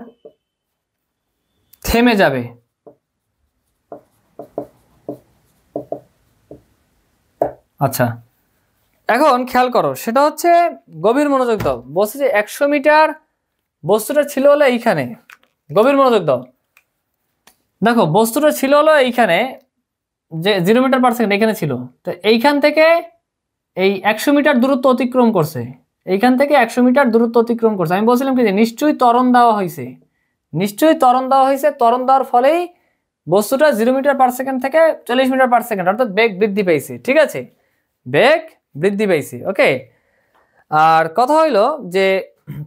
থেমে যাবে। আচ্ছা, এখন খেয়াল করো, সেটা হচ্ছে গভীর মনোযোগ দাও। বলছে যে 100 মিটার বস্তুটা ছিল হলো এইখানে, গভীর মনোযোগ দাও। দেখো বস্তুটা ছিল হলো এইখানে, যে 0 মিটার পার সেকেন্ড এখানে ছিল, তো এইখান থেকে এই 100 মিটার দূরত্ব অতিক্রম করছে, এইখান থেকে 100 মিটার দূরত্ব অতিক্রম করছে। আমি বলছিলাম কি যে নিশ্চয়ই ত্বরণ দেওয়া হয়েছে, ত্বরণ দেওয়ার ফলেই বস্তুটা 0 মিটার পার সেকেন্ড থেকে 40 মিটার পার সেকেন্ড অর্থাৎ বেগ বৃদ্ধি পাইছে। ঠিক আছে, বেগ বৃদ্ধি পাইছে। ওকে, আর কথা হইলো যে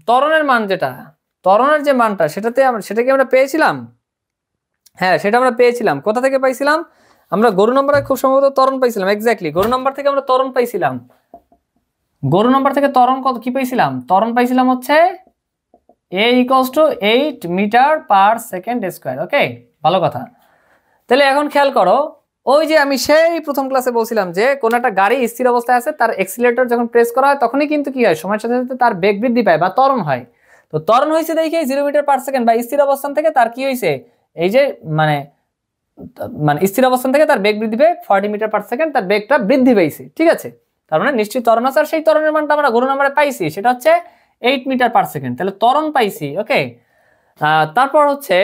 ত্বরণের মান যেটা, ত্বরণের যে মানটা সেটাকে আমরা পেয়েছিলাম। হ্যাঁ, সেটা আমরা পেয়েছিলাম। কোথা থেকে পাইছিলাম? আমরা গরু নম্বরে খুব সম্ভবত ত্বরণ পাইছিলাম। এক্স্যাক্টলি, গরু নম্বর থেকে আমরা ত্বরণ পাইছিলাম। গরু নম্বর থেকে ত্বরণ কত কি পাইছিলাম? ত্বরণ পাইছিলাম হচ্ছে a = 8 metre per second square. Okay, ভালো কথা। তাহলে এখন খেয়াল করো, ওই যে আমি সেই প্রথম ক্লাসে বলছিলাম যে কোন একটা গাড়ি স্থির অবস্থায় আছে, তার এক্সিলারেটর যখন প্রেস করা হয় তখনই কিন্তু কি হয়, সময়ের সাথে সাথে তার বেগ বৃদ্ধি পায় বা ত্বরণ হয়। তো ত্বরণ হয়েছে দেখে 0 মিটার পার সেকেন্ড বা স্থির অবস্থান থেকে তার কি হয়েছে, এই যে মানে স্থির অবস্থান থেকে তার বেগ বৃদ্ধি পেয়ে 40 মিটার পার সেকেন্ড তার বেগটা বৃদ্ধি পেয়েছে। ঠিক আছে, তার মানে নিশ্চয়ই ত্বরণ আছে, আর সেই ত্বরণের মানটা আমরা গরু নম্বরে পাইছি, সেটা হচ্ছে 8 মিটার পার সেকেন্ড। তাহলে ত্বরণ পাইছি। ওকে, তারপর হচ্ছে,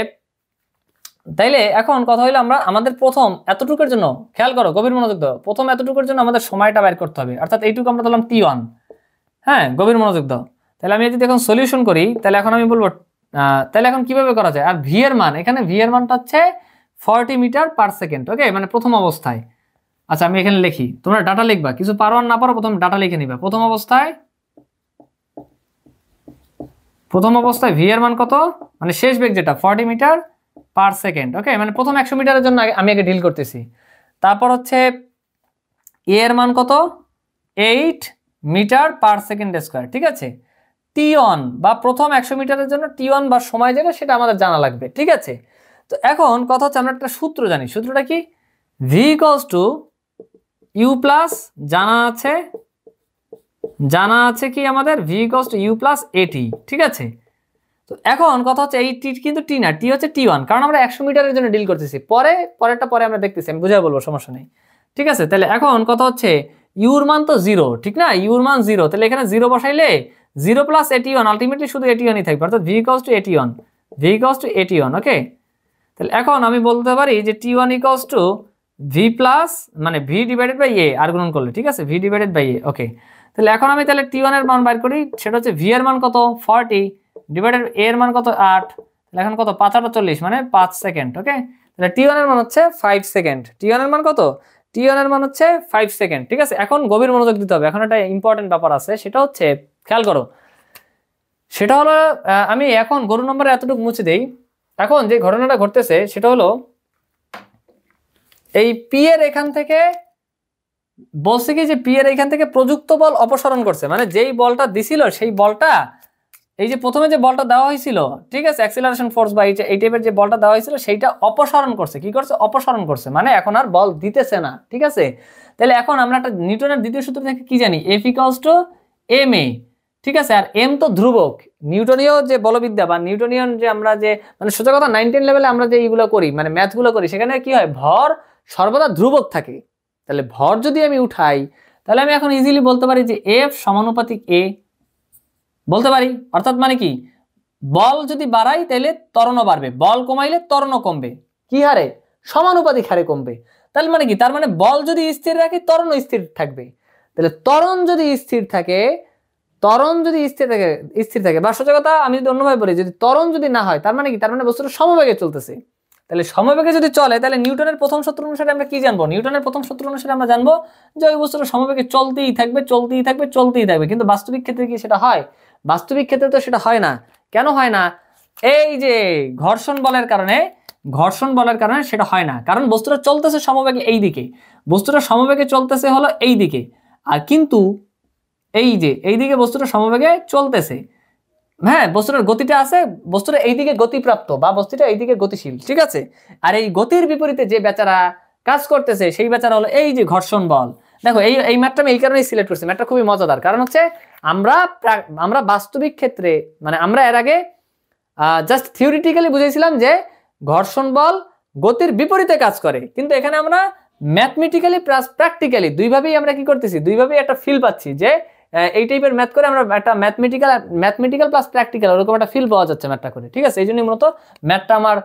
তাইলে এখন কথা হইলো আমরা আমাদের প্রথম এতটুকুর জন্য খেয়াল করো, গভীর মনোযোগ দাও, প্রথম এতটুকুর জন্য আমাদের সময়টা বের করতে হবে, অর্থাৎ এইটুকু আমরা ধরলাম t1। হ্যাঁ, গভীর মনোযোগ দাও। তাহলে আমি যদি এখন সলিউশন করি, তাহলে এখন আমি বলবো তাহলে এখন কিভাবে করা যায়। আর ভি এর মান, এখানে ভি এর মানটা হচ্ছে 40 মিটার পার সেকেন্ড। ওকে, মানে প্রথম অবস্থায়। আচ্ছা, আমি এখানে লিখি, তোমরা ডাটা লিখবা, কিছু পারো আর না পারো প্রথম ডাটা লিখে নিবা। প্রথম অবস্থায় ভি এর মান কত, মানে শেষ বেগ যেটা 40 মিটার পার সেকেন্ড। ওকে, মানে প্রথম 100 মিটারের জন্য আমি আগে ডিল করতেছি। তারপর হচ্ছে এ এর মান কত, 8 মিটার পার সেকেন্ড স্কয়ার। ঠিক আছে, t1 বা প্রথম 100 মিটারের জন্য t1 বা সময় যেটা, সেটা আমাদের জানা লাগবে। ঠিক আছে, তো এখন কথা হচ্ছে আমরা একটা সূত্র জানি। সূত্রটা কি? v = u প্লাস, জানা আছে কি আমাদের, v = u প্লাস at। ঠিক আছে, তো এখন কথা হচ্ছে এই টি কিন্তু টি না, টি হচ্ছে t1, কারণ আমরা 100 মিটারের জন্য ডিল করতেছি। পরেরটা পরে আমরা দেখতেছি, আমি বুঝাই বলবো, সমস্যা নেই। ঠিক আছে, তাহলে এখন কথা হচ্ছে ইউর মান তো 0, ঠিক না? ইউর মান 0, তাহলে এখানে 0 বসাইলে 0 প্লাস at1 আলটিমেটলি শুধু at1ই থাকবে, অর্থাৎ v = at1। ওকে, তাহলে এখন আমি বলতে পারি যে t1 = v প্লাস, মানে v ডিভাইডেড বাই a, আর গুণন করলে। ঠিক আছে, v ডিভাইডেড বাই a। ওকে, তাহলে এখন আমি t1 এর মান বাইর করি, সেটা হচ্ছে v এর মান কত, 40 ডিভাইডেড a এর মান কত, 8। তাহলে এখন কত, 5 × 40 মানে 5 সেকেন্ড। ওকে, তাহলে t1 এর মান হচ্ছে 5 সেকেন্ড। t1 এর মান কত, t1 এর মান হচ্ছে 5 সেকেন্ড। ঠিক আছে, এখন গভীর মনোযোগ দিতে হবে। এখন একটা ইম্পর্টেন্ট ব্যাপার আছে, সেটা হচ্ছে খেয়াল করো, সেটা হলো আমি এখন গরু নম্বরে এতটুকু মুছে দেই। এখন যে ঘটনাটা ঘটতেছে সেটা হলো এই পি এর এখান থেকে বলছে কি যে পি এর এখান থেকে প্রযুক্ত বল অপসারণ করছে, মানে যেই বলটা দিছিল সেই বলটা, এই যে প্রথমে যে বলটা দেওয়া হয়েছিল, ঠিক আছে, অ্যাক্সিলারেশন ফোর্স বা এই টাইপের যে বলটা দেওয়া হয়েছিল সেইটা অপসারণ করছে। কি করছে? অপসারণ করছে, মানে এখন আর বল দিতেছে না। ঠিক আছে, তাহলে এখন আমরা একটা নিউটনের দ্বিতীয় সূত্র থেকে কি জানি, F = ma। ঠিক আছে, আর এম তো ধ্রুবক। নিউটনীয় যে বলবিদ্যা বা নিউটনিয়ান যে আমরা যে মানে সোজা কথা 9-10 লেভেলে আমরা যে এইগুলো করি, মানে ম্যাথগুলো করি, সেখানে কি হয়, ভর সর্বদা ধ্রুবক থাকে। তাহলে ভর যদি আমি উঠাই, তাহলে আমি এখন ইজিলি বলতে পারি যে F সমানুপাতিক a বলতে পারি। অর্থাৎ মানে কি, বল যদি বাড়াই তাহলে ত্বরণও বাড়বে, বল কমাইলে ত্বরণও কমবে। কি হারে? সমানুপাতিক হারে কমবে। তাহলে মানে কি, তার মানে বল যদি স্থির রাখি ত্বরণও স্থির থাকবে। তাহলে ত্বরণ যদি স্থির থাকে বা সোজা কথা আমি যদি অন্যভাবে বলি, যদি ত্বরণ যদি না হয়, তার মানে কি, তার মানে বস্তুটা সমবেগে চলতেছে। তাহলে সমবেগে যদি চলে তাহলে নিউটনের প্রথম সূত্র অনুসারে আমরা কি জানবো? নিউটনের প্রথম সূত্র অনুসারে আমরা জানবো যে ওই বস্তুটা সমবেগে চলতেই থাকবে চলতেই থাকবে চলতেই থাকবে। কিন্তু বাস্তবিক ক্ষেত্রে কি সেটা হয়? বাস্তবিক ক্ষেত্রে তো সেটা হয় না। কেন হয় না? এই যে ঘর্ষণ বলের কারণে সেটা হয় না। কারণ বস্তুটা চলতেছে সমবেগে এই দিকে, বস্তুটা সমবেগে চলতেছে হলো এই দিকে, আর কিন্তু এই যে এইদিকে বস্তুটা সমবেগে চলতেছে, হ্যাঁ বস্তুটার গতিটা আছে, বস্তুটা এইদিকে গতিপ্রাপ্ত বা বস্তুটা এইদিকে গতিশীল, ঠিক আছে। আর এই গতির বিপরীতে যে বেচারা কাজ করতেছে সেই বেচারা হলো এই যে ঘর্ষণ বল। দেখো এই ম্যাথটা আমি এই কারণেই সিলেক্ট করছি, ম্যাথটা খুবই মজাদার। কারণ হচ্ছে আমরা বাস্তবিক ক্ষেত্রে মানে আমরা এর আগে জাস্ট থিওরিটিক্যালি বুঝেছিলাম যে ঘর্ষণ বল গতির বিপরীতে কাজ করে, কিন্তু এখানে আমরা ম্যাথমেটিক্যালি প্লাস প্র্যাকটিক্যালি দুইভাবেই আমরা কি করতেছি, দুইভাবেই একটা ফিল পাচ্ছি যে এই টাইপের ম্যাথ করে আমরা একটা ম্যাথমেটিক্যাল প্লাস প্র্যাকটিক্যাল ওরকম একটা ফিল পাওয়া যাচ্ছে ম্যাথটা করে, ঠিক আছে। এই জন্যই মূলত ম্যাথটা আমার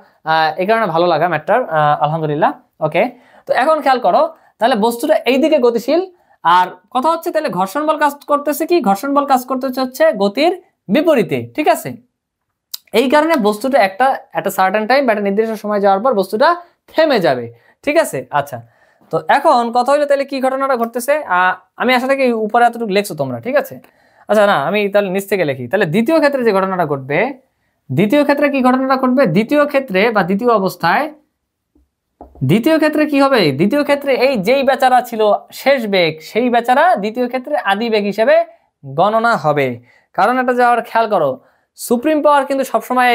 এই কারণে ভালো লাগা ম্যাথটার, আলহামদুলিল্লাহ। ওকে, তো এখন খেয়াল করো তাহলে বস্তুটা এইদিকে গতিশীল, আর কথা হচ্ছে তাহলে ঘর্ষণ বল কাজ করতেছে কি? ঘর্ষণ বল কাজ করতেছে হচ্ছে গতির বিপরীতে, ঠিক আছে। এই কারণে বস্তুটা একটা সার্টেন টাইম বা একটা নির্দিষ্ট সময় যাওয়ার পর বস্তুটা থেমে যাবে, ঠিক আছে। আচ্ছা, তো এখন কথা হইলো তাহলে কি ঘটনাটা ঘটতেছে, আমি আশা করি উপরে এতটুকু লিখছো তোমরা, ঠিক আছে। আচ্ছা না, আমি তাহলে নিচ থেকে লিখি। তাহলে দ্বিতীয় ক্ষেত্রে যে ঘটনাটা ঘটবে, দ্বিতীয় ক্ষেত্রে কি ঘটনাটা ঘটবে? দ্বিতীয় ক্ষেত্রে বা দ্বিতীয় অবস্থায় দ্বিতীয় ক্ষেত্রে কি হবে? দ্বিতীয় ক্ষেত্রে এই যেই বেচারা ছিল শেষ বেগ, সেই বেচারা দ্বিতীয় ক্ষেত্রে আদি বেগ হিসেবে গণনা হবে। কারণ এটা যাওয়ার খেয়াল করো, সুপ্রিম পাওয়ার কিন্তু সবসময়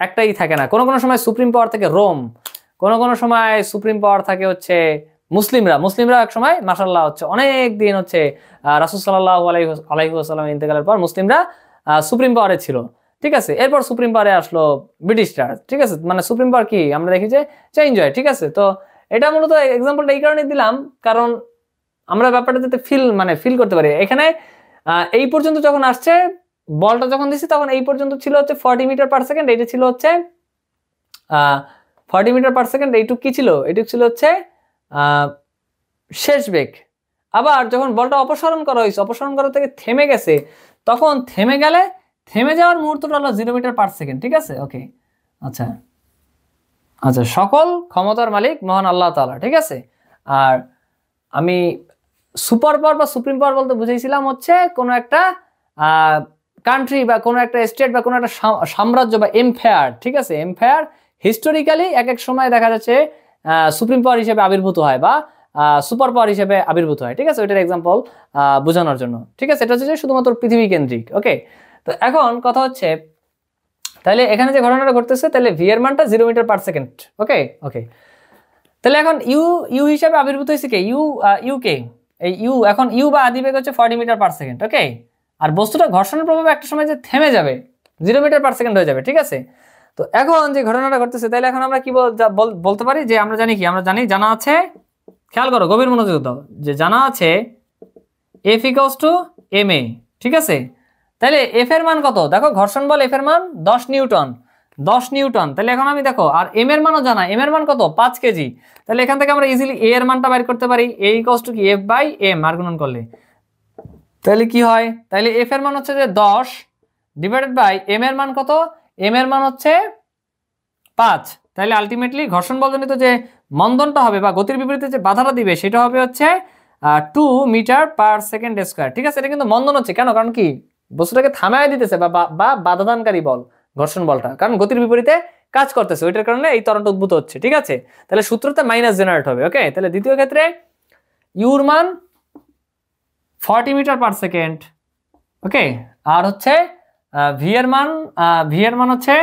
একটাই থাকে না, কোনো কোনো সময় সুপ্রিম পাওয়ার থাকে রোম, কোনো কোনো সময় সুপ্রিম পাওয়ার থাকে হচ্ছে মুসলিমরা এক সময় মাশাআল্লাহ হচ্ছে অনেক দিন হচ্ছে রাসূল সাল্লাল্লাহু আলাইহি ওয়াসাল্লাম ইন্তেকালের পর মুসলিমরা সুপ্রিম পাওয়ারে ছিল, ঠিক আছে। এরপর সুপ্রিম পাওয়ারে আসলো ব্রিটিশরা, ঠিক আছে। মানে সুপ্রিম পাওয়ার কি আমরা দেখি যে চেঞ্জ হয়, ঠিক আছে। তো এটা মূলত এক্সাম্পলটা এই কারণে দিলাম কারণ আমরা ব্যাপারটা যাতে ফিল করতে পারি। এখানে এই পর্যন্ত যখন আসছে বলটা যখন দিছি তখন এই পর্যন্ত ছিল হচ্ছে 40 মিটার পার সেকেন্ড, এইটা ছিল হচ্ছে 40 মিটার পার সেকেন্ড, এইটুক কি ছিল? এইটুক ছিল হচ্ছে শেষ বেগ। আবার যখন বলটা অপসারণ করা হয়েছে, অপসারণ করা থেকে থেমে গেছে, তখন থেমে যাওয়ার মুহূর্তটা হলো 0 মিটার পার সেকেন্ড, ঠিক আছে। ওকে, আচ্ছা আচ্ছা, সকল ক্ষমতার মালিক মহান আল্লাহ তাআলা, ঠিক আছে। আর আমি সুপার পাওয়ার বা সুপ্রিম পাওয়ার বলতে বুঝাইছিলাম হচ্ছে কোনো একটা কান্ট্রি বা কোনো একটা স্টেট বা কোনো একটা সাম্রাজ্য বা এম্পায়ার, ঠিক আছে। এম্পায়ার হিস্টোরিক্যালি এক এক সময় দেখা যাচ্ছে সুপ্রিম পাওয়ার হিসেবে আবির্ভূত হয় বা সুপার পাওয়ার হিসেবে আবির্ভূত হয়, ঠিক আছে। ওইটার এক্সাম্পল বোঝানোর জন্য, ঠিক আছে। এটা হচ্ছে শুধুমাত্র পৃথিবী কেন্দ্রিক। ওকে, তো এখন কথা হচ্ছে তাহলে এখানে যে ঘটনাটা ঘটতেছে, তাহলে ভি এর মানটা 0 মিটার পার সেকেন্ড। ওকে ওকে, তাহলে এখন ইউ হিসাবে আবির্ভূত হয়েছে কে? ইউ কে? এই এখন ইউ বা আদিবেগ হচ্ছে 40 মিটার পার সেকেন্ড। ওকে, আর বস্তুটা ঘর্ষণের প্রভাবে একটা সময় যে থেমে যাবে 0 মিটার পার সেকেন্ড হয়ে যাবে, ঠিক আছে। তো এখন যে ঘটনাটা ঘটতেছে, তাহলে এখন আমরা কি বলতে পারি যে আমরা জানি কি? আমরা জানা আছে, খেয়াল করো, গভীর মনোযোগ দাও, যে জানা আছে F = ma, ঠিক আছে। তাহলে এফ এর মান কত? দেখো ঘর্ষণ বল এফ এর মান 10 নিউটন, 10 নিউটন। তাহলে এখন আমি দেখো, আর এম এর মানও জানা, এম এর মান কত? 5 কেজি। তাহলে এখান থেকে আমরা ইজিলি এ এর মানটা বের করতে পারি, a = কি F/m আর গুণন করলে তাহলে কি হয়? তাহলে এফ এর মান হচ্ছে যে 10 ডিভাইডেড বাই এম এর মান কত? এম এর মান হচ্ছে 5। তাহলে আলটিমেটলি ঘর্ষণ বলজনিত যে মন্দনটা হবে বা গতির বিপরীতে যে বাধাটা দিবে সেটা হবে হচ্ছে 2 মিটার পার সেকেন্ড স্কয়ার, ঠিক আছে। এটা কিন্তু মন্দন হচ্ছে কেন? কারণ কি বস্তুটাকে থামায় দিতেছে বা বাধাদানকারী বল ঘর্ষণ বলটা, কারণ গতির বিপরীতে কাজ করতেছে, ওইটার কারণে এই ত্বরণটা উদ্ভূত হচ্ছে, ঠিক আছে। তাহলে সূত্রতে মাইনাস জেনারেট হবে। ওকে, তাহলে দ্বিতীয় ক্ষেত্রে ইউর মান 40 মিটার পার সেকেন্ড। ওকে, আর হচ্ছে ভি এর মান হচ্ছে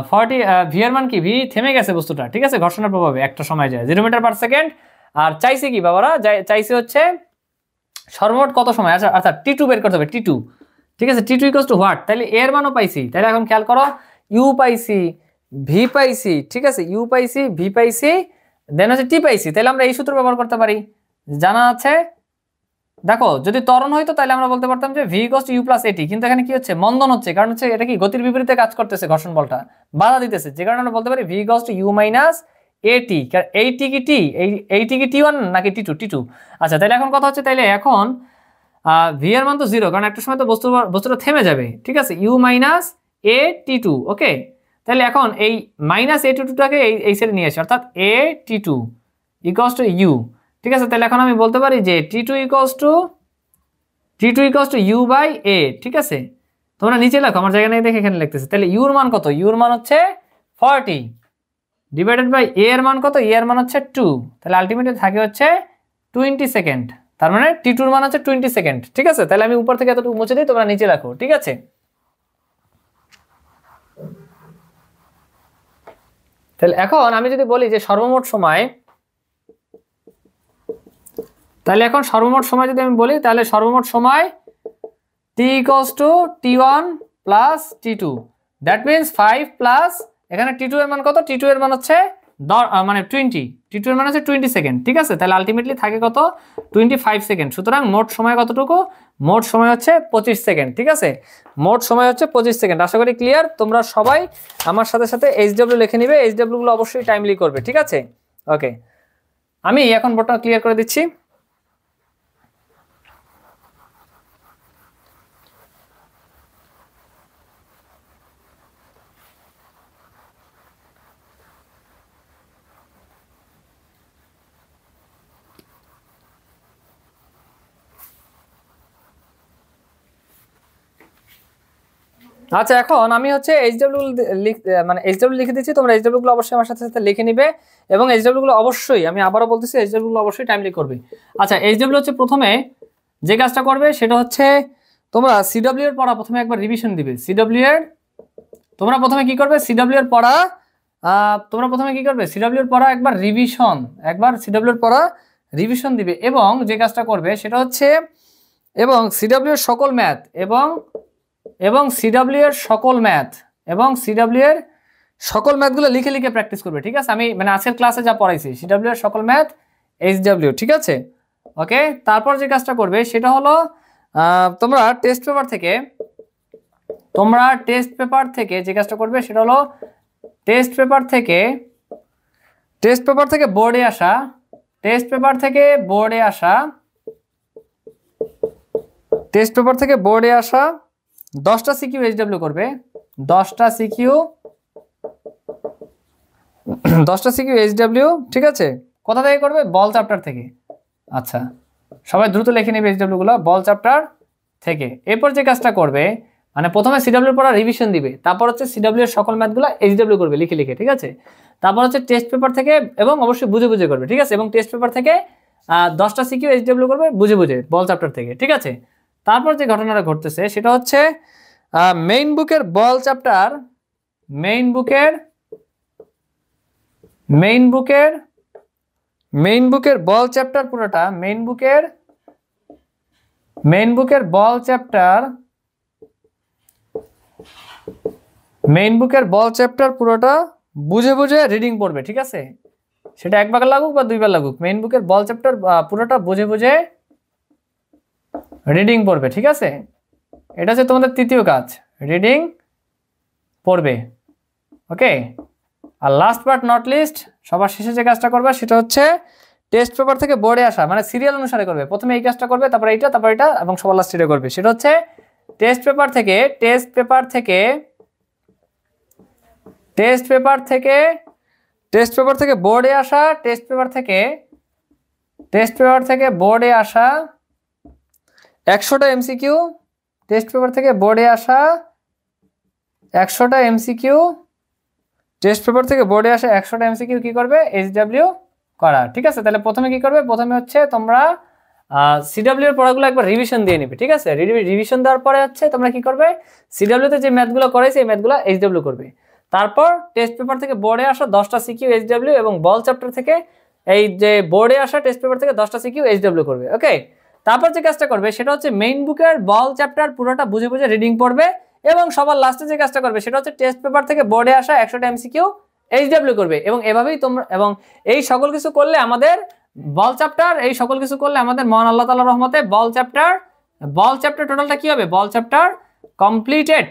40, ভি এর মান কি? ভি থেমে গেছে বস্তুটা, ঠিক আছে, ঘর্ষণের প্রভাবে একটা সময় যায় 0 মিটার পার সেকেন্ড। আর চাইছে কি বাবারা? চাইছে হচ্ছে সর্বমোট কত সময়। আচ্ছা আচ্ছা, টি2 বের করতে হবে, টি2, ঠিক আছে। টি2 = হোয়াট? তাহলে এর মানও পাইছি। তাহলে এখন খেয়াল করো, ইউ পাইছি, ভি পাইছি, ঠিক আছে, ইউ পাইছি, ভি পাইছি, দেন হচ্ছে টি পাইছি। তাহলে আমরা এই সূত্র ব্যবহার করতে পারি, জানা আছে। দেখো যদি ত্বরণ হইতো তাহলে আমরা বলতে পারতাম যে ভি = ইউ প্লাস এটি, কিন্তু এখানে কি হচ্ছে? মন্দন হচ্ছে, কারণ হচ্ছে এটা কি গতির বিপরীতে কাজ করতেছে, ঘর্ষণ বলটা বাধা দিতেছে, যে কারণে আমরা বলতে পারি ভি = ইউ মাইনাস এটি। এইটি কি টি? এইটি কি টি1 নাকি টি2? আচ্ছা, তাহলে এখন কথা হচ্ছে, তাহলে এখন ভি এর মান তো 0, কারণ একটা সময় তো বস্তুটা থেমে যাবে, ঠিক আছে। ইউ মাইনাস এ টি2। ওকে, তাহলে এখন এই মাইনাস a22টাকে এই সাইডে নিয়ে আসি, অর্থাৎ a_t2 ইকুয়ালস টু u। ঠিক আছে, তাহলে এখন আমি বলতে পারি যে t2 equals to u by a। ঠিক আছে, তোমরা নিচে লেখো, আমার জায়গা নেই দেখে এখানে লিখতেছি। তাহলে u এর মান কত? u এর মান হচ্ছে 40 ডিভাইডেড বাই a এর মান কত? a এর মান হচ্ছে 2, তাহলে আলটিমেটলি থাকে হচ্ছে 20 সেকেন্ড। তার মানে t2 এর মান হচ্ছে 20 সেকেন্ড। ঠিক আছে, তাহলে আমি উপর থেকে এতটুকু মুছে দিই, তোমরা নিচে রাখো। ঠিক আছে, তাহলে এখন আমি যদি বলি যে সর্বমোট সময়, তাহলে এখন সর্বমোট সময় যদি আমি বলি, তাহলে সর্বমোট সময় t equals to t1 plus t2, that means 5 plus এখানে t2 এর মান কত? t2 এর মান হচ্ছে মানে 20, t2 এর মান হচ্ছে 20 সেকেন্ড। ঠিক আছে, তাহলে আলটিমেটলি থাকে কত? 25 সেকেন্ড। সুতরাং মোট সময় কতটুকু? মোট সময় হচ্ছে 25 সেকেন্ড। ঠিক আছে, মোট সময় হচ্ছে 25 সেকেন্ড। আশা করি ক্লিয়ার। তোমরা সবাই আমার সাথে সাথে এইচডব্লিউ লিখে নিবে, এইচডব্লিউ গুলো অবশ্যই টাইমলি করবে। ঠিক আছে, ওকে, আমি এখন বোর্ডটা ক্লিয়ার করে দিচ্ছি। আচ্ছা, এখন আমি হচ্ছে এইচডব্লিউ মানে এইচডব্লিউ লিখে দিচ্ছি, তোমরা এইচডব্লিউ গুলো অবশ্যই আমার সাথে সাথে লিখে নিবে, এবং এইচডব্লিউ গুলো অবশ্যই, আমি আবারও বলতেছি, এইচডব্লিউ গুলো অবশ্যই টাইমলি করবে। আচ্ছা, এইচডব্লিউ হচ্ছে প্রথমে যে কাজটা করবে সেটা হচ্ছে তোমরা সিডব্লিউ এর পড়া প্রথমে একবার রিভিশন দিবে। সিডব্লিউ এর তোমরা প্রথমে কি করবে? সিডব্লিউ এর পড়া সিডব্লিউ এর পড়া একবার সিডব্লিউ এর পড়া রিভিশন দিবে, এবং যে কাজটা করবে সেটা হচ্ছে এবং সিডব্লিউ এর সকল ম্যাথ এবং সিডব্লিউ এর সকল ম্যাথগুলো লিখে লিখে প্র্যাকটিস করবে। ঠিক আছে, আমি মানে আজকের ক্লাসে যা পড়াইছি সিডব্লিউ এর সকল ম্যাথ এইচডব্লিউ। ঠিক আছে, ওকে। তারপর যে কাজটা করবে সেটা হলো তোমরা টেস্ট পেপার থেকে যে কাজটা করবে সেটা হলো টেস্ট পেপার থেকে বোর্ডে আসা 10টা সিকিউ এইচডব্লিউ করবে। 10টা সিকিউ এইচডব্লিউ। ঠিক আছে, কোথা থেকে করবে? বল চ্যাপ্টার থেকে। আচ্ছা, সবাই দ্রুত লিখে নেবে এইচডব্লিউ গুলো, বল চ্যাপ্টার থেকে। এরপর যে কাজটা করবে মানে প্রথমে সিডব্লিউ পড়া রিভিশন দিবে, তারপর হচ্ছে সিডব্লিউ এর সকল ম্যাথগুলো এইচডব্লিউ করবে লিখে লিখে। ঠিক আছে, তারপর হচ্ছে টেস্ট পেপার থেকে, এবং অবশ্যই বুঝে বুঝে করবে। ঠিক আছে, এবং টেস্ট পেপার থেকে 10টা সিকিউ এইচডব্লিউ করবে বুঝে বুঝে বল চ্যাপ্টার থেকে। ঠিক আছে, তারপর যে ঘটনাটা ঘটতেছে সেটা হচ্ছে মেইন বুকের বল চ্যাপ্টার বল চ্যাপ্টার পুরোটা পুরোটা বুঝে বুঝে রিডিং পড়বে। ঠিক আছে, সেটা একবার লাগুক বা দুইবার লাগুক, মেইন বুকের বল চ্যাপ্টার পুরোটা বুঝে বুঝে রিডিং পড়বে। ঠিক আছে, এটা হচ্ছে তোমাদের তৃতীয় কাজ, রিডিং পড়বে। ওকে, আর লাস্ট বাট নট লিস্ট সবার শেষে যে কাজটা করবে সেটা হচ্ছে টেস্ট পেপার থেকে বোর্ডে আসা, মানে সিরিয়াল অনুসারে করবে। প্রথমে এই কাজটা করবে, তারপর এইটা, তারপর এটা, এবং সবার লাস্ট এটা করবে। সেটা হচ্ছে টেস্ট পেপার থেকে বোর্ডে আসা, টেস্ট পেপার থেকে বোর্ডে আসা 100টা এমসিকিউ, টেস্ট পেপার থেকে বোর্ডে আসা 100টা এমসিকিউ, টেস্ট পেপার থেকে বোর্ডে আসা 100টা এমসিকিউ কি করবে? এইচডব্লিউ করা। ঠিক আছে, তাহলে প্রথমে কি করবে? প্রথমে হচ্ছে তোমরা সিডব্লিউ এর পড়াগুলো একবার রিভিশন দিয়ে নিবে। ঠিক আছে, রিভিশন দেওয়ার পরে হচ্ছে তোমরা কি করবে? সিডব্লিউ তে যে ম্যাথগুলো করাইছে এই ম্যাথগুলো এইচডব্লিউ করবে। তারপর টেস্ট পেপার থেকে বোর্ডে আসা 10টা সিকিউ এইচডব্লিউ, এবং বল চ্যাপ্টার থেকে এই যে বোর্ডে আসা টেস্ট পেপার থেকে 10টা সিকিউ এইচডব্লিউ করবে। ওকে, তারপর যে কাজটা করবে সেটা হচ্ছে মেইন বুকের বল চ্যাপ্টার পুরোটা বুঝে বুঝে রিডিং পড়বে, এবং সবার লাস্টে যে কাজটা করবে সেটা হচ্ছে টেস্ট পেপার থেকে বোর্ডে আসা 100টা এমসিকিউ এইচডব্লিউ করবে। এবং এভাবেই তোমরা, এবং এই সকল কিছু করলে আমাদের মহান আল্লাহ তাআলার রহমতে বল চ্যাপ্টার টোটালটা কি হবে? বল চ্যাপ্টার কমপ্লিটেড।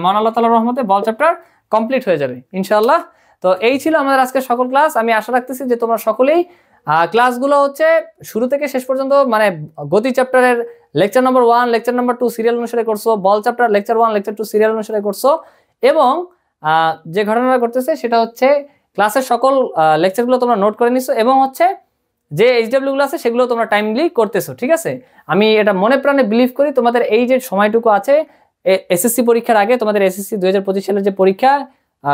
মহান আল্লাহ তাআলার রহমতে বল চ্যাপ্টার কমপ্লিট হয়ে যাবে ইনশাআল্লাহ। তো এই ছিল আমাদের আজকের সকল ক্লাস। আমি আশা রাখতেছি যে তোমরা সকলেই ক্লাসগুলো হচ্ছে শুরু থেকে শেষ পর্যন্ত, মানে গতি চ্যাপ্টারের lecture number 1, lecture number 2 serial অনুসারে করছো, বল চ্যাপ্টার লেকচার 1, লেকচার 2 সিরিয়াল অনুসারে করছো, এবং যে ঘটনাটা ঘটতেছে সেটা হচ্ছে ক্লাসের সকল লেকচারগুলো তোমরা নোট করে নিছো এবং হচ্ছে যে এইচডব্লিউ গুলো আছে সেগুলো তোমরা টাইমলি করতেছো, ঠিক আছে। আমি এটা মনে প্রাণে বিলিভ করি তোমাদের এই যে সময়টুকু আছে এসএসসি পরীক্ষার আগে, তোমাদের এসএসসি 2025 সালের যে পরীক্ষা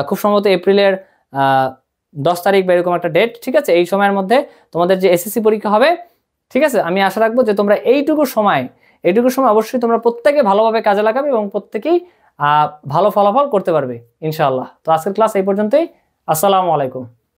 খুব সম্ভবত এপ্রিলের 10 তারিখ বা এরকম একটা ডেট, ঠিক আছে, এই সময়ের মধ্যে তোমাদের যে এসএসসি পরীক্ষা হবে, ঠিক আছে। আমি আশা রাখবো যে তোমরা এইটুকু সময় অবশ্যই তোমরা প্রত্যেকে ভালোভাবে কাজে লাগাবে এবং প্রত্যেকেই ভালো ফলাফল করতে পারবে ইনশাআল্লাহ। তো আজকের ক্লাস এই পর্যন্তই। আসসালামু আলাইকুম।